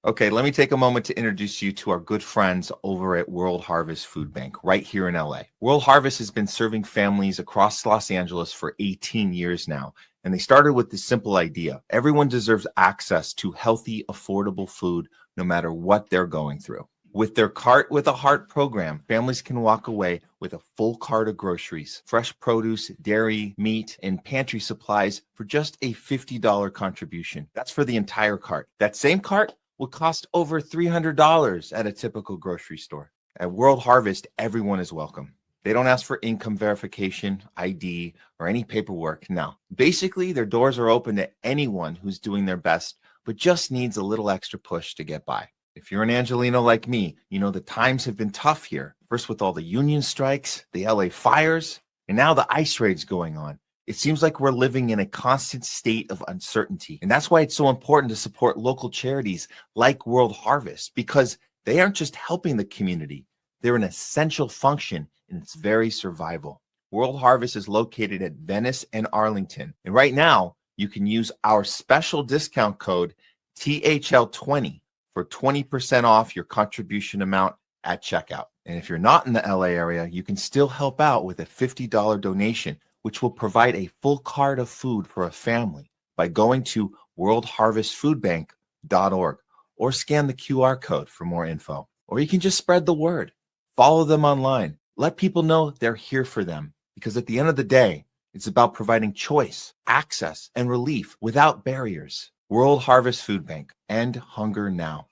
Okay, let me take a moment to introduce you to our good friends over at World Harvest Food Bank right here in LA. World Harvest has been serving families across Los Angeles for 18 years now, and they started with this simple idea. Everyone deserves access to healthy, affordable food no matter what they're going through. With their Cart with a Heart program, families can walk away with a full cart of groceries, fresh produce, dairy, meat, and pantry supplies for just a $50 contribution. That's for the entire cart. That same cart would cost over $300 at a typical grocery store. At World Harvest, everyone is welcome. They don't ask for income verification, ID, or any paperwork. No. Basically, their doors are open to anyone who's doing their best, but just needs a little extra push to get by. If you're an Angelino like me, you know the times have been tough here. First with all the union strikes, the LA fires, and now the ICE raids going on. It seems like we're living in a constant state of uncertainty. And that's why it's so important to support local charities like World Harvest, because they aren't just helping the community. They're an essential function in its very survival. World Harvest is located at Venice and Arlington. And right now, you can use our special discount code THL20 for 20% off your contribution amount at checkout. And if you're not in the LA area, you can still help out with a $50 donation, which will provide a full cart of food for a family by going to worldharvestfoodbank.org or scan the QR code for more info. Or you can just spread the word. Follow them online. Let people know they're here for them, because at the end of the day, it's about providing choice, access, and relief without barriers. World Harvest Food Bank. End hunger now.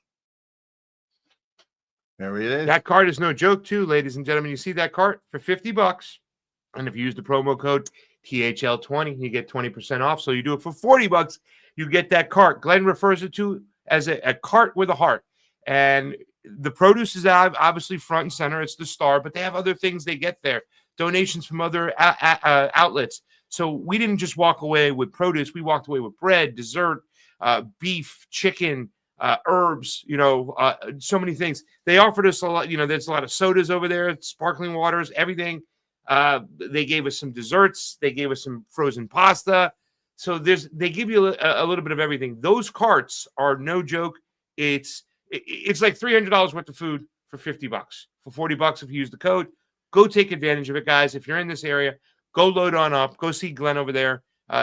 There it is. That cart is no joke, too, ladies and gentlemen. You see that cart for $50. And if you use the promo code THL20, you get 20% off. So you do it for $40, you get that cart. Glenn refers it to as a cart with a heart. And the produce is obviously front and center. It's the star, but they have other things they get there. Donations from other outlets. So we didn't just walk away with produce. We walked away with bread, dessert, beef, chicken, herbs, so many things. They offered us a lot. There's a lot of sodas over there, sparkling waters, everything. They gave us some desserts. They gave us some frozen pasta. So they give you a little bit of everything. Those carts are no joke. It's like $300 worth of food for $50. For $40 if you use the code. Go take advantage of it, guys. If you're in this area, go load on up. Go see Glenn over there.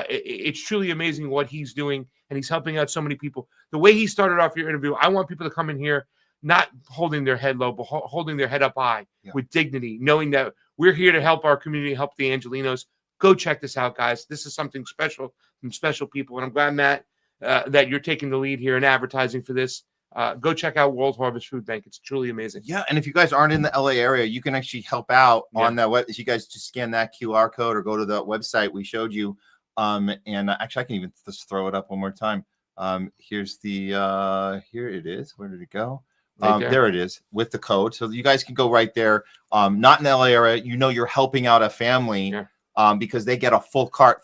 It's truly amazing what he's doing, and he's helping out so many people. The way he started off your interview, I want people to come in here not holding their head low, but holding their head up high with dignity, knowing that we're here to help our community, help the Angelinos. Go check this out, guys. This is something special from special people, and I'm glad, Matt, that you're taking the lead here in advertising for this. Go check out World Harvest Food Bank. It's truly amazing. Yeah, and if you guys aren't in the LA area, you can actually help out on that web. If you guys just scan that QR code or go to the website we showed you. And actually, I can even just throw it up one more time. Here's the here it is. Where did it go? There it is with the code. So you guys can go right there. Not in the LA area. You're helping out a family. Because they get a full cart,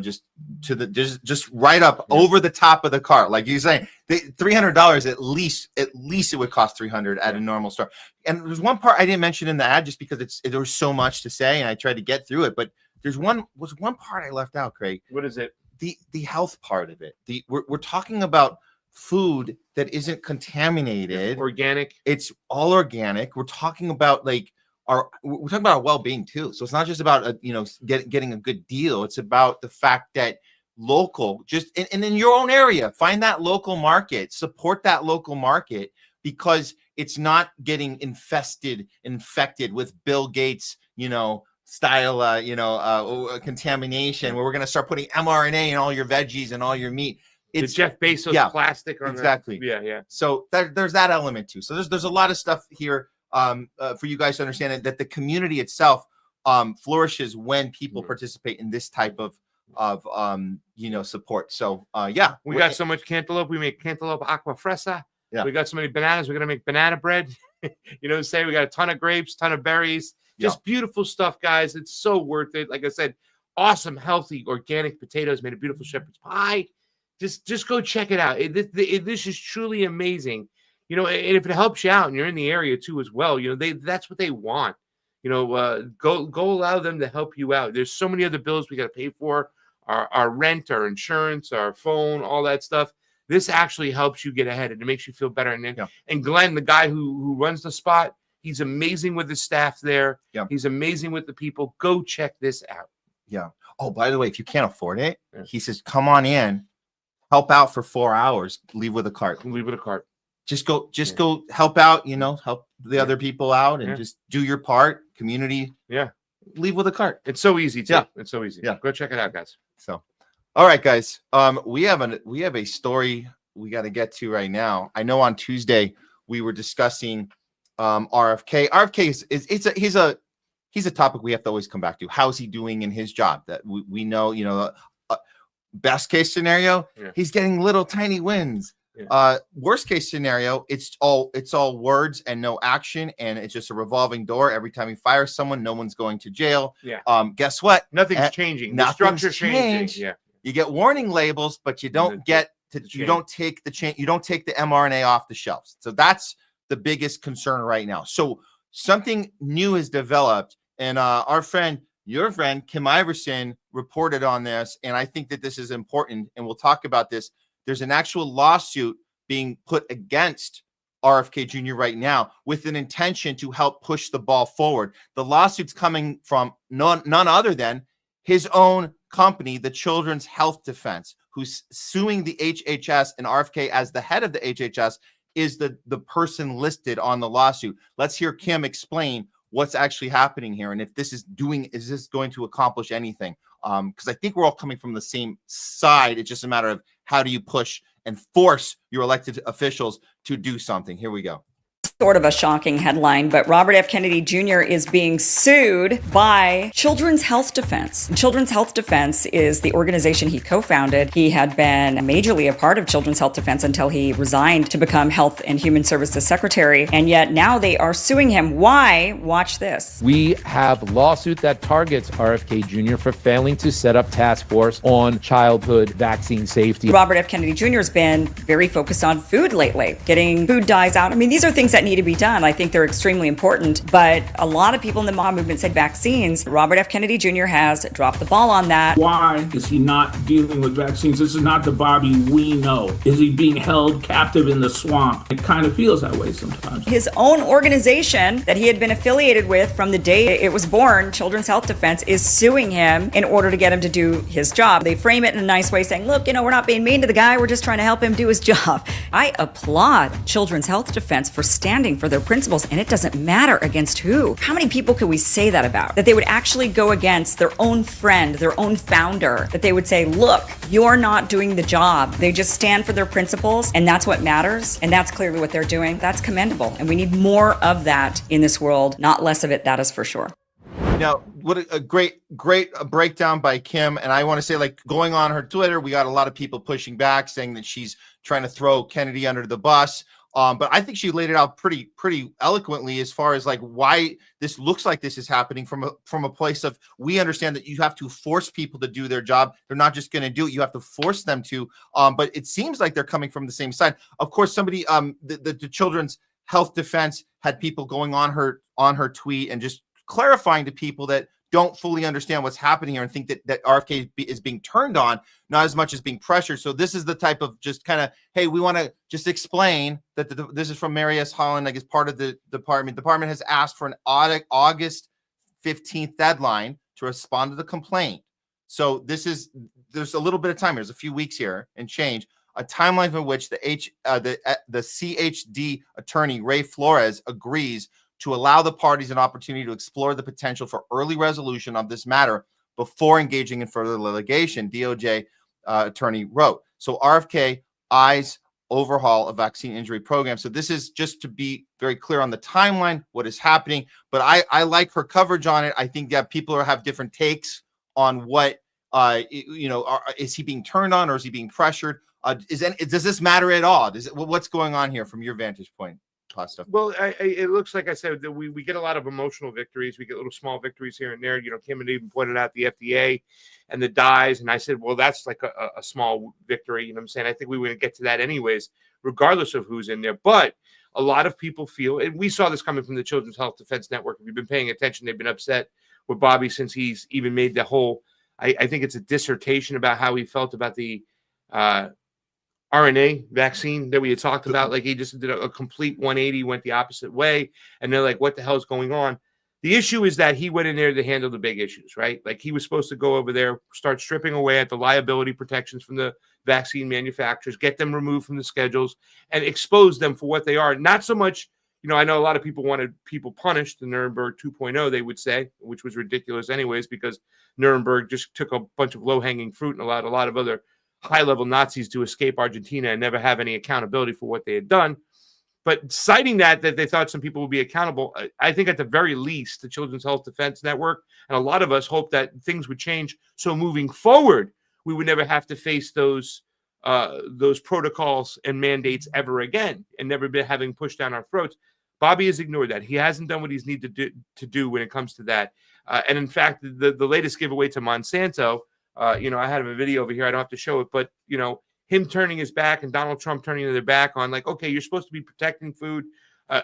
just to the just right up over the top of the cart, like you're saying, $300 at least it would cost $300 at a normal store. And there's one part I didn't mention in the ad just because there was so much to say, and I tried to get through it. But there's one part I left out, Craig. What is it? The health part of it. We're talking about food that isn't contaminated, organic. It's all organic. We're talking about we're talking about our well-being too. So it's not just about getting a good deal. It's about the fact that local, and in your own area, find that local market, support that local market, because it's not getting infected with Bill Gates, style, contamination, where we're going to start putting mRNA in all your veggies and all your meat. It's Jeff Bezos plastic on exactly. Yeah. So there's that element too. So there's a lot of stuff here. For you guys to understand that the community itself flourishes when people participate in this type of support. So we got so much cantaloupe. We make cantaloupe aqua fresa. We got so many bananas. We're gonna make banana bread. We got a ton of grapes, ton of berries. Just beautiful stuff, guys. It's so worth it. Like I said, awesome, healthy, organic potatoes. Made a beautiful shepherd's pie. Just go check it out. This is truly amazing. And if it helps you out and you're in the area too as well, that's what they want. Go allow them to help you out. There's so many other bills we got to pay for, our rent, our insurance, our phone, all that stuff. This actually helps you get ahead and it makes you feel better. And Glenn, the guy who runs the spot, he's amazing with his staff there. He's amazing with the people. Go check this out. Oh, by the way, if you can't afford it, he says, come on in, help out for 4 hours, leave with a cart. Just go help out, help the other people out and just do your part. Community. Leave with a cart. It's so easy too. It's so easy. Go check it out, guys. So, all right, guys. We have a story we got to get to right now. I know on Tuesday we were discussing RFK. RFK he's a topic we have to always come back to. How's he doing in his job? That we know, best case scenario, he's getting little tiny wins. Worst case scenario, it's all words and no action, and it's just a revolving door. Every time he fires someone, no one's going to jail. Guess what? Nothing's changing. The structure's changing. You get warning labels, but you don't take the mRNA off the shelves. So that's the biggest concern right now. So something new has developed, and your friend Kim Iverson reported on this, and I think that this is important, and we'll talk about this. There's an actual lawsuit being put against RFK Jr. right now with an intention to help push the ball forward. The lawsuit's coming from none other than his own company, the Children's Health Defense, who's suing the HHS, and RFK, as the head of the HHS, is the person listed on the lawsuit. Let's hear Kim explain what's actually happening here, and if this is this going to accomplish anything? Because I think we're all coming from the same side. It's just a matter of how do you push and force your elected officials to do something. Here we go. Sort of a shocking headline, but Robert F. Kennedy Jr. is being sued by Children's Health Defense. Children's Health Defense is the organization he co-founded. He had been majorly a part of Children's Health Defense until he resigned to become Health and Human Services Secretary, and yet now they are suing him. Why? Watch this. We have a lawsuit that targets RFK Jr. for failing to set up task force on childhood vaccine safety. Robert F. Kennedy Jr. has been very focused on food lately, getting food dyes out. I mean, these are things that need to be done. I think they're extremely important, but a lot of people in the MAGA movement said vaccines. Robert F. Kennedy Jr. has dropped the ball on that. Why is he not dealing with vaccines? This is not the Bobby we know. Is he being held captive in the swamp? It kind of feels that way sometimes. His own organization that he had been affiliated with from the day it was born, Children's Health Defense, is suing him in order to get him to do his job. They frame it in a nice way, saying, look, we're not being mean to the guy. We're just trying to help him do his job. I applaud Children's Health Defense for standing standing for their principles, and it doesn't matter against who. How many people could we say that about? That they would actually go against their own friend, their own founder, that they would say, look, you're not doing the job. They just stand for their principles, and that's what matters. And that's clearly what they're doing. That's commendable. And we need more of that in this world, not less of it. That is for sure. Now, what a great breakdown by Kim. And I want to say, like, going on her Twitter, we got a lot of people pushing back, saying that she's trying to throw Kennedy under the bus. But I think she laid it out pretty eloquently as far as like why this looks like this is happening from a place of, we understand that you have to force people to do their job. They're not just going to do it. You have to force them to. But it seems like they're coming from the same side. Of course, somebody, the Children's Health Defense had people going on her tweet and just clarifying to people that don't fully understand what's happening here and think that RFK is being turned on, not as much as being pressured. So this is the type of just kind of, hey, we want to just explain that this is from Mary S. Holland, like, as part of the department. The department has asked for an August 15th deadline to respond to the complaint. So there's a little bit of time. There's a few weeks here and change. A timeline in which the CHD attorney Ray Flores agrees to allow the parties an opportunity to explore the potential for early resolution of this matter before engaging in further litigation, DOJ attorney wrote. So RFK eyes overhaul of vaccine injury program. So this is just to be very clear on the timeline, what is happening. But I like her coverage on it. I think that people have different takes on what, is he being turned on or is he being pressured? Does this matter at all? What's going on here from your vantage point? Costa? Well, it looks like I said that we get a lot of emotional victories. We get little small victories here and there. Kim had even pointed out the FDA and the dyes, and I said, well, that's like a small victory. You know what I'm saying? I think we would get to that anyways, regardless of who's in there. But a lot of people feel, and we saw this coming from the Children's Health Defense Network. If you've been paying attention, they've been upset with Bobby since he's even made the whole, I think it's a dissertation about how he felt about the RNA vaccine that we had talked about. Like, he just did a complete 180, went the opposite way. And they're like, what the hell is going on? The issue is that he went in there to handle the big issues, right? Like, he was supposed to go over there, start stripping away at the liability protections from the vaccine manufacturers, get them removed from the schedules, and expose them for what they are. Not so much, I know a lot of people wanted people punished, the Nuremberg 2.0, they would say, which was ridiculous anyways, because Nuremberg just took a bunch of low-hanging fruit and allowed a lot of other high-level Nazis to escape Argentina and never have any accountability for what they had done. But citing that they thought some people would be accountable, I think at the very least, the Children's Health Defense Network and a lot of us hope that things would change. So moving forward, we would never have to face those protocols and mandates ever again and never be having pushed down our throats. Bobby has ignored that. He hasn't done what he's needed to do when it comes to that. And in fact, the latest giveaway to Monsanto, I have a video over here. I don't have to show it, but, him turning his back and Donald Trump turning their back on, like, okay, you're supposed to be protecting food.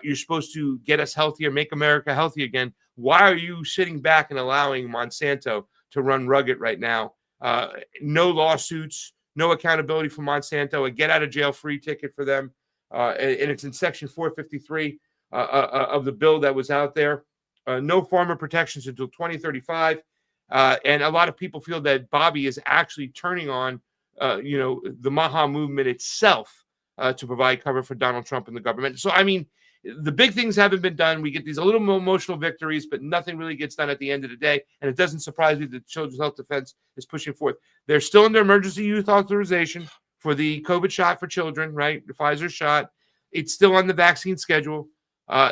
You're supposed to get us healthier, make America healthy again. Why are you sitting back and allowing Monsanto to run rugged right now? No lawsuits, no accountability for Monsanto, a get out of jail free ticket for them. And it's in section 453 of the bill that was out there. No farmer protections until 2035. And a lot of people feel that Bobby is actually turning on, the Maha movement itself to provide cover for Donald Trump and the government. So, I mean, the big things haven't been done. We get these a little more emotional victories, but nothing really gets done at the end of the day. And it doesn't surprise me that Children's Health Defense is pushing forth. They're still under emergency use authorization for the COVID shot for children, right? The Pfizer shot. It's still on the vaccine schedule.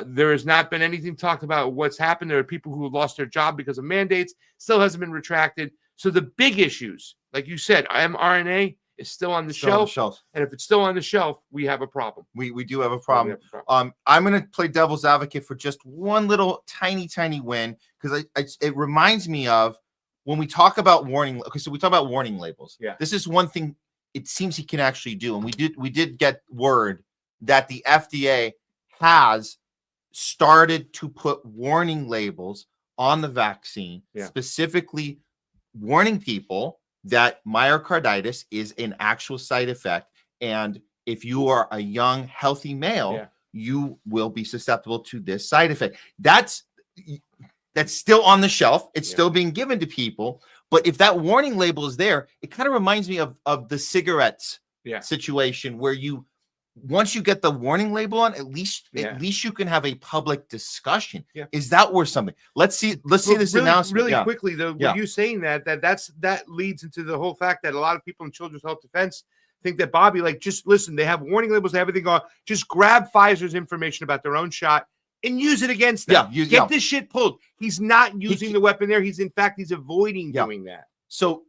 There has not been anything talked about what's happened. There are people who have lost their job because of mandates. Still hasn't been retracted. So the big issues, like you said, mRNA is still on the shelf. And if it's still on the shelf, we have a problem. We do have a problem. I'm going to play devil's advocate for just one little tiny win, because it reminds me of when we talk about warning. Okay, so we talk about warning labels. Yeah. This is one thing it seems he can actually do. And we did get word that the FDA has started to put warning labels on the vaccine, specifically warning people that myocarditis is an actual side effect. And if you are a young, healthy male, you will be susceptible to this side effect. That's still on the shelf. It's still being given to people. But if that warning label is there, it kind of reminds me of the cigarettes situation where you once you get the warning label on, at least you can have a public discussion. Is that worth something? Let's see this announcement really quickly though. With you saying that leads into the whole fact that a lot of people in children's health defense think that Bobby, like, just listen, they have warning labels, they have everything on, just grab Pfizer's information about their own shot and use it against them. Get this shit pulled. He's not using the weapon there. He's avoiding doing that. So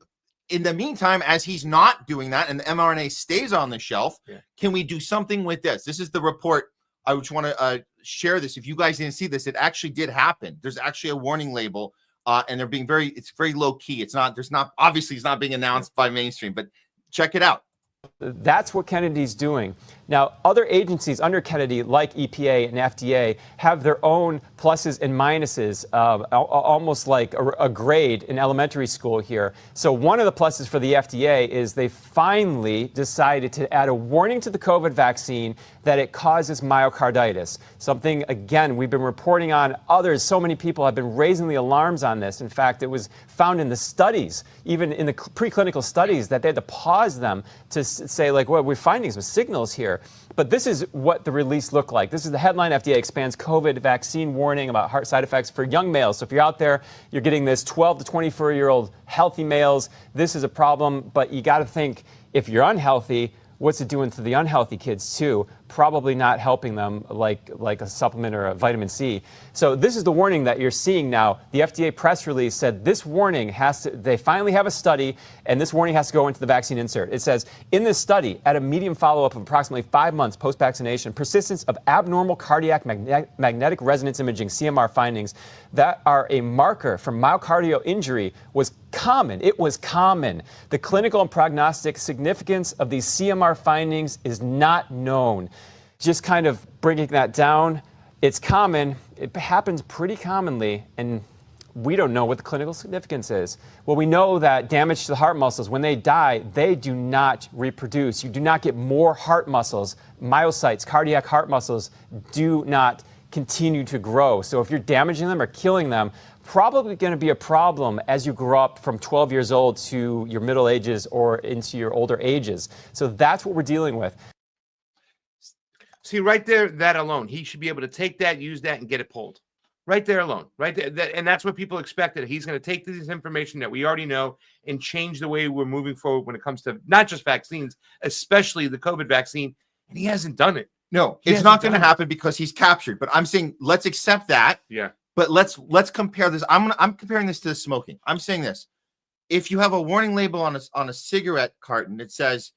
in the meantime, as he's not doing that and the mRNA stays on the shelf, can we do something with this? This is the report. I just want to share this. If you guys didn't see this, it actually did happen. There's actually a warning label, and they're being it's very low key. It's not being announced by mainstream, but check it out. That's what Kennedy's doing. Now, other agencies under Kennedy, like EPA and FDA, have their own pluses and minuses, almost like a grade in elementary school here. So one of the pluses for the FDA is they finally decided to add a warning to the COVID vaccine that it causes myocarditis. Something, again, we've been reporting on. Others, so many people have been raising the alarms on this. In fact, it was found in the studies, even in the preclinical studies, that they had to pause them to say, like, well, we're finding some signals here. But this is what the release looked like. This is the headline: FDA expands COVID vaccine warning about heart side effects for young males. So if you're out there, you're getting this 12 to 24-year-old healthy males, this is a problem. But you got to think, if you're unhealthy, what's it doing to the unhealthy kids too? Probably not helping them like a supplement or a vitamin C. So this is the warning that you're seeing now. The FDA press release said this warning they finally have a study, and this warning has to go into the vaccine insert. It says, in this study, at a median follow-up of approximately 5 months post-vaccination, persistence of abnormal cardiac magnetic resonance imaging, CMR findings, that are a marker for myocardial injury was common. It was common. The clinical and prognostic significance of these CMR findings is not known. Just kind of bringing that down, it's common. It happens pretty commonly, and we don't know what the clinical significance is. Well, we know that damage to the heart muscles, when they die, they do not reproduce. You do not get more heart muscles. Myocytes, cardiac heart muscles, do not continue to grow. So if you're damaging them or killing them, probably going to be a problem as you grow up from 12 years old to your middle ages or into your older ages. So that's what we're dealing with. See, right there, that alone, he should be able to take that, use that, and get it pulled. Right there alone, right there. And that's what people expected. He's going to take this information that we already know and change the way we're moving forward when it comes to not just vaccines, especially the COVID vaccine. And he hasn't done it. No, it's not going to happen because he's captured. But I'm saying let's accept that. Yeah. But let's compare this. I'm comparing this to smoking. I'm saying this: if you have a warning label on a cigarette carton that says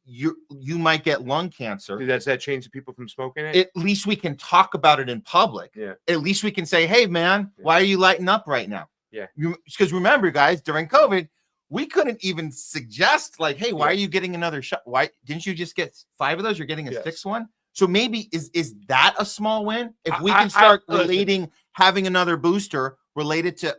you might get lung cancer, does that change the people from smoking it? At least we can talk about it in public. Yeah. At least we can say, "Hey, man, why are you lighting up right now?" Yeah. Because remember, guys, during COVID, we couldn't even suggest, like, "Hey, why are you getting another shot? Why didn't you just get 5 of those? You're getting a 6th one." So maybe is that a small win? If we can start relating having another booster related to,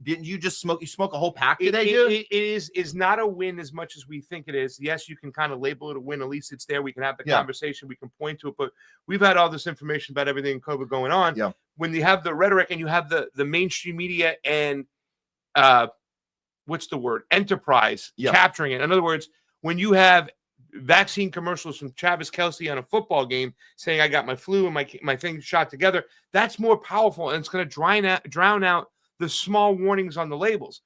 didn't you just smoke? You smoke a whole pack today, dude? It is not a win as much as we think it is. Yes, you can kind of label it a win. At least it's there. We can have the conversation. We can point to it. But we've had all this information about everything in COVID going on. Yeah. When you have the rhetoric and you have the mainstream media and what's the word? Enterprise capturing it. In other words, when you have vaccine commercials from Travis Kelce on a football game saying, I got my flu and my thing shot together, that's more powerful, and it's going to drown out the small warnings on the labels.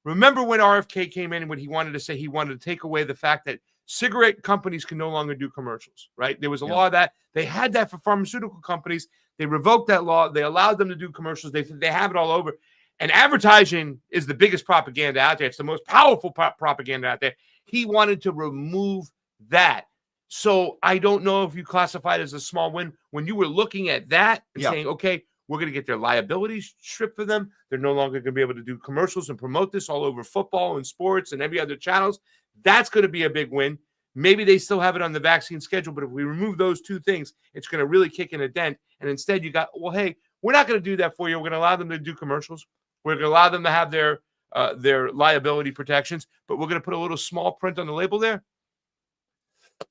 Remember when RFK came in and what he wanted to say? He wanted to take away the fact that cigarette companies can no longer do commercials, right? There was a law that they had that for pharmaceutical companies. They revoked that law. They allowed them to do commercials. They have it all over. And advertising is the biggest propaganda out there. It's the most powerful propaganda out there. He wanted to remove that. So I don't know if you classify it as a small win when you were looking at that and saying, okay, we're going to get their liabilities stripped for them. They're no longer going to be able to do commercials and promote this all over football and sports and every other channels. That's going to be a big win. Maybe they still have it on the vaccine schedule, but if we remove those two things, it's going to really kick in a dent. And instead you got, well, hey, we're not going to do that for you. We're going to allow them to do commercials. We're going to allow them to have their liability protections, but we're going to put a little small print on the label there.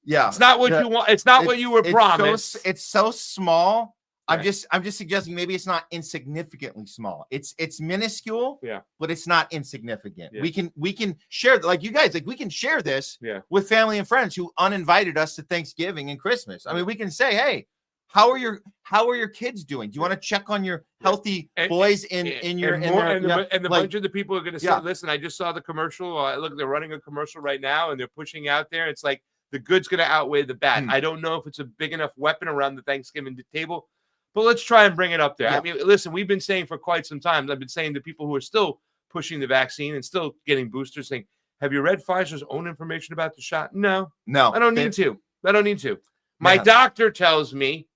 Yeah, it's not what you want. It's not what you were promised. It's so small. I'm just suggesting maybe it's not insignificantly small. It's minuscule, yeah, but it's not insignificant. Yeah. We can share, like you guys, like we can share this Yeah. with family and friends who uninvited us to Thanksgiving and Christmas. I mean, we can say, hey, how are your kids doing? Do you want to check on your healthy boys in your and the like, bunch of the people are going to say, listen, I just saw the commercial. Look, they're running a commercial right now, and they're pushing out there. It's like the good's going to outweigh the bad. I don't know if it's a big enough weapon around the Thanksgiving table, but let's try and bring it up there. Yeah. I mean, listen, we've been saying for quite some time. I've been saying to people who are still pushing the vaccine and still getting boosters, saying, have you read Pfizer's own information about the shot? No, I don't need to. I don't need to. My doctor tells me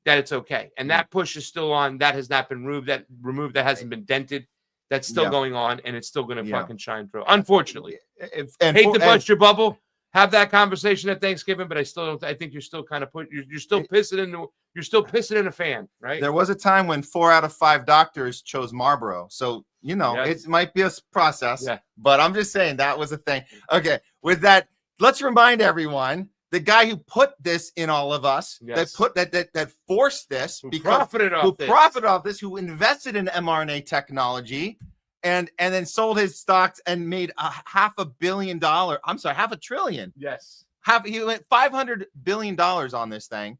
that it's okay, and that push is still on. That has not been removed. That hasn't been dented. That's still going on, and it's still going to fucking shine through. Unfortunately, hate to bust your bubble. Have that conversation at Thanksgiving, but I still don't. I think you're still kind of you're still pissing in a fan, right? There was a time when 4 out of 5 doctors chose Marlboro, so it might be a process. Yeah. But I'm just saying that was a thing. Okay, with that, let's remind everyone. The guy who put this in all of us, that forced this, who profited off this, who invested in mRNA technology, and then sold his stocks and made $500 million. I'm sorry, $500 billion. Yes, he went $500 billion on this thing.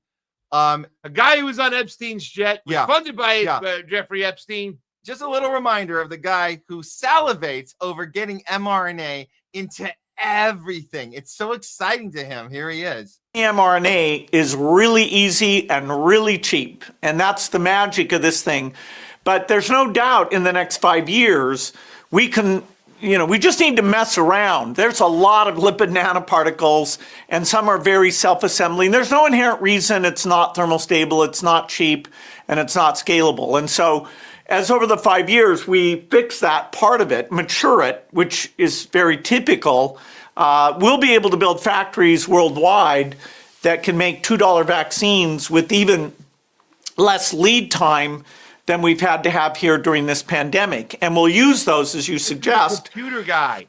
A guy who was on Epstein's jet, was funded by Jeffrey Epstein. Just a little reminder of the guy who salivates over getting mRNA into everything. It's so exciting to him. Here he is. mRNA is really easy and really cheap, and that's the magic of this thing. But there's no doubt in the next 5 years, we can, we just need to mess around. There's a lot of lipid nanoparticles, and some are very self-assembling. There's no inherent reason it's not thermostable, it's not cheap, and it's not scalable. And so as over the 5 years, we fix that part of it, mature it, which is very typical, we'll be able to build factories worldwide that can make $2 vaccines with even less lead time than we've had to have here during this pandemic. And we'll use those, as you suggest. Computer guy.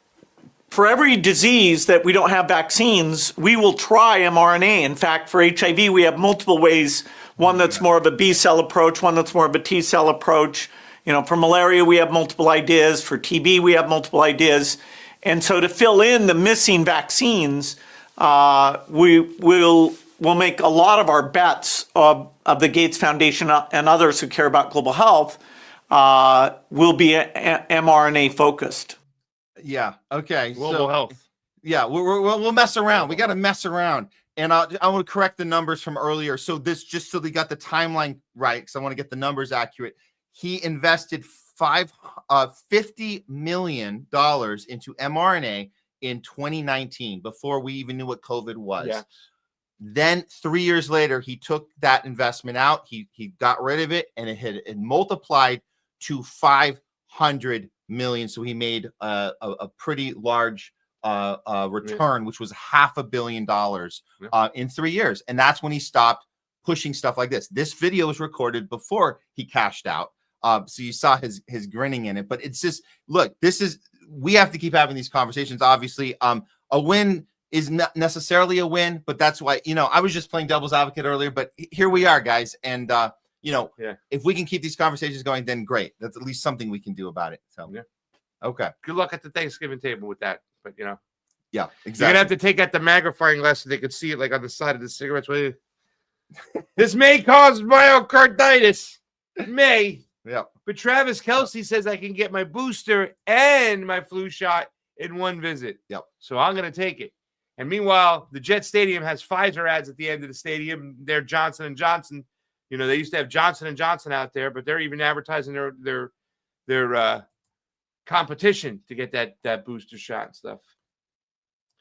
For every disease that we don't have vaccines, we will try mRNA. In fact, for HIV, we have multiple ways. One that's more of a B cell approach, one that's more of a T cell approach. For malaria, we have multiple ideas. For TB, we have multiple ideas. And so to fill in the missing vaccines, we'll make a lot of our bets of the Gates Foundation and others who care about global health will be mRNA focused. Yeah. Okay. Global health. Yeah. We'll mess around. We got to mess around. And I want to correct the numbers from earlier. So this, just so they got the timeline right, because I want to get the numbers accurate. He invested $50 million into mRNA in 2019, before we even knew what COVID was. Yeah. Then 3 years later, he took that investment out. He got rid of it, and it multiplied to 500 million. So he made a pretty large return, which was $500 million in 3 years. And that's when he stopped pushing stuff like this. This video was recorded before he cashed out. So you saw his grinning in it. But it's just, look, we have to keep having these conversations. Obviously, a win is not necessarily a win, but that's why, I was just playing devil's advocate earlier, but here we are, guys. And, if we can keep these conversations going, then great. That's at least something we can do about it. So, okay. Good luck at the Thanksgiving table with that. But, yeah, exactly. You're going to have to take out the magnifying glass so they could see it like on the side of the cigarettes. This may cause myocarditis. It may. Yeah. But Travis Kelce says I can get my booster and my flu shot in one visit. Yep. So I'm going to take it. And meanwhile, the Jet Stadium has Pfizer ads at the end of the stadium. They're Johnson & Johnson. They used to have Johnson & Johnson out there, but they're even advertising their competition to get that booster shot and stuff.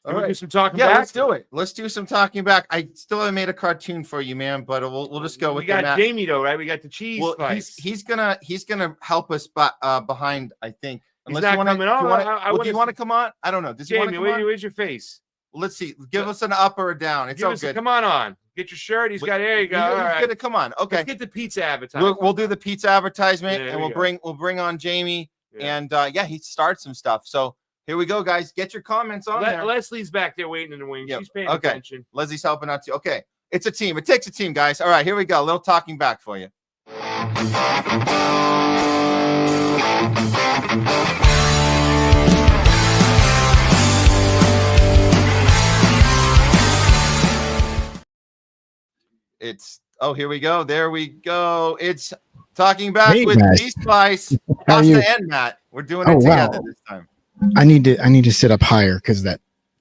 All right. Do some talking back? Let's do it. Let's do some talking back. I still haven't made a cartoon for you, man, but we'll just go with we got Jamie though, right? We got the cheese. Well, slice. he's gonna help us behind, I think. He's not coming on. Do you want to come on? I don't know. Does Jamie, he want to come on? where's your face? Let's see. Give us an up or a down. It's all good. Come on. Get your shirt. He's got. There you go. All right. Good to come on. Okay. Let's get the pizza advertisement. We'll do the pizza advertisement, Yeah, and we'll bring on Jamie, and he starts some stuff. So here we go, guys. Get your comments on there. Leslie's back there waiting in the wing. Yep. She's paying okay. attention. Leslie's helping out too. Okay. It's a team. It takes a team, guys. All right, here we go. A little talking back for you. Here we go. There we go. It's talking back with D-Spice, Costa, and Matt. We're doing it together this time. I need to sit up higher because that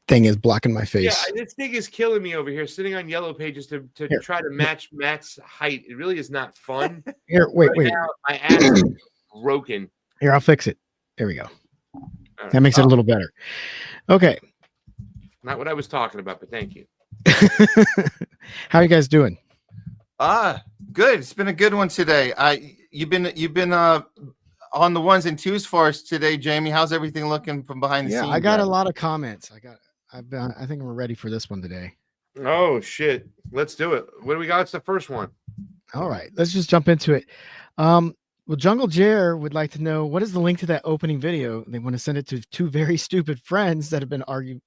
thing is blocking my face. Yeah, this thing is killing me over here, sitting on yellow pages to try to match Matt's height. It really is not fun. Here, wait. Now, my ass is broken. Here, I'll fix it. There we go. Right. That makes it a little better. Okay. Not what I was talking about, but thank you. How are you guys doing? Good. It's been a good one today. You've been on the ones and twos for us today, Jamie. How's everything looking from behind the scenes? I got a lot of comments. I think we're ready for this one today. Oh shit. Let's do it. What do we got? It's the first one. All right, let's just jump into it. Well, Jungle Jer would like to know, what is the link to that opening video? They want to send it to two very stupid friends that have been arguing.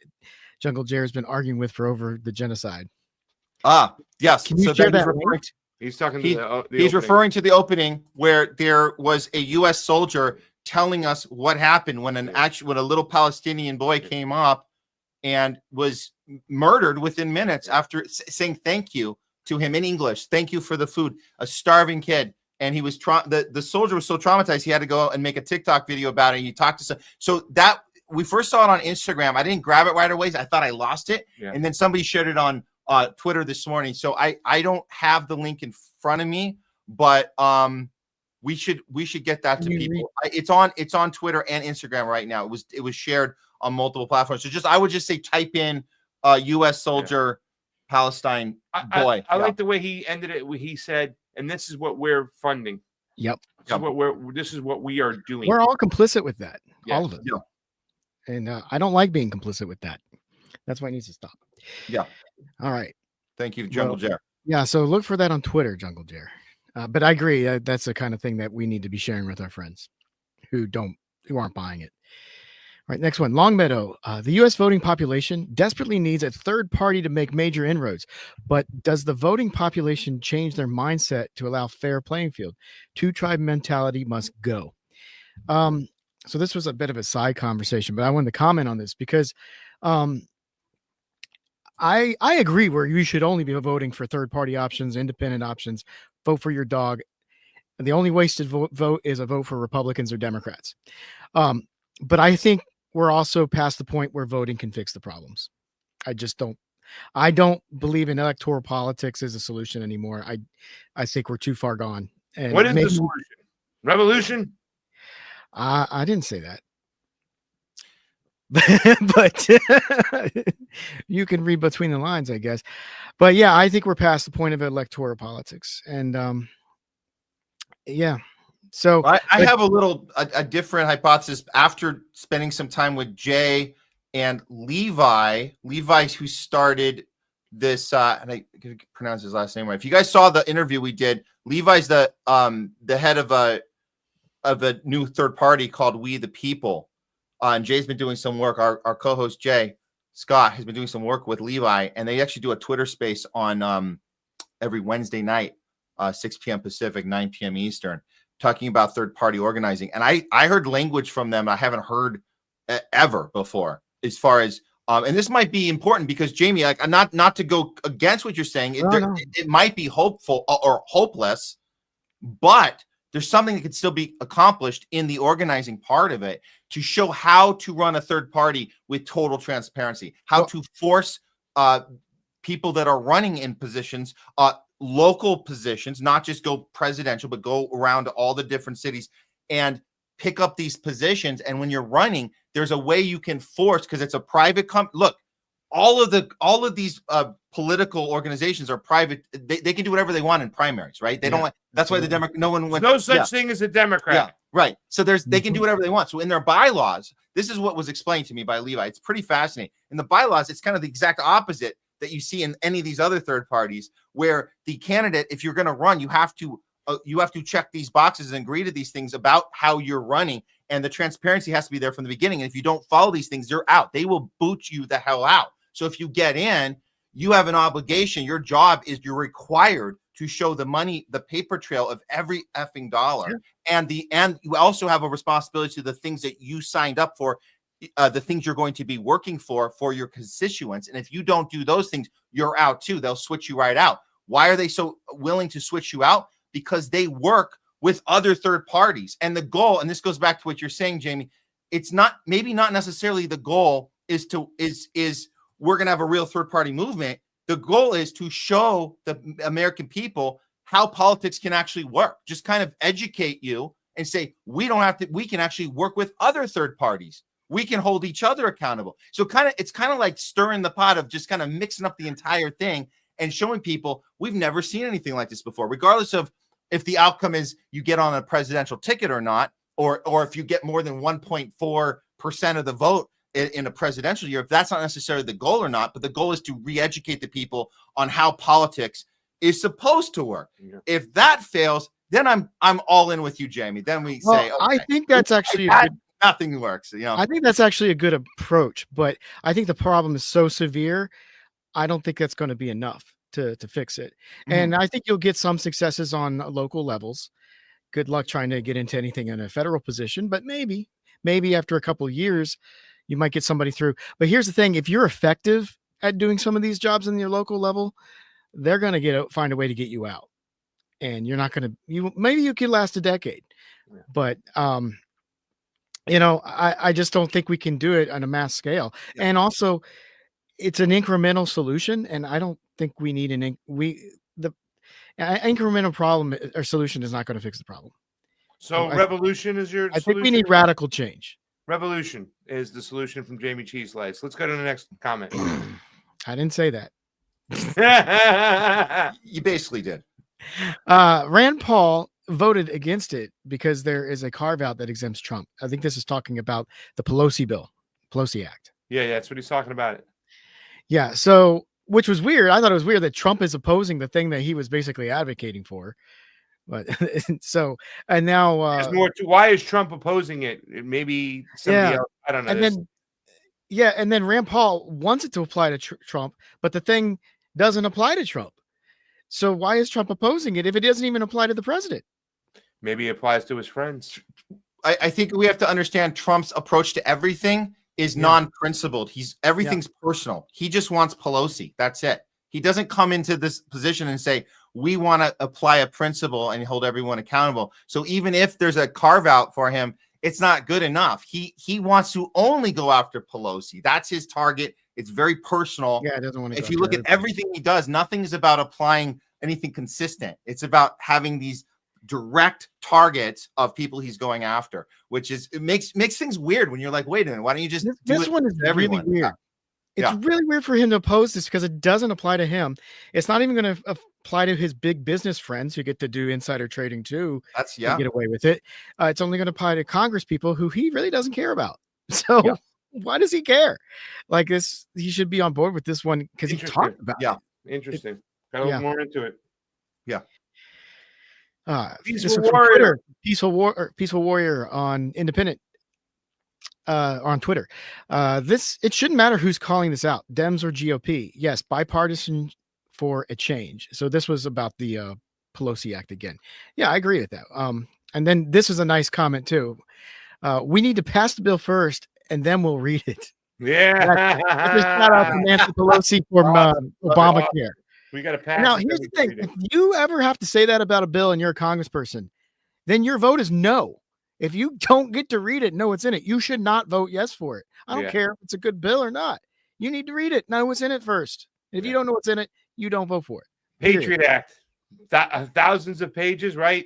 Jungle Jer has been arguing with for over the genocide. Yes. Can you share that link? He's talking He's opening. referring to the opening where there was a U.S. soldier telling us what happened when when a little Palestinian boy came up and was murdered within minutes after saying thank you to him in English. Thank you for the food. A starving kid. And he was the soldier was so traumatized he had to go and make a TikTok video about it. And he talked to some. So that we first saw it on Instagram. I didn't grab it right away. I thought I lost it. Yeah. And then somebody shared it on Twitter this morning. So I don't have the link in front of me, but we should get that to people. It's on Twitter and Instagram right now. It was shared on multiple platforms. So I would just say type in U.S. soldier Palestine boy. I like the way he ended it. He said, and this is what we're funding. Yep. This is what we are doing. We're all complicit with that. Yeah. All of it. Yeah. And I don't like being complicit with that. That's why it needs to stop. Yeah. All right. Thank you, Jungle Jer. Yeah. So look for that on Twitter, Jungle Jer. But I agree. That's the kind of thing that we need to be sharing with our friends who aren't buying it. All right. Next one. Longmeadow. The U.S. voting population desperately needs a third party to make major inroads. But does the voting population change their mindset to allow fair playing field? Two-tribe mentality must go. So this was a bit of a side conversation, but I wanted to comment on this because I agree where you should only be voting for third-party options, independent options, vote for your dog. And the only wasted vote is a vote for Republicans or Democrats. But I think we're also past the point where voting can fix the problems. I don't believe in electoral politics as a solution anymore. I think we're too far gone. And what is the solution? Revolution? I didn't say that. But you can read between the lines, I guess. But yeah, I think we're past the point of electoral politics. And yeah. So I have a different hypothesis after spending some time with Jay and Levi, who started this, and I can pronounce his last name right. If you guys saw the interview we did, Levi's the head of a new third party called We the People. And Jay's been doing some work. Our co-host Jay Scott has been doing some work with Levi, and they actually do a Twitter space on every Wednesday night, 6 p.m. Pacific, 9 p.m. Eastern, talking about third-party organizing. And I heard language from them I haven't heard ever before, as far as and this might be important because Jamie, like, not to go against what you're saying, it might be hopeful or hopeless, but there's something that could still be accomplished in the organizing part of it to show how to run a third party with total transparency, how to force people that are running in positions, local positions, not just go presidential, but go around to all the different cities and pick up these positions. And when you're running, there's a way you can force, because it's a private company. Look, all of these political organizations are private. They can do whatever they want in primaries, right? They don't. That's why the Democrat. No one went. No such thing as a Democrat. Yeah, right. So they can do whatever they want. So in their bylaws, this is what was explained to me by Levi. It's pretty fascinating. In the bylaws, it's kind of the exact opposite that you see in any of these other third parties, where the candidate, if you're going to run, you have to check these boxes and agree to these things about how you're running, and the transparency has to be there from the beginning. And if you don't follow these things, you're out. They will boot you the hell out. So if you get in, you have an obligation. Your job is you're required to show the money, the paper trail of every effing dollar. And you also have a responsibility to the things that you signed up for, the things you're going to be working for your constituents. And if you don't do those things, you're out too. They'll switch you right out. Why are they so willing to switch you out? Because they work with other third parties. And the goal, and this goes back to what you're saying, Jamie, it's not necessarily the goal is we're going to have a real third party movement. The goal is to show the American people how politics can actually work. Just kind of educate you and say, we can actually work with other third parties. We can hold each other accountable. So it's kind of like stirring the pot of just kind of mixing up the entire thing and showing people we've never seen anything like this before, regardless of if the outcome is you get on a presidential ticket or not, or if you get more than 1.4% of the vote in a presidential year, if that's not necessarily the goal or not, but the goal is to re-educate the people on how politics is supposed to work. Yeah. If that fails, then I'm all in with you, Jamie. Then we say, okay, I think that's actually nothing works. I think that's actually a good approach, but I think the problem is so severe. I don't think that's going to be enough to fix it. Mm-hmm. And I think you'll get some successes on local levels. Good luck trying to get into anything in a federal position, but maybe after a couple of years, you might get somebody through. But here's the thing. If you're effective at doing some of these jobs in your local level, they're going to find a way to get you out. And you're not going to, maybe you could last a decade, but, I just don't think we can do it on a mass scale. Yeah. And also it's an incremental solution. And I don't think we need the incremental problem or solution is not going to fix the problem. So revolution is your I think we need radical change. Revolution is the solution from Jamie Cheese Slice. Let's go to the next comment. I didn't say that. You basically did. Rand Paul voted against it because there is a carve out that exempts Trump. I think this is talking about the PELOSI Act. Yeah, that's what he's talking about. Yeah. So, which was weird. I thought it was weird that Trump is opposing the thing that he was basically advocating for. But so, and now why is Trump opposing it? Maybe somebody else. I don't know. And then Rand Paul wants it to apply to Trump, but the thing doesn't apply to Trump. So why is Trump opposing it if it doesn't even apply to the president? Maybe it applies to his friends. I think we have to understand Trump's approach to everything is non-principled. Everything's personal. He just wants Pelosi. That's it. He doesn't come into this position and say, we want to apply a principle and hold everyone accountable. So even if there's a carve out for him, it's not good enough. He wants to only go after Pelosi. That's his target. It's very personal. Yeah, it doesn't want to. If you look at everything he does, nothing is about applying anything consistent. It's about having these direct targets of people he's going after, which is it makes things weird when you're like, wait a minute, why don't you just this one is really weird. It's really weird for him to oppose this because it doesn't apply to him. It's not even going to apply to his big business friends who get to do insider trading too. That's get away with it. It's only going to apply to Congress people who he really doesn't care about. So why does he care? Like this, he should be on board with this one because he talked about it. Interesting. Got a little more into it. Yeah. Peaceful Warrior. Peaceful Warrior on Independent. On Twitter. It shouldn't matter who's calling this out, Dems or GOP. Yes, bipartisan for a change. So this was about the Pelosi Act again. Yeah, I agree with that. And then this is a nice comment too. We need to pass the bill first, and then we'll read it. Yeah. That's a shout out to Nancy Pelosi from Obamacare. We got to pass. Now, here's the thing: if you ever have to say that about a bill and you're a congressperson, then your vote is no. If you don't get to read it, know what's in it, you should not vote yes for it. I don't care if it's a good bill or not. You need to read it, know what's in it first. And if you don't know what's in it, you don't vote for it. Patriot Act, thousands of pages, right?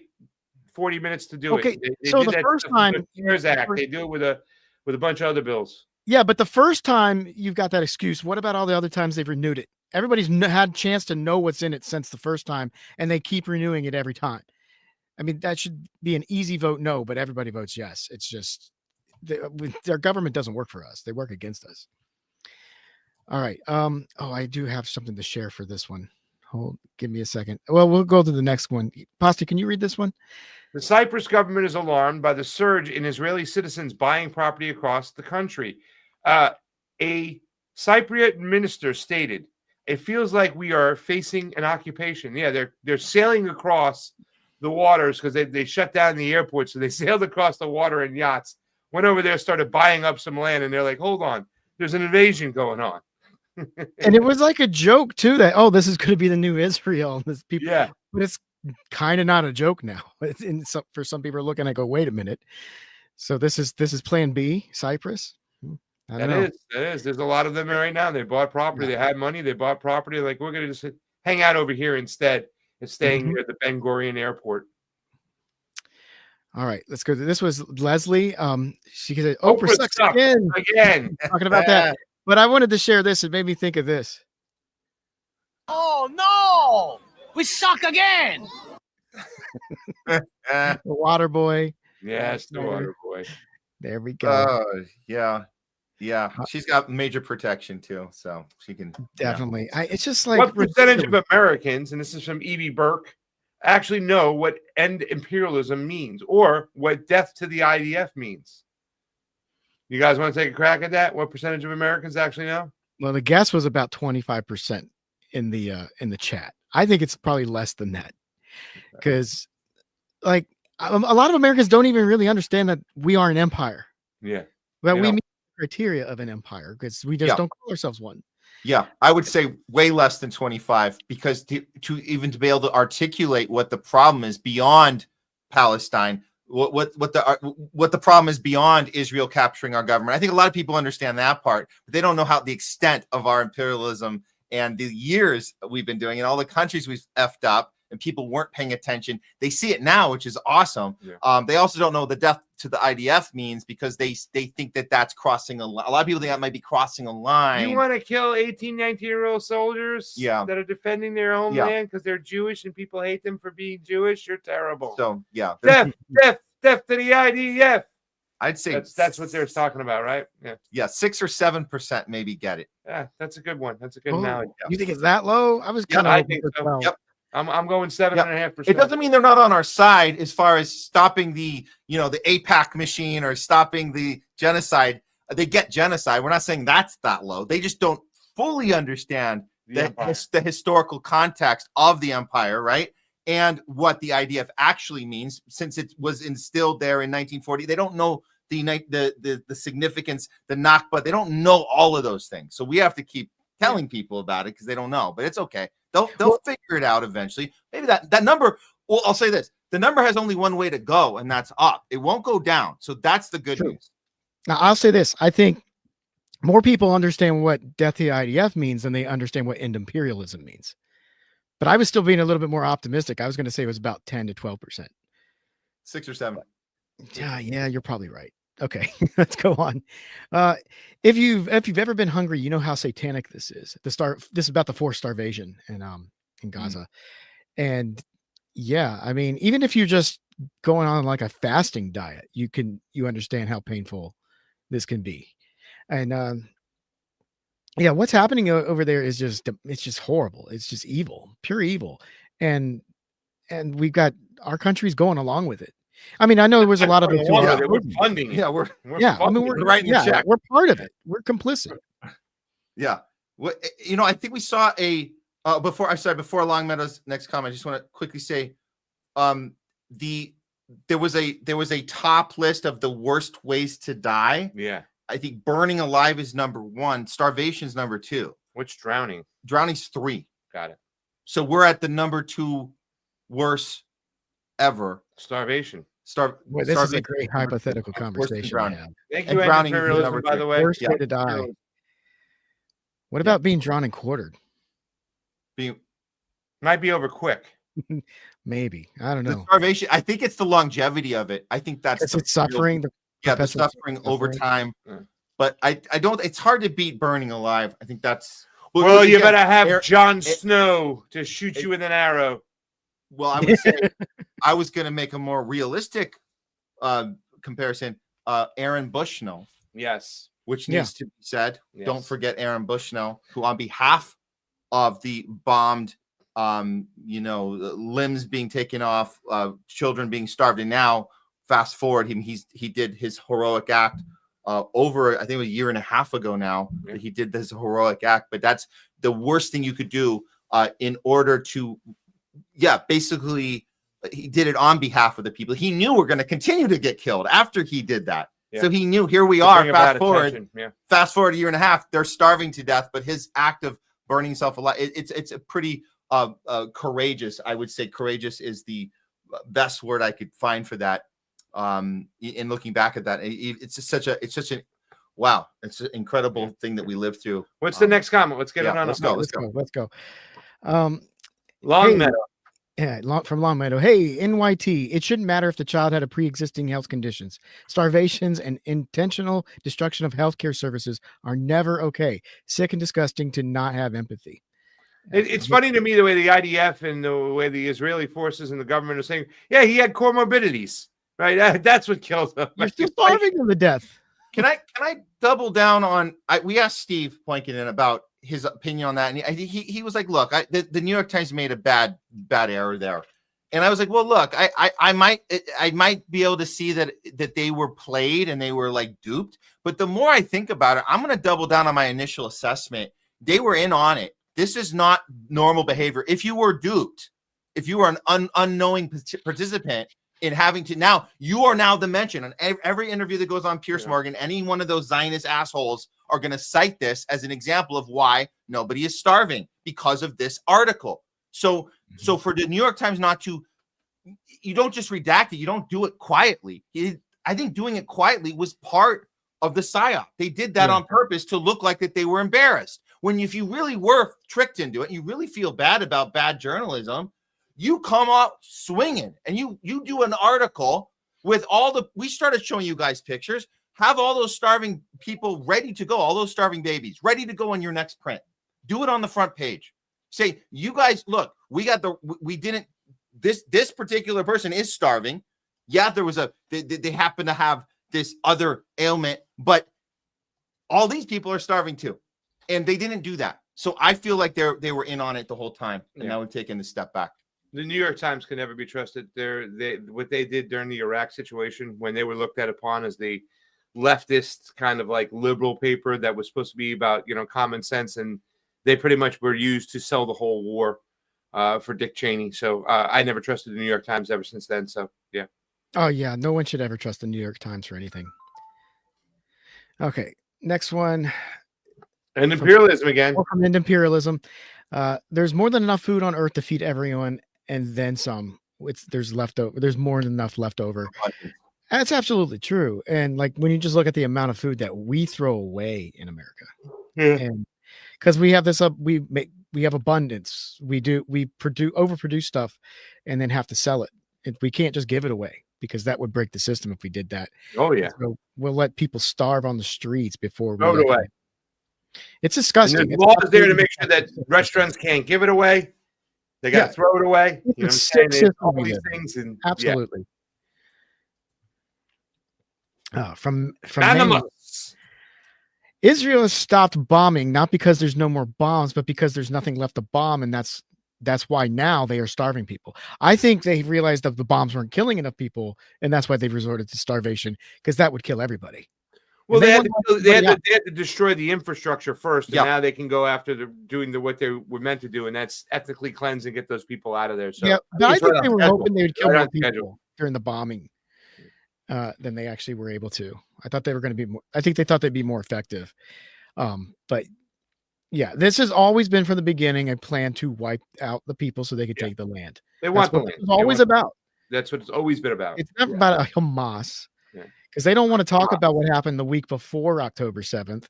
40 minutes to do it. So the first time, CARES Act, they do it with a bunch of other bills. Yeah, but the first time you've got that excuse. What about all the other times they've renewed it? Everybody's had a chance to know what's in it since the first time, and they keep renewing it every time. I mean, that should be an easy vote no, but everybody votes yes. It's just their government doesn't work for us. They work against us. All right. I do have something to share for this one. Give me a second. Well, we'll go to the next one. Pasta, can you read this one? The Cyprus government is alarmed by the surge in Israeli citizens buying property across the country. A Cypriot minister stated it feels like we are facing an occupation. Yeah, they're sailing across the waters because they shut down the airport, so they sailed across the water in yachts, went over there, started buying up some land, and they're like, hold on, there's an invasion going on. And it was like a joke too that, oh, this is going to be the new Israel. This people, Yeah, but it's kind of not a joke now. For some people are looking and go, wait a minute. So this is Plan B, Cyprus. I don't know. That is. There's a lot of them right now. They bought property. They had money. They bought property. Like, we're going to just hang out over here instead of staying near the Ben Gurion Airport. All right, let's go. This was Leslie. She said, Oprah sucks again. Talking about that. But I wanted to share this. It made me think of this. Oh, no. We suck again. The water boy. Yes, the water boy. There we go. Yeah. She's got major protection too, so she can definitely. It's just like, what percentage of Americans, and this is from Evie Burke, actually know what end imperialism means or what death to the IDF means? You guys want to take a crack at that? What percentage of Americans actually know? Well, the guess was about 25% in the chat. I think it's probably less than that, because like a lot of Americans don't even really understand that we are an empire. Yeah, but we meet the criteria of an empire because we just don't call ourselves one. Yeah, I would say way less than 25, because to be able to articulate what the problem is beyond Palestine, what the problem is beyond Israel capturing our government. I think a lot of people understand that part, but they don't know how the extent of our imperialism and the years we've been doing and all the countries we've effed up and people weren't paying attention. They see it now, which is awesome. Yeah. They also don't know the death to the IDF means, because they think that that's crossing a line. A lot of people think that might be crossing a line. You want to kill 18, 19-year-old soldiers that are defending their homeland because they're Jewish and people hate them for being Jewish? You're terrible. So, yeah. Death to the IDF. I'd say that's what they're talking about, right? Yeah, 6 or 7% maybe get it. Yeah, that's a good one. That's a good analogy. You think it's that low? I was kind of. I think so. Yep. I'm going 7.5%. It doesn't mean they're not on our side as far as stopping the AIPAC machine or stopping the genocide. They get genocide. We're not saying that's that low. They just don't fully understand the historical context of the empire, right? And what the IDF actually means, since it was instilled there in 1940. They don't know the significance, the Nakba. They don't know all of those things. So we have to keep telling people about it because they don't know. But it's okay. They'll figure it out eventually. Maybe that number. Well, I'll say this: the number has only one way to go, and that's up. It won't go down. So that's the good news. Now I'll say this: I think more people understand what death to the IDF means than they understand what end imperialism means. But I was still being a little bit more optimistic. I was going to say it was about 10 to 12%. 6 or 7. Yeah, you're probably right. Okay, let's go on. If you've ever been hungry, you know how satanic this is. This is about the forced starvation in Gaza. And yeah, I mean, even if you're just going on like a fasting diet, you understand how painful this can be. And yeah, what's happening over there is it's just horrible. It's just evil, pure evil. And we've got our country's going along with it. I mean, I know there was a lot of it too. We're funding it. Yeah, we're writing the check. We're part of it. We're complicit. Yeah. Well, I think we saw before Longmeadow's next comment, I just want to quickly say there was a top list of the worst ways to die. Yeah. I think burning alive is number 1. Starvation is number 2. What's drowning? Drowning's 3. Got it. So we're at the number 2 worst ever. Starvation. This is a great hypothetical conversation. Thank you, drowning number by the way. Worst way to die. What about being drawn and quartered? Might be over quick. Maybe. I don't know. The starvation. I think it's the longevity of it. I think that's it's suffering. The suffering over time. But I don't. It's hard to beat burning alive. I think that's. Well, you better have Jon Snow to shoot you with an arrow. Well, I would say I was going to make a more realistic comparison. Aaron Bushnell. Yes. Which needs to be said. Yes. Don't forget Aaron Bushnell, who on behalf of the bombed, limbs being taken off, children being starved, and now fast forward, he did his heroic act over, I think it was a year and a half ago now, that he did this heroic act. But that's the worst thing you could do in order to, basically, he did it on behalf of the people. He knew we're going to continue to get killed after he did that. Yeah. So he knew, here we are, fast forward a year and a half, they're starving to death, but his act of burning himself alive, it's a pretty courageous, I would say. Courageous is the best word I could find for that. In looking back at that, it's just such an wow, it's an incredible thing that we lived through. What's the next comment? Let's get it on. Let's go. Long Meadow. From Long Meadow. Hey, NYT, it shouldn't matter if the child had a pre-existing health conditions. Starvations and intentional destruction of healthcare services are never okay. Sick and disgusting to not have empathy. It's funny to me the way the IDF and the way the Israeli forces and the government are saying, yeah, he had comorbidities, right? That's what kills him. You're still starving him to death. Can I double down on? We asked Steve POIKONEN about his opinion on that, and he was like, "Look, the New York Times made a bad error there," and I was like, "Well, look, I might be able to see that they were played and they were like duped, but the more I think about it, I'm going to double down on my initial assessment. They were in on it. This is not normal behavior. If you were duped, if you were an unknowing participant." In having to now, you are now the mention on every interview that goes on Piers Morgan. Any one of those Zionist assholes are going to cite this as an example of why nobody is starving because of this article. So for the New York Times not to, you don't just redact it. You don't do it quietly. I think doing it quietly was part of the psyop. They did that on purpose to look like that they were embarrassed. When if you really were tricked into it, you really feel bad about bad journalism. You come up swinging and you do an article with we started showing you guys pictures, have all those starving people ready to go, all those starving babies ready to go on your next print. Do it on the front page. Say, you guys, look, this particular person is starving. Yeah, there was they happen to have this other ailment, but all these people are starving too. And they didn't do that. So I feel like they were in on it the whole time. And now we've taken a step back. The New York Times can never be trusted. What they did during the Iraq situation, when they were looked at upon as the leftist kind of like liberal paper that was supposed to be about, common sense, and they pretty much were used to sell the whole war for Dick Cheney. So I never trusted the New York Times ever since then. So yeah. Oh yeah, no one should ever trust the New York Times for anything. Okay, next one. And imperialism again. From imperialism. There's more than enough food on Earth to feed everyone. And then some. There's leftover. There's more than enough left over. That's absolutely true. And like when you just look at the amount of food that we throw away in America, and because we have this we have abundance. We overproduce stuff, and then have to sell it. We can't just give it away because that would break the system if we did that. Oh yeah. So we'll let people starve on the streets before we throw it away. It's disgusting. And there's laws there to make sure that restaurants can't give it away. They got to throw it away. You know what I'm saying? All these things, and absolutely. From Israel has stopped bombing not because there's no more bombs, but because there's nothing left to bomb, and that's why now they are starving people. I think they realized that the bombs weren't killing enough people, and that's why they've resorted to starvation, because that would kill everybody. Well, they had to destroy the infrastructure first, and now they can go after doing what they were meant to do, and that's ethnically cleanse and get those people out of there. So but I think they were hoping they would kill more people during the bombing than they actually were able to. I thought they were going to be more. I think they thought they'd be more effective. But yeah, this has always been from the beginning a plan to wipe out the people so they could take the land. They want the land. It's always about. That's what it's always been about. It's never about a Hamas. Because they don't want to talk about what happened the week before October 7th.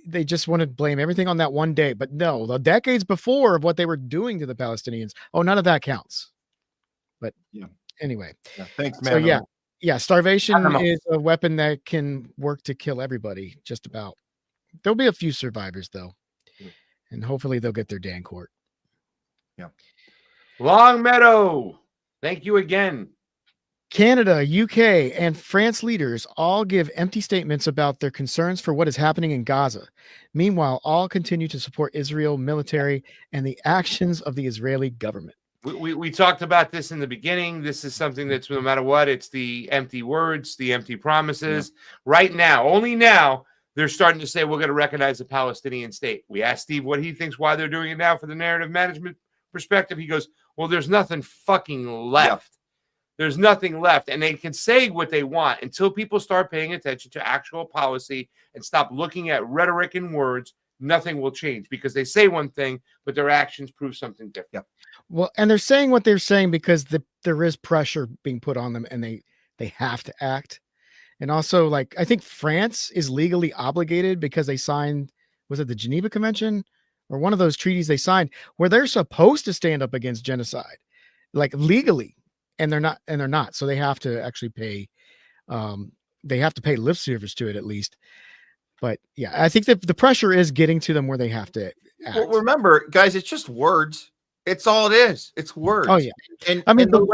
They just want to blame everything on that one day. But no, the decades before of what they were doing to the Palestinians, none of that counts. But anyway. Thanks, man. So starvation is a weapon that can work to kill everybody, just about. There'll be a few survivors, though. And hopefully they'll get their day in court. Yeah. Long Meadow. Thank you again. Canada, UK, and France leaders all give empty statements about their concerns for what is happening in Gaza. Meanwhile, all continue to support Israel military and the actions of the Israeli government. We talked about this in the beginning. This is something that's no matter what, it's the empty words, the empty promises. Right now, only now, they're starting to say we're going to recognize the Palestinian state. We asked Steve what he thinks why they're doing it now for the narrative management perspective. He goes, well, there's nothing fucking left. There's nothing left. And they can say what they want until people start paying attention to actual policy and stop looking at rhetoric and words. Nothing will change because they say one thing, but their actions prove something different. Well, and they're saying what they're saying because there is pressure being put on them, and they have to act. And also, like, I think France is legally obligated because they signed, was it the Geneva Convention or one of those treaties they signed where they're supposed to stand up against genocide, like legally, and they're not. So they have to actually pay. They have to pay lip service to it at least. But yeah, I think that the pressure is getting to them where they have to act. Well, remember, guys, it's just words. It's all it is. It's words. Oh yeah, and I mean the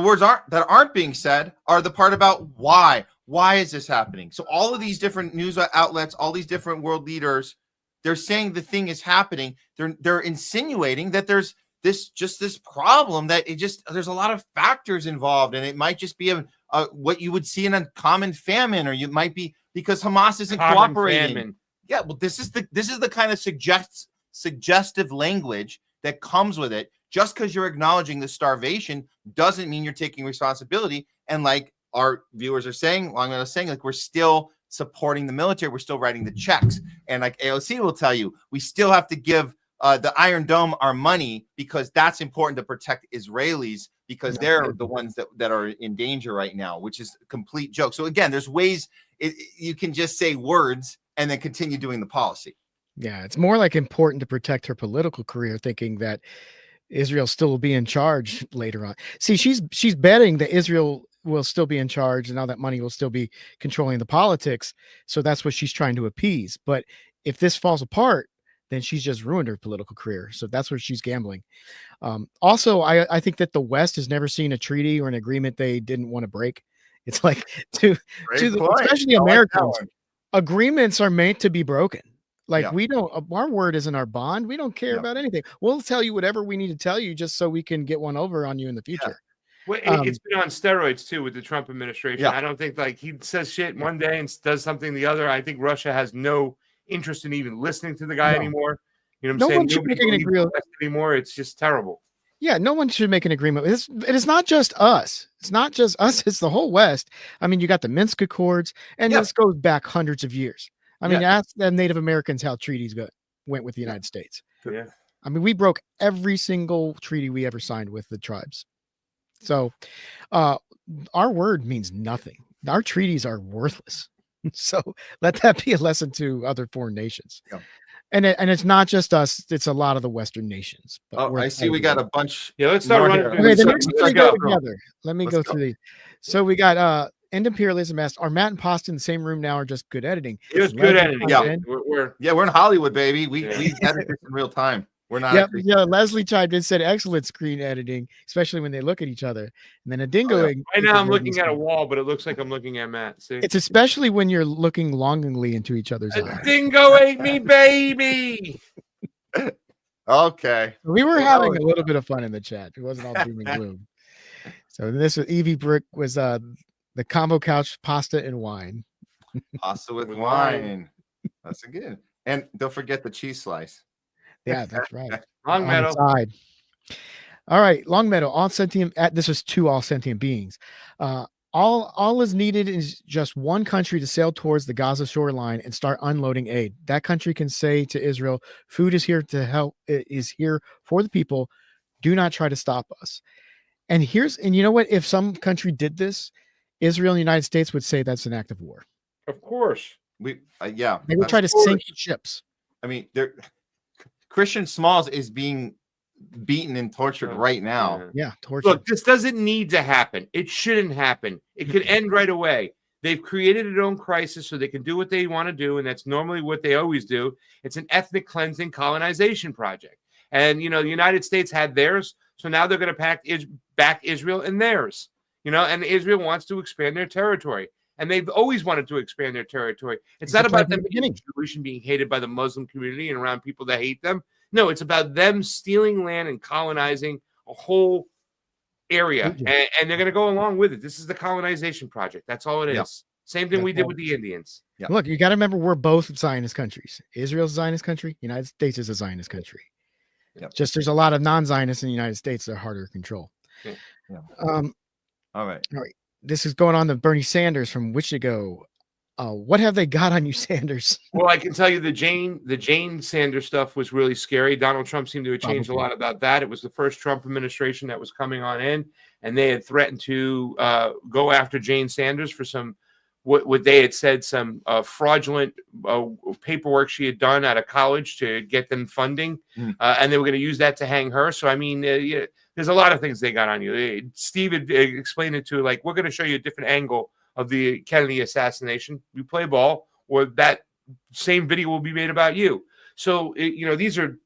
words aren't being said are the part about why. Why is this happening? So all of these different news outlets, all these different world leaders, they're saying the thing is happening. They're insinuating that there's this problem that there's a lot of factors involved, and it might just be what you would see in a common famine, or you might be because Hamas isn't cooperating. Famine. Yeah, well, this is the kind of suggestive language that comes with it. Just because you're acknowledging the starvation doesn't mean you're taking responsibility. And like our viewers are saying, Longmeadow is saying, like, we're still supporting the military. We're still writing the checks. And like AOC will tell you, we still have to give the Iron Dome our money because that's important to protect Israelis because they're the ones that are in danger right now, which is a complete joke. So again, there's ways you can just say words and then continue doing the policy. Yeah, it's more like important to protect her political career, thinking that Israel still will be in charge later on. See, she's betting that Israel will still be in charge and all that money will still be controlling the politics. So that's what she's trying to appease. But if this falls apart, then she's just ruined her political career. So that's where she's gambling. Also, I think that the West has never seen a treaty or an agreement they didn't want to break. It's like especially Americans, agreements are meant to be broken. Like we don't, our word isn't our bond. We don't care about anything. We'll tell you whatever we need to tell you just so we can get one over on you in the future. Well, it's been on steroids too with the Trump administration. I don't think like he says shit one day and does something the other. I think Russia has no interest in even listening to the guy anymore. You know what I'm saying? Should make an agreement anymore. It's just terrible. Yeah, no one should make an agreement. It is not just us. It's not just us. It's the whole West. I mean, you got the Minsk Accords, and this goes back hundreds of years. I mean, ask the Native Americans how treaties went with the United States. Yeah. I mean, we broke every single treaty we ever signed with the tribes. So our word means nothing. Our treaties are worthless. So let that be a lesson to other foreign nations. Yeah. And it's not just us; it's a lot of the Western nations. Oh, I see. We got a bunch. Yeah, let's start running. Okay, the next one go together. Let me go through these. So we got End Imperialism asked, are Matt and Pasta in the same room now, or just good editing? Just good editing. Yeah, we're in Hollywood, baby. We edit this in real time. We're not. Yeah. Leslie chimed in, said excellent screen editing, especially when they look at each other. And then a dingo. Right now I'm looking at a wall, but it looks like I'm looking at Matt. See? It's especially when you're looking longingly into each other's eyes. Dingo ate me, baby. Okay. We were having a little bit of fun in the chat. It wasn't all doom and gloom. So this was Evie Brick was the combo couch pasta and wine. Pasta with wine. That's a good. And don't forget the cheese slice. Yeah, that's right. Longmeadow. All right, Longmeadow. All sentient. This was to all sentient beings. All is needed is just one country to sail towards the Gaza shoreline and start unloading aid. That country can say to Israel, "Food is here to help. It is here for the people. Do not try to stop us." And you know what? If some country did this, Israel and the United States would say that's an act of war. Of course. They would try to sink ships. I mean, Christian Smalls is being beaten and tortured right now. Yeah, tortured. Look, this doesn't need to happen. It shouldn't happen. It could end right away. They've created their own crisis so they can do what they want to do, and that's normally what they always do. It's an ethnic cleansing colonization project. And, the United States had theirs, so now they're going to back Israel and theirs. And Israel wants to expand their territory. And they've always wanted to expand their territory. It's not about them being Jewish and being hated by the Muslim community and around people that hate them. No, it's about them stealing land and colonizing whole area, and they're going to go along with it. This is the colonization project. That's all it is. Yep. Same thing we did with the Indians. Yep. Look, you got to remember we're both Zionist countries. Israel's a Zionist country. United States is a Zionist country. Yep. Just there's a lot of non-Zionists in the United States that are harder to control. Yeah. All right. This is going on to Bernie Sanders from Wichita. What have they got on you, Sanders? Well, I can tell you the Jane Sanders stuff was really scary. Donald Trump seemed to have changed a lot about that. It was the first Trump administration that was coming on in, and they had threatened to go after Jane Sanders for some what they had said some fraudulent paperwork she had done out of college to get them funding, and they were going to use that to hang her. So I mean, there's a lot of things they got on you. Steve had explained it to like, we're going to show you a different angle of the Kennedy assassination. You play ball, or that same video will be made about you. So these are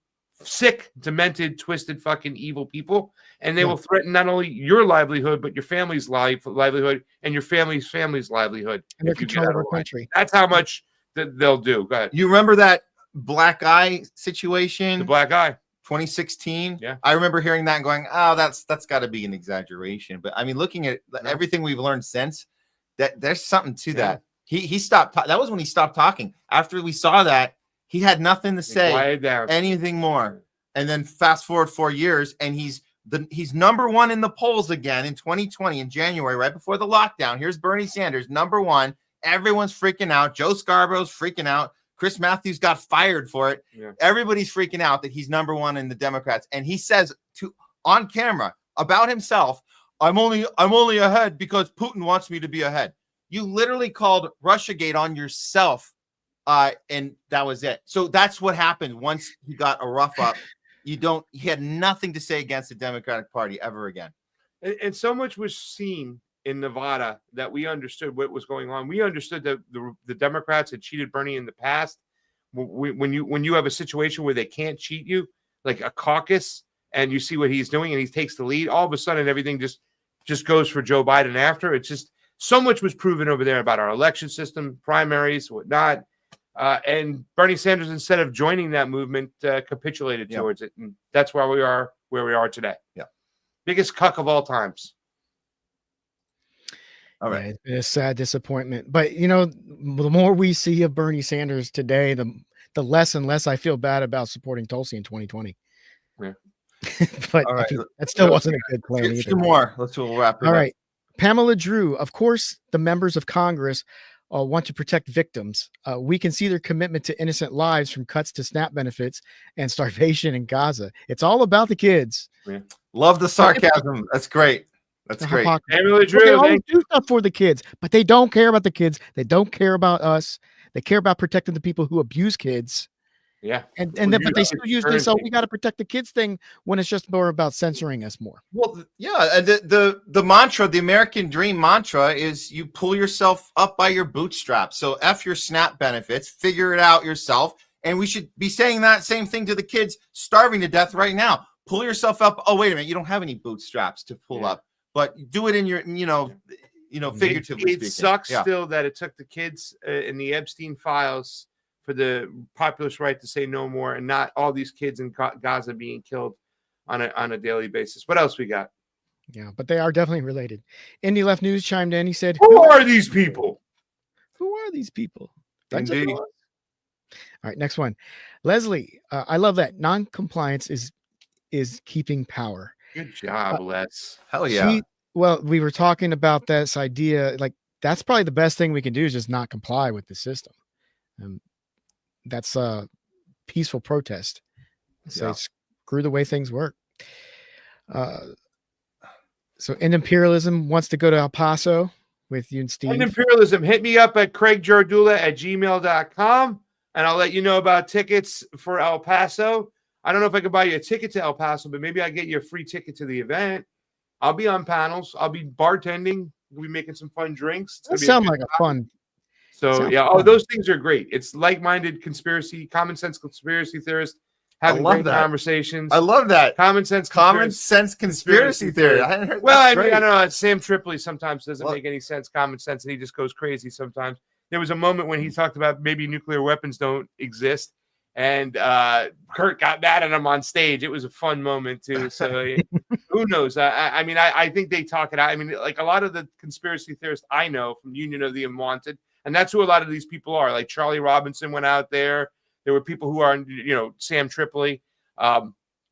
sick, demented, twisted, fucking evil people, and they will threaten not only your livelihood but your family's livelihood and your family's livelihood. And they're controlling our country. That's how much they'll do. Go ahead. You remember that black eye situation? The black eye, 2016. Yeah, I remember hearing that and going, "Oh, that's got to be an exaggeration." But I mean, looking at everything we've learned since, that there's something to that. He stopped. That was when he stopped talking. After we saw that, he had nothing to say, anything more. And then fast forward 4 years, and he's number one in the polls again in 2020 in January, right before the lockdown. Here's Bernie Sanders, number one. Everyone's freaking out. Joe Scarborough's freaking out. Chris Matthews got fired for it. Yeah. Everybody's freaking out that he's number one in the Democrats. And he says on camera about himself, I'm only ahead because Putin wants me to be ahead. You literally called Russiagate on yourself, and that was it. So that's what happened once he got a rough up. He had nothing to say against the Democratic Party ever again. And so much was seen in Nevada that we understood what was going on. We understood that the Democrats had cheated Bernie in the past. When you have a situation where they can't cheat you, like a caucus, and you see what he's doing and he takes the lead, all of a sudden everything just goes for Joe Biden after. It's just so much was proven over there about our election system, primaries, whatnot. And Bernie Sanders, instead of joining that movement, capitulated towards it. And that's why we are where we are today. Yeah. Biggest cuck of all times. All right. Yeah, it's been a sad disappointment. But, the more we see of Bernie Sanders today, the less and less I feel bad about supporting Tulsi in 2020. Yeah. But all right. That still wasn't a good plan either. Two more. We'll wrap it up. All right. Pamela Drew. Of course, the members of Congress want to protect victims. We can see their commitment to innocent lives, from cuts to SNAP benefits and starvation in Gaza. It's all about the kids. Yeah. Love the sarcasm. That's great. That's great. Pamela Drew, they always do stuff for the kids, but they don't care about the kids. They don't care about us. They care about protecting the people who abuse kids. Yeah. But they still use this, we got to protect the kids thing, when it's just more about censoring us more. Well, yeah. The mantra, the American dream mantra, is you pull yourself up by your bootstraps. So F your SNAP benefits, figure it out yourself. And we should be saying that same thing to the kids starving to death right now. Pull yourself up. Oh, wait a minute. You don't have any bootstraps to pull up, but do it in your, figuratively speaking. It sucks still that it took the kids in the Epstein files for the populist right to say no more, and not all these kids in Gaza being killed on a daily basis. What else we got? Yeah, but they are definitely related. Indie Left News chimed in. He said, "Who are these people? Who are these people?" Indeed. All right, next one. Leslie, I love that non-compliance is keeping power. Good job, Les. Hell yeah. Well, we were talking about this idea, like that's probably the best thing we can do is just not comply with the system. That's a peaceful protest. So screw the way things work. So End Imperialism wants to go to El Paso with you and Steve. End Imperialism, hit me up at craigjardula@gmail.com, and I'll let you know about tickets for El Paso. I don't know if I can buy you a ticket to El Paso, but maybe I get you a free ticket to the event. I'll be on panels. I'll be bartending. We'll be making some fun drinks. That sounds like a fun. So those things are great. It's like-minded common sense conspiracy theorists having great conversations. I love that. Common sense conspiracy theory. Well, I don't know. Sam Tripoli sometimes doesn't make any sense, common sense, and he just goes crazy sometimes. There was a moment when he talked about maybe nuclear weapons don't exist, And Kurt got mad at him on stage. It was a fun moment too. So who knows? I mean, I think they talk it out. I mean, like a lot of the conspiracy theorists I know from Union of the Unwanted, and that's who a lot of these people are. Like Charlie Robinson went out there. There were people who are, Sam Tripoli,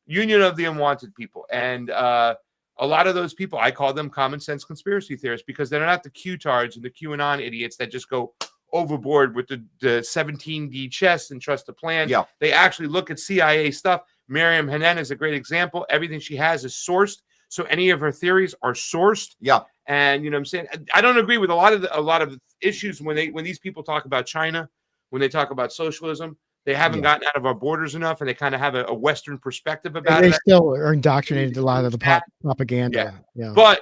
Union of the Unwanted people. And a lot of those people, I call them common sense conspiracy theorists because they're not the Q-tards and the QAnon idiots that just go overboard with the 17D chess and trust the plan. Yeah. They actually look at CIA stuff. Miriam Hanen is a great example. Everything she has is sourced. So any of her theories are sourced. Yeah. And you know what I'm saying? I don't agree with a lot of the issues when these people talk about China, when they talk about socialism. They haven't gotten out of our borders enough, and they kind of have a Western perspective about it. They still are indoctrinated a lot of the propaganda. Yeah. But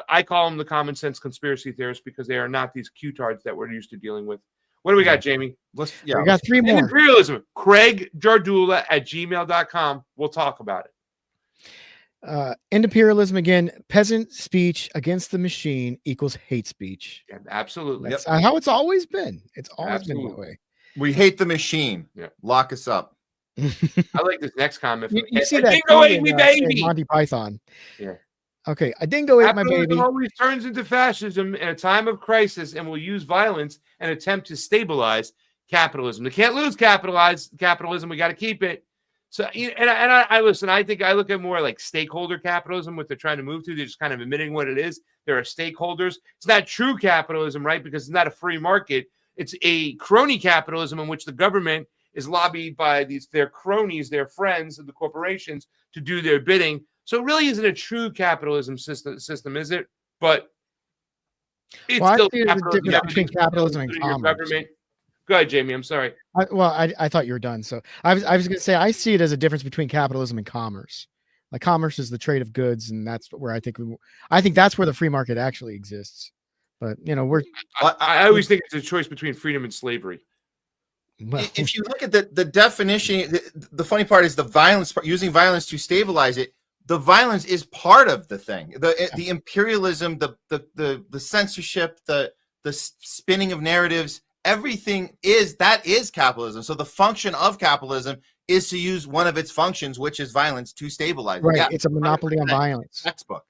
I call them the common sense conspiracy theorists because they are not these Q-tards that we're used to dealing with. What do we got, Jamie? We got 3 more. Imperialism. Craig Jardula at gmail.com. We'll talk about it. End imperialism again. Peasant speech against the machine equals hate speech. Yeah, absolutely. That's how it's always been. It's always been that way. We hate the machine. Yeah. Lock us up. I like this next comment. You see that dingo ate me, baby. Monty Python. Yeah. Okay, a dingo ate my Capitalism baby. always turns into fascism in a time of crisis and will use violence and attempt to stabilize capitalism. They can't lose capitalism. We got to keep it. So, and I listen. I think I look at more like stakeholder capitalism, what they're trying to move to. They're just kind of admitting what it is. There are stakeholders. It's not true capitalism, right? Because it's not a free market. It's a crony capitalism in which the government is lobbied by their cronies, their friends, and the corporations to do their bidding. So it really isn't a true capitalism system, is it? But it's still there's a difference between capitalism and commerce. Government. Go ahead, Jamie. I'm sorry. I thought you were done. So I was going to say I see it as a difference between capitalism and commerce. Like commerce is the trade of goods, and that's where I think that's where the free market actually exists. But I always think it's a choice between freedom and slavery. Well, if you look at the definition, the funny part is the violence part, using violence to stabilize it. The violence is part of the thing. The imperialism, the censorship, the spinning of narratives, everything is capitalism. So the function of capitalism is to use one of its functions, which is violence, to stabilize. Right. Yeah, it's a monopoly on violence. Textbook.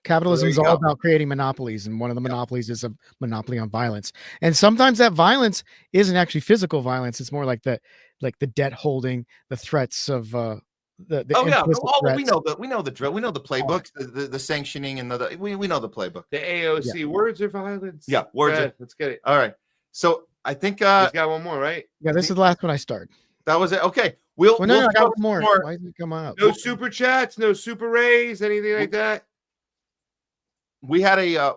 Capitalism is all about creating monopolies, and one of the monopolies is a monopoly on violence. And sometimes that violence isn't actually physical violence; it's more like the debt holding, the threats of the. We know the drill. We know the playbook, the sanctioning, and we know the playbook. The AOC words are violence. Yeah, words. Let's get it. All right. So I think he's got one more, right? Yeah, this is the last one I start. That was it. Okay. I got more. Why did it come up? No super chats, no super rays, anything like that. We had a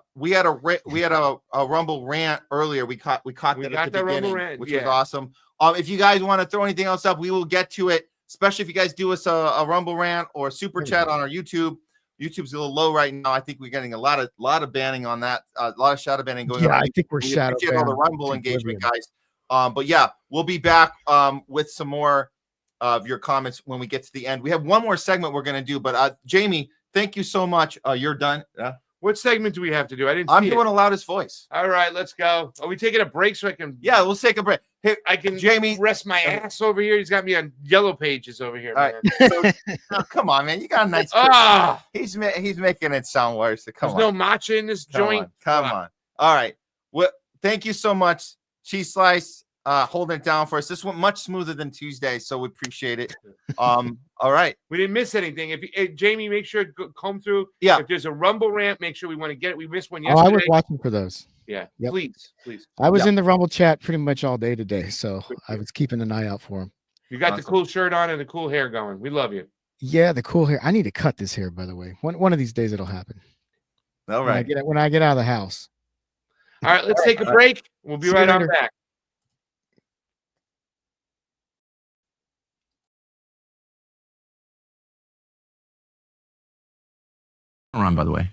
Rumble rant earlier. We caught that at the beginning, which was awesome. If you guys want to throw anything else up, we will get to it. Especially if you guys do us a Rumble rant or a super chat on our YouTube. YouTube's a little low right now. I think we're getting a lot of banning on that. A lot of shadow banning going on. Yeah, I think we're shadow banning. All the Rumble engagement, guys. But yeah, we'll be back with some more of your comments when we get to the end. We have one more segment we're going to do, but Jamie, thank you so much. You're done. Yeah. What segment do we have to do? I'm doing a loudest voice. All right, let's go. Are we taking a break so I can? Yeah, we'll take a break. Here, I can Jamie rest my ass over here. He's got me on yellow pages over here. Man. Right. So, come on, man. You got a nice. He's making it sound worse. So There's no matcha in this joint. Come on. All right. Well, thank you so much, Cheese Slice, holding it down for us. This went much smoother than Tuesday, so we appreciate it. All right. We didn't miss anything. If Jamie, make sure to come through. Yeah. If there's a Rumble rant, make sure we want to get it. We missed one yesterday. I was watching for those. Yeah. Yep. Please. I was in the Rumble chat pretty much all day today, so I was keeping an eye out for him. You got the cool shirt on and the cool hair going. We love you. Yeah, the cool hair. I need to cut this hair, by the way. One of these days it'll happen. All right. When I get out of the house. All right, let's take a break. We'll be right on back. Run, by the way.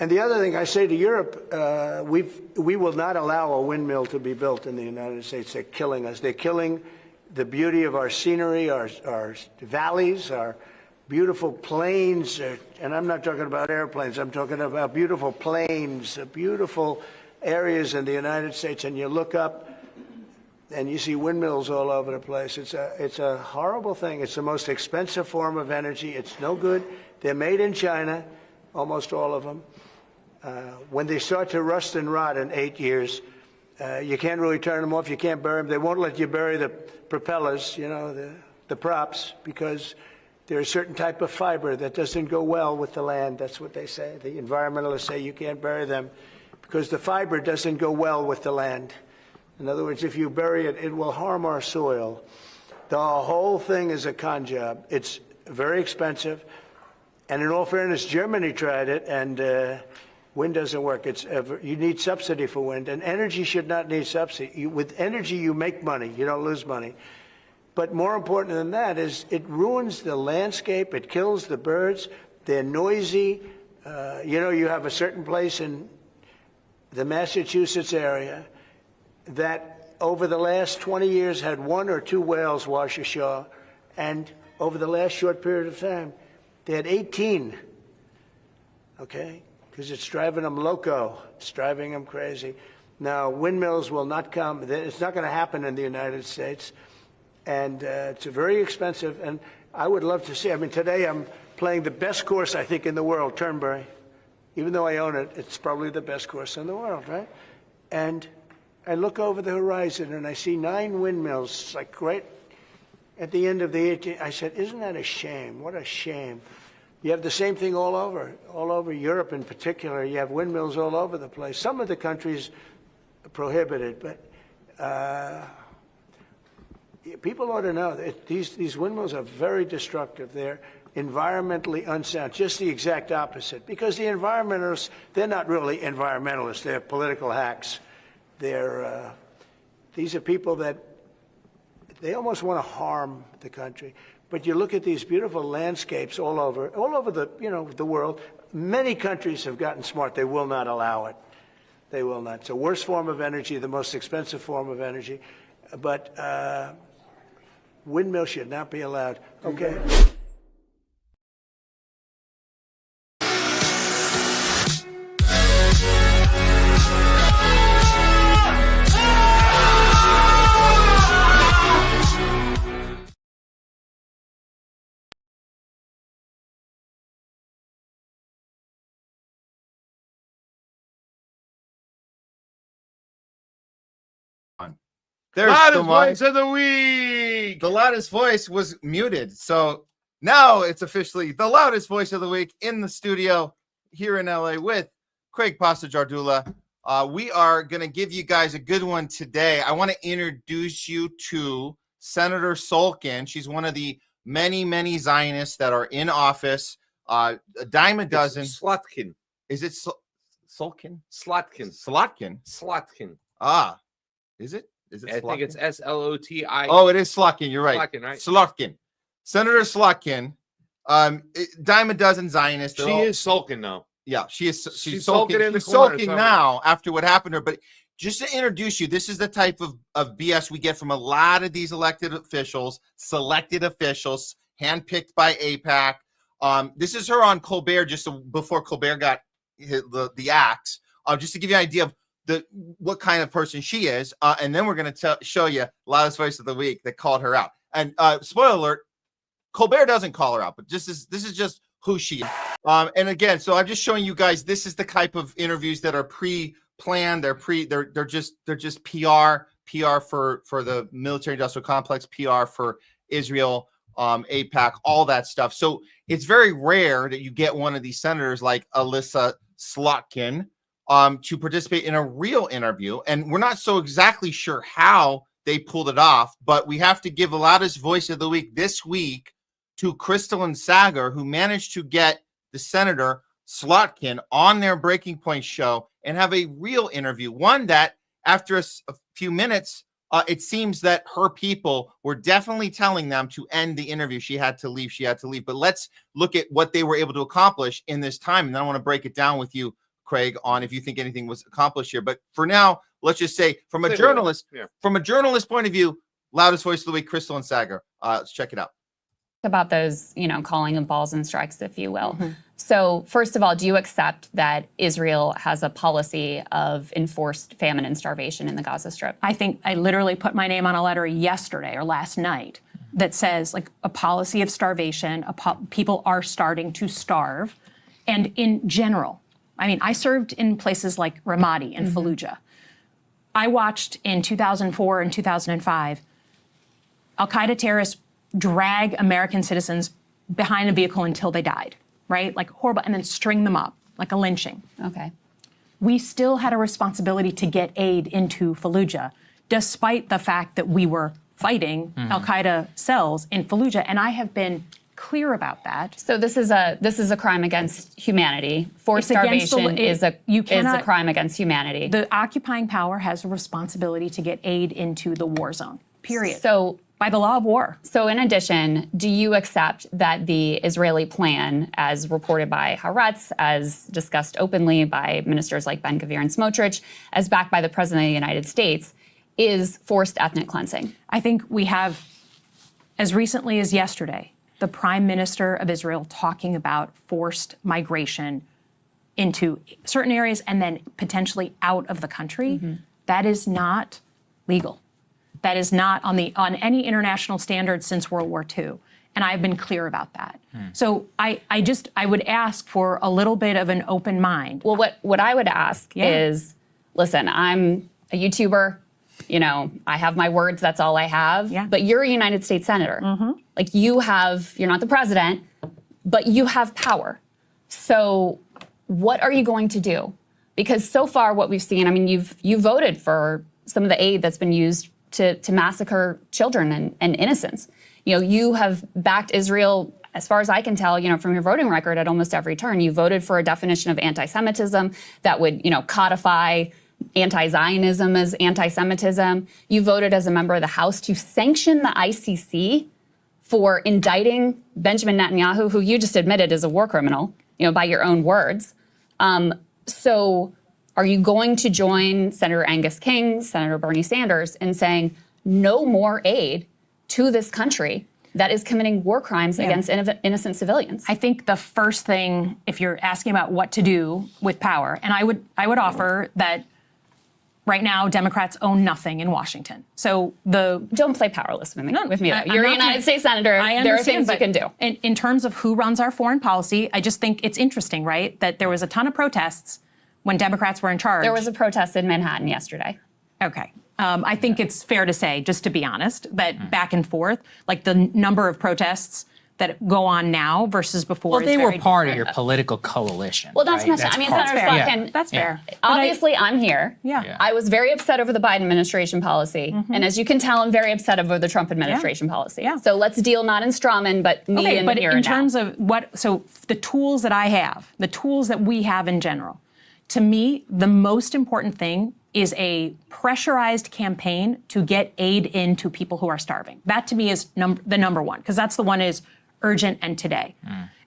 And the other thing I say to Europe, we will not allow a windmill to be built in the United States. They're killing us. They're killing the beauty of our scenery, our valleys, our beautiful plains. And I'm not talking about airplanes. I'm talking about beautiful plains, beautiful areas in the United States. And you look up and you see windmills all over the place. It's a horrible thing. It's the most expensive form of energy. It's no good. They're made in China, almost all of them. When they start to rust and rot in 8 years, you can't really turn them off. You can't bury them. They won't let you bury the propellers, you know, the props, because there's a certain type of fiber that doesn't go well with the land. That's what they say. The environmentalists say you can't bury them because the fiber doesn't go well with the land. In other words, if you bury it, it will harm our soil. The whole thing is a con job. It's very expensive. And in all fairness, Germany tried it, and wind doesn't work. You need subsidy for wind, and energy should not need subsidy. With energy, you make money. You don't lose money. But more important than that is it ruins the landscape. It kills the birds. They're noisy. You have a certain place in the Massachusetts area that over the last 20 years had 1 or 2 whales wash ashore, and over the last short period of time, they had 18, okay? Because it's driving them loco. It's driving them crazy. Now, windmills will not come. It's not going to happen in the United States. And it's very expensive. And I would love to see. I mean, today I'm playing the best course, I think, in the world, Turnberry. Even though I own it, it's probably the best course in the world, right? And I look over the horizon and I see 9 windmills. It's like right at the end of the 18th. I said, isn't that a shame? What a shame. You have the same thing all over Europe in particular. You have windmills all over the place. Some of the countries prohibit it, but people ought to know that these windmills are very destructive. They're environmentally unsound, just the exact opposite. Because the environmentalists, they're not really environmentalists. They're political hacks. These are people that they almost want to harm the country. But you look at these beautiful landscapes all over the world. Many countries have gotten smart. They will not allow it. They will not. It's the worst form of energy, the most expensive form of energy. But windmills should not be allowed. Okay. There's loudest voice of the week. The loudest voice was muted. So now it's officially the loudest voice of the week in the studio here in LA with Craig Pasta Jardula. We are going to give you guys a good one today. I want to introduce you to Senator Slotkin. She's one of the many, many Zionists that are in office. A dime a dozen. It's Slotkin. Is it Slotkin? Slotkin. Slotkin. Slotkin. Ah, is it? Is it I think it's Slotkin. Oh, it is Slotkin. You're right. Slotkin, right? Slotkin. Senator Slotkin. Dime a dozen Zionists. She is sulking now. Yeah, she's sulking in the she's corner sulking somewhere. now after what happened to her. But just to introduce you, this is the type of BS we get from a lot of these elected officials, selected officials, handpicked by AIPAC. This is her on Colbert just before Colbert got the axe. Just to give you an idea of what kind of person she is, and then we're going to show you loudest voice of the week that called her out. And spoiler alert, Colbert doesn't call her out, but this is just who she is. And again, so I'm just showing you guys this is the type of interviews that are pre-planned. They're just PR for the military industrial complex, PR for Israel, AIPAC, all that stuff. So it's very rare that you get one of these senators like Elissa Slotkin to participate in a real interview. And we're not so exactly sure how they pulled it off, but we have to give the loudest voice of the week this week to Krystal Saagar, who managed to get the Senator Slotkin on their Breaking Point show and have a real interview. One that after a few minutes, it seems that her people were definitely telling them to end the interview. She had to leave. But let's look at what they were able to accomplish in this time. And then I want to break it down with you Craig, on if you think anything was accomplished here. But for now, let's just say from a journalist point of view, loudest voice of the week, Krystal and Saagar. Let's check it out. About those, calling them balls and strikes, if you will. So first of all, do you accept that Israel has a policy of enforced famine and starvation in the Gaza Strip? I think I literally put my name on a letter yesterday or last night that says like a policy of starvation, people are starting to starve. And in general, I mean, I served in places like Ramadi and Fallujah. I watched in 2004 and 2005, Al-Qaeda terrorists drag American citizens behind a vehicle until they died, right? Like horrible, and then string them up, like a lynching. Okay. We still had a responsibility to get aid into Fallujah, despite the fact that we were fighting Al-Qaeda cells in Fallujah, and I have been clear about that. So this is a crime against humanity. Forced starvation is a crime against humanity. The occupying power has a responsibility to get aid into the war zone, period. So by the law of war. So in addition, do you accept that the Israeli plan, as reported by Haaretz, as discussed openly by ministers like Ben Gvir and Smotrich, as backed by the President of the United States, is forced ethnic cleansing? I think we have, as recently as yesterday, the Prime Minister of Israel talking about forced migration into certain areas and then potentially out of the country. That is not legal. That is not on any international standard since World War II. And I've been clear about that. So I would ask for a little bit of an open mind. Well, what I would ask is, listen, I'm a YouTuber. I have my words, that's all I have. But you're a United States Senator. Like you're not the president, but you have power. So what are you going to do? Because so far what we've seen, I mean, you voted for some of the aid that's been used to massacre children and innocents. You have backed Israel, as far as I can tell, from your voting record at almost every turn. You voted for a definition of anti-Semitism that would, codify anti-Zionism as anti-Semitism. You voted as a member of the House to sanction the ICC for indicting Benjamin Netanyahu, who you just admitted is a war criminal, by your own words. So are you going to join Senator Angus King, Senator Bernie Sanders in saying no more aid to this country that is committing war crimes against innocent civilians? I think the first thing, if you're asking about what to do with power, and I would offer that right now Democrats own nothing in Washington. So don't play powerless with me. You're a United States Senator. There are things you can do. In terms of who runs our foreign policy, I just think it's interesting, right, that there was a ton of protests when Democrats were in charge. There was a protest in Manhattan yesterday. Okay. I think it's fair to say, just to be honest, that back and forth, like the number of protests that go on now versus before. Well, they were part of your political coalition. Well, not to mention, Senator Slotkin, that's fair. Obviously, I'm here. Yeah. I was very upset over the Biden administration policy. And as you can tell, I'm very upset over the Trump administration policy. So let's deal not in strawman, but me and but here in and now. terms of so the tools that I have, the tools that we have in general, to me, the most important thing is a pressurized campaign to get aid into people who are starving. That to me is the number one, because that's the one is urgent and today.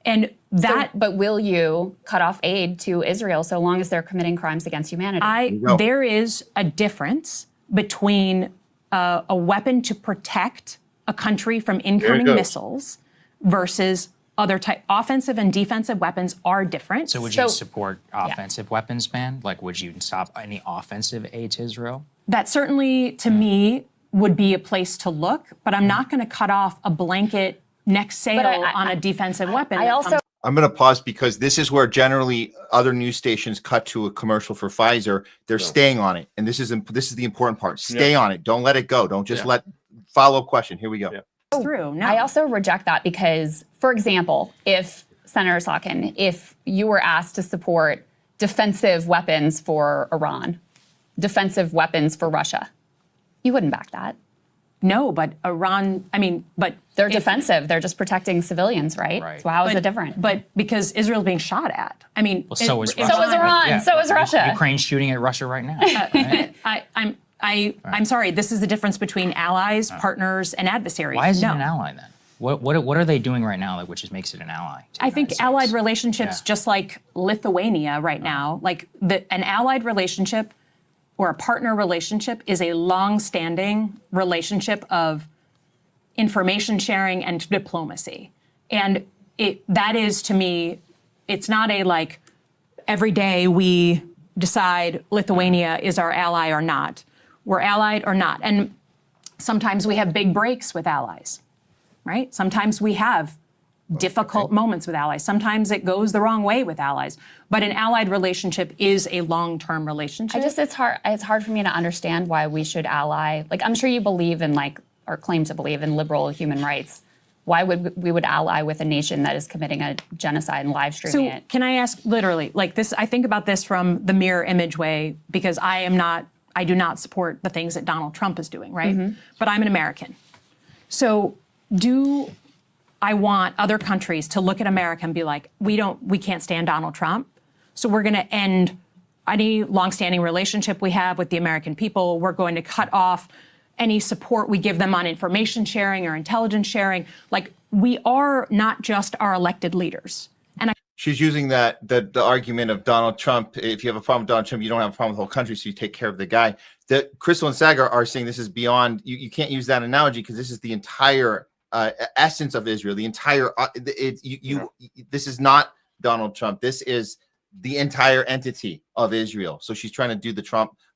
And that. But will you cut off aid to Israel so long as they're committing crimes against humanity? There is a difference between a weapon to protect a country from incoming missiles versus other type. Offensive and defensive weapons are different. So would you support offensive weapons ban? Like, would you stop any offensive aid to Israel? That certainly, to me, would be a place to look, but I'm not going to cut off a blanket next sale on a defensive weapon. I'm going to pause because this is where generally other news stations cut to a commercial for Pfizer. They're staying on it. And this is the important part. Stay on it. Don't let it go. Don't just let follow-up question. Here we go. I also reject that because, for example, if Senator Slotkin, if you were asked to support defensive weapons for Iran, defensive weapons for Russia, you wouldn't back that. No, but Iran, but they're defensive. They're just protecting civilians, right? So how is it different? But because Israel's being shot at. So is Russia. So is Iran. So is Russia. Ukraine's shooting at Russia right now. I'm sorry, this is the difference between allies, partners, and adversaries. Why is it an ally then? What are they doing right now, which makes it an ally? I think allied relationships, just like Lithuania right now, like an allied relationship or a partner relationship is a long-standing relationship of information sharing and diplomacy. And that is, to me, it's not a like every day we decide Lithuania is our ally or not. We're allied or not. And sometimes we have big breaks with allies, right? Sometimes we have difficult moments with allies. Sometimes it goes the wrong way with allies. But an allied relationship is a long-term relationship. It's hard for me to understand why we should ally. Like, I'm sure you believe in, like, or claim to believe in liberal human rights. Why would we ally with a nation that is committing a genocide and live streaming it? Can I ask, literally, like this, I think about this from the mirror image way, because I do not support the things that Donald Trump is doing, right? But I'm an American. So do I want other countries to look at America and be like, we can't stand Donald Trump, so we're going to end any longstanding relationship we have with the American people. We're going to cut off any support we give them on information sharing or intelligence sharing. Like, we are not just our elected leaders. And she's using the argument of Donald Trump. If you have a problem with Donald Trump, you don't have a problem with the whole country, so you take care of the guy. Krystal and Saagar are saying this is beyond. You can't use that analogy because this is the entire essence of Israel. The entire this is not Donald Trump. This is the entire entity of Israel. So she's trying to do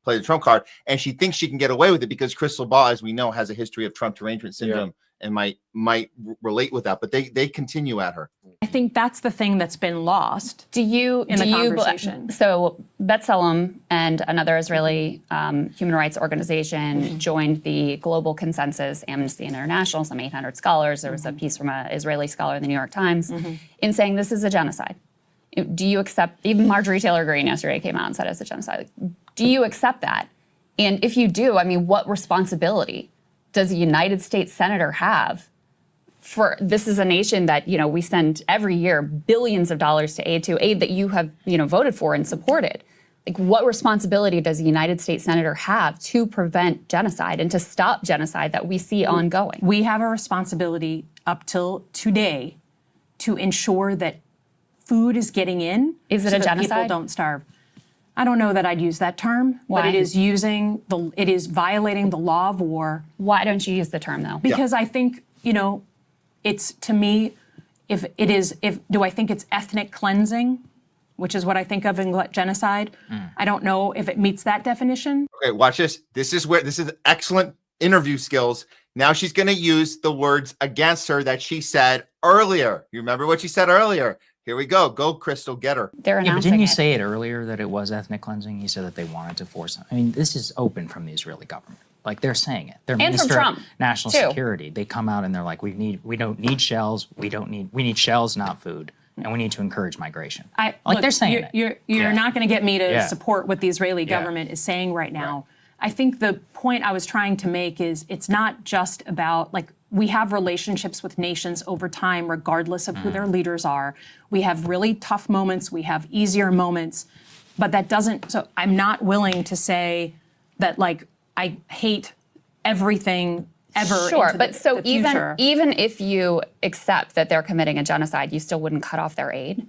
play the Trump card, and she thinks she can get away with it because Krystal Ball, as we know, has a history of Trump derangement syndrome and might relate with that. But they continue at her. I think that's the thing that's been lost. Conversation. So B'Tselem and another Israeli human rights organization joined the global consensus, Amnesty International, some 800 scholars. There was a piece from an Israeli scholar in the New York Times in saying this is a genocide. Do you accept, even Marjorie Taylor Greene yesterday came out and said it's a genocide. Do you accept that? And if you do, I mean, what responsibility does a United States senator have for, this is a nation that, we send every year billions of dollars to aid that you have, voted for and supported. Like, what responsibility does a United States senator have to prevent genocide and to stop genocide that we see ongoing? We have a responsibility up till today to ensure that food is getting in. Is it a genocide? People don't starve. I don't know that I'd use that term. Why? But it is violating the law of war. Why don't you use the term though? Because I think, it's, to me, do I think it's ethnic cleansing, which is what I think of in genocide? I don't know if it meets that definition. Okay, watch this. This is excellent interview skills. Now she's going to use the words against her that she said earlier. You remember what she said earlier? Here we go. Go, Krystal, get her. They're but didn't you say it earlier that it was ethnic cleansing? You said that they wanted to force it. I mean, this is open from the Israeli government. Like, they're saying it. Their Minister of National Security. They come out and they're like, we don't need shells. We need shells, not food. And we need to encourage migration. They're saying it. You're not going to get me to support what the Israeli government is saying right now. I think the point I was trying to make is it's not just about, like, we have relationships with nations over time, regardless of who their leaders are. We have really tough moments. We have easier moments. But that doesn't, so I'm not willing to say that, like, I hate everything ever. Sure, but the future. even if you accept that they're committing a genocide, you still wouldn't cut off their aid?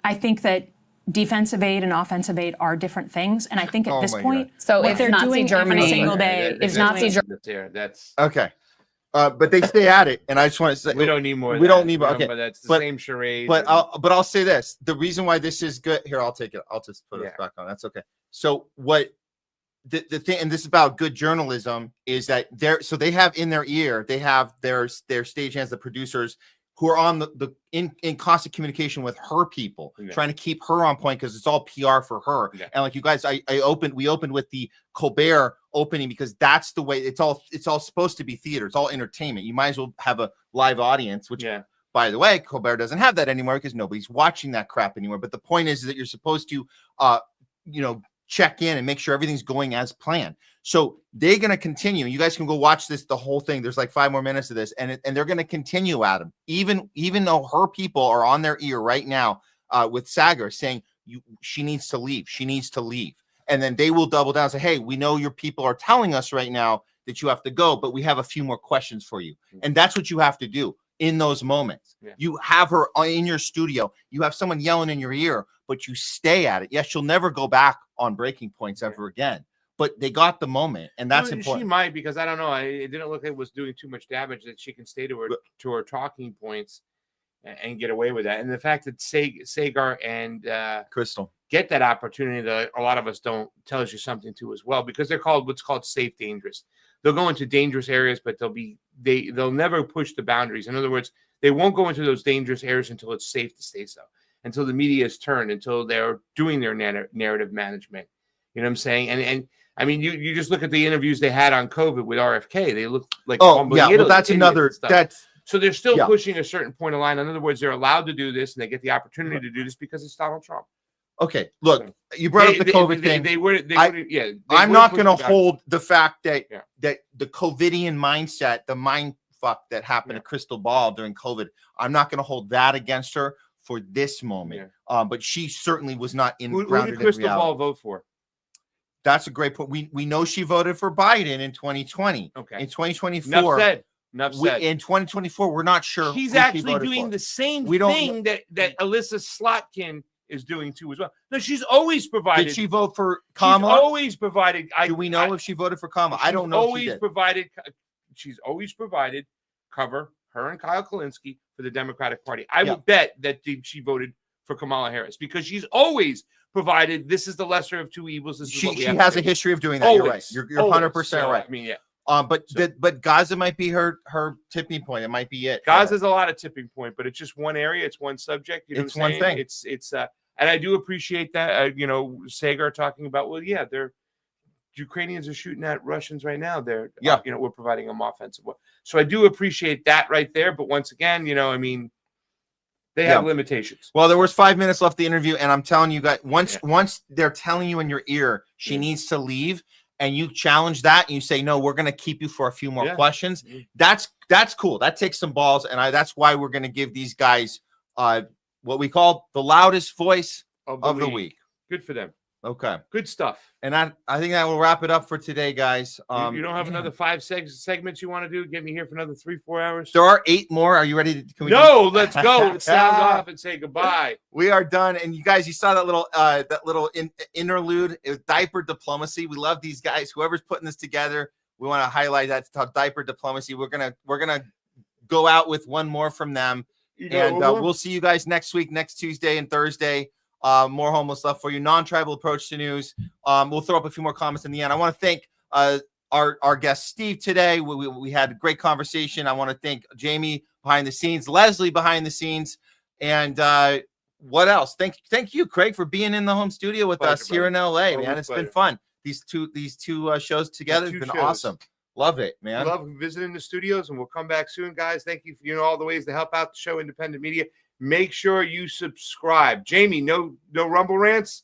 I think that defensive aid and offensive aid are different things. And I think at this point, so what if they're Nazi doing Germany, every single day, if Nazi Germany, that's okay. But they stay at it, and I just want to say we don't need more. We don't need more. Okay, but that's the same charade. But I'll say this: the reason why this is good here, I'll take it. I'll just put it back on. That's okay. So what the thing, and this is about good journalism, is that they have in their ear, they have their stagehands, the producers, who are on in constant communication with her people, trying to keep her on point because it's all PR for her. And like you guys, we opened with the Colbert opening because that's the way it's all supposed to be theater. It's all entertainment. You might as well have a live audience, which by the way, Colbert doesn't have that anymore because nobody's watching that crap anymore. But the point is that you're supposed to, check in and make sure everything's going as planned. So they're going to continue. You guys can go watch the whole thing. There's like 5 more minutes of this, and they're going to continue at him, even though her people are on their ear right now with Saagar saying she needs to leave. She needs to leave. And then they will double down and say, hey, we know your people are telling us right now that you have to go, but we have a few more questions for you. And that's what you have to do. in those moments. Yeah. You have her in your studio. You have someone yelling in your ear, but you stay at it. Yes, she'll never go back on breaking points ever again. But they got the moment, and that's important. She might, because I don't know. It didn't look like it was doing too much damage, that she can stay to her talking points and get away with that. And the fact that Saagar and Krystal get that opportunity that a lot of us don't tells you something too as well, because they're called what's called safe dangerous. They'll go into dangerous areas, but they'll never push the boundaries. In other words, they won't go into those dangerous areas until it's safe to stay so, until the media is turned, until they're doing their narrative management. You know what I'm saying? And I mean, you just look at the interviews they had on COVID with RFK. They look like well, that's another so they're still pushing a certain point of line. In other words, they're allowed to do this, and they get the opportunity to do this because it's Donald Trump. Okay, look, you brought up the COVID thing. I'm not going to hold the fact that that the COVIDian mindset, the mind fuck that happened to Krystal Ball during COVID, I'm not going to hold that against her for this moment. But she certainly was not Who did grounded in Krystal reality. Ball vote for? That's a great point. We know she voted for Biden in 2020. Okay. In 2024, Enough said. In 2024, we're not sure. She's who she actually voted doing for. the same We don't thing that Elissa Slotkin is doing too as well. No, she's always provided. Did she vote for Kamala? She's always provided. Do we know if she voted for Kamala? I don't know. She's always provided cover, her and Kyle Kalinske, for the Democratic Party. I would bet that she voted for Kamala Harris, because she's always provided, this is the lesser of two evils. This is what we She have has to a do. history of doing that. Always. You're right. You're 100% So, right. I mean, yeah. But Gaza might be her tipping point. It might be it. Gaza's a lot of tipping point, but it's just one area. It's one subject. You know It's what I'm one saying? thing. It's and I do appreciate that. You know, Saagar talking about, well, yeah, Ukrainians are shooting at Russians right now. They're you know, we're providing them offensive. So I do appreciate that right there. But once again, you know, I mean, they have limitations. Well, there was 5 minutes left of the interview, and I'm telling you guys, once they're telling you in your ear she needs to leave, and you challenge that and you say, no, we're going to keep you for a few more questions. That's cool. That takes some balls. And that's why we're going to give these guys what we call the loudest voice of the week. Good for them. Okay. Good stuff. And I think that will wrap it up for today, guys. You don't have another 5 segments you want to do? Get me here for another 3-4 hours? There are 8 more. Are you ready to? Let's go. Let's sound off and say goodbye. We are done. And you guys, you saw that little interlude. It was diaper diplomacy. We love these guys. Whoever's putting this together, we want to highlight that. It's called diaper diplomacy. We're gonna go out with one more from them, and we'll see you guys next week, next Tuesday and Thursday. More homeless stuff for you. Non-tribal approach to news. We'll throw up a few more comments in the end. I want to thank our guest Steve today. We had a great conversation. I want to thank Jamie behind the scenes, Leslie behind the scenes, and what else? Thank you, Craig, for being in the home studio with us here in LA, man. It's been fun. These two shows together have been awesome. Love it, man. Love visiting the studios, and we'll come back soon, guys. Thank you for all the ways to help out the show, independent media. Make sure you subscribe. Jamie, no Rumble rants?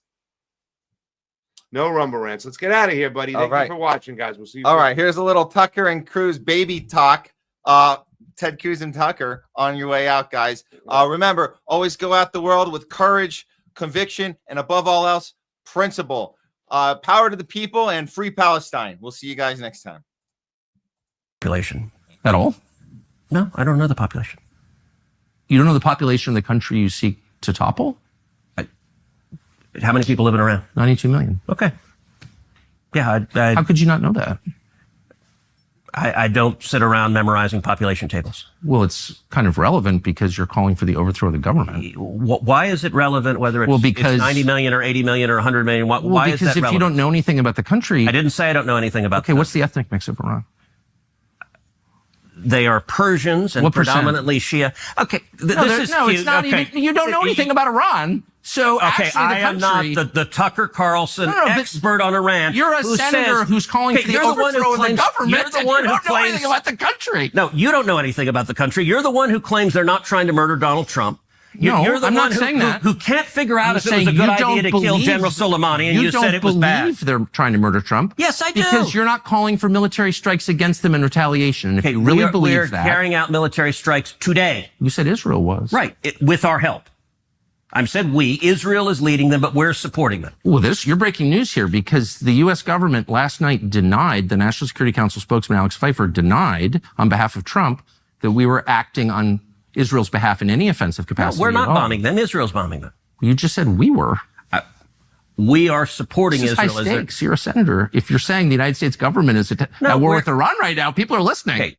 No Rumble rants. Let's get out of here, buddy. Thank you for watching, guys. We'll see you soon. All right, here's a little Tucker and Cruz baby talk. Ted Cruz and Tucker on your way out, guys. Remember, always go out the world with courage, conviction, and above all else, principle. Power to the people and free Palestine. We'll see you guys next time. Population at all? No, I don't know the population. You don't know the population of the country you seek to topple? How many people living around? 92 million. Okay. Yeah. How could you not know that? I don't sit around memorizing population tables. Well, it's kind of relevant because you're calling for the overthrow of the government. Why is it relevant whether it's 90 million or 80 million or 100 million? Why is that relevant? Because if you don't know anything about the country... I didn't say I don't know anything about the country. What's the ethnic mix of Iran? They are Persians and predominantly Shia. Okay, this is cute. It's not even. You don't know anything about Iran. So I am not the Tucker Carlson expert on Iran. You're a senator who's calling for the overthrow of the government. You're the one who claims. You don't know anything about the country. No, you don't know anything about the country. You're the one who claims they're not trying to murder Donald Trump. You're the one who can't figure out if it was a good idea to kill General Soleimani, and you said it was bad. You don't believe they're trying to murder Trump? Yes, I do. Because you're not calling for military strikes against them in retaliation. And if you really believe that... We're carrying out military strikes today. You said Israel was. Right, with our help. I said we. Israel is leading them, but we're supporting them. Well, you're breaking news here because the U.S. government last night denied, the National Security Council spokesman Alex Pfeiffer denied, on behalf of Trump, that we were acting on Israel's behalf in any offensive capacity. No, we're not at all. bombing them. Israel's bombing them. You just said we were. We are supporting This is Israel. high stakes. You're a senator. If you're saying the United States government is at war with Iran right now, people are listening. Okay.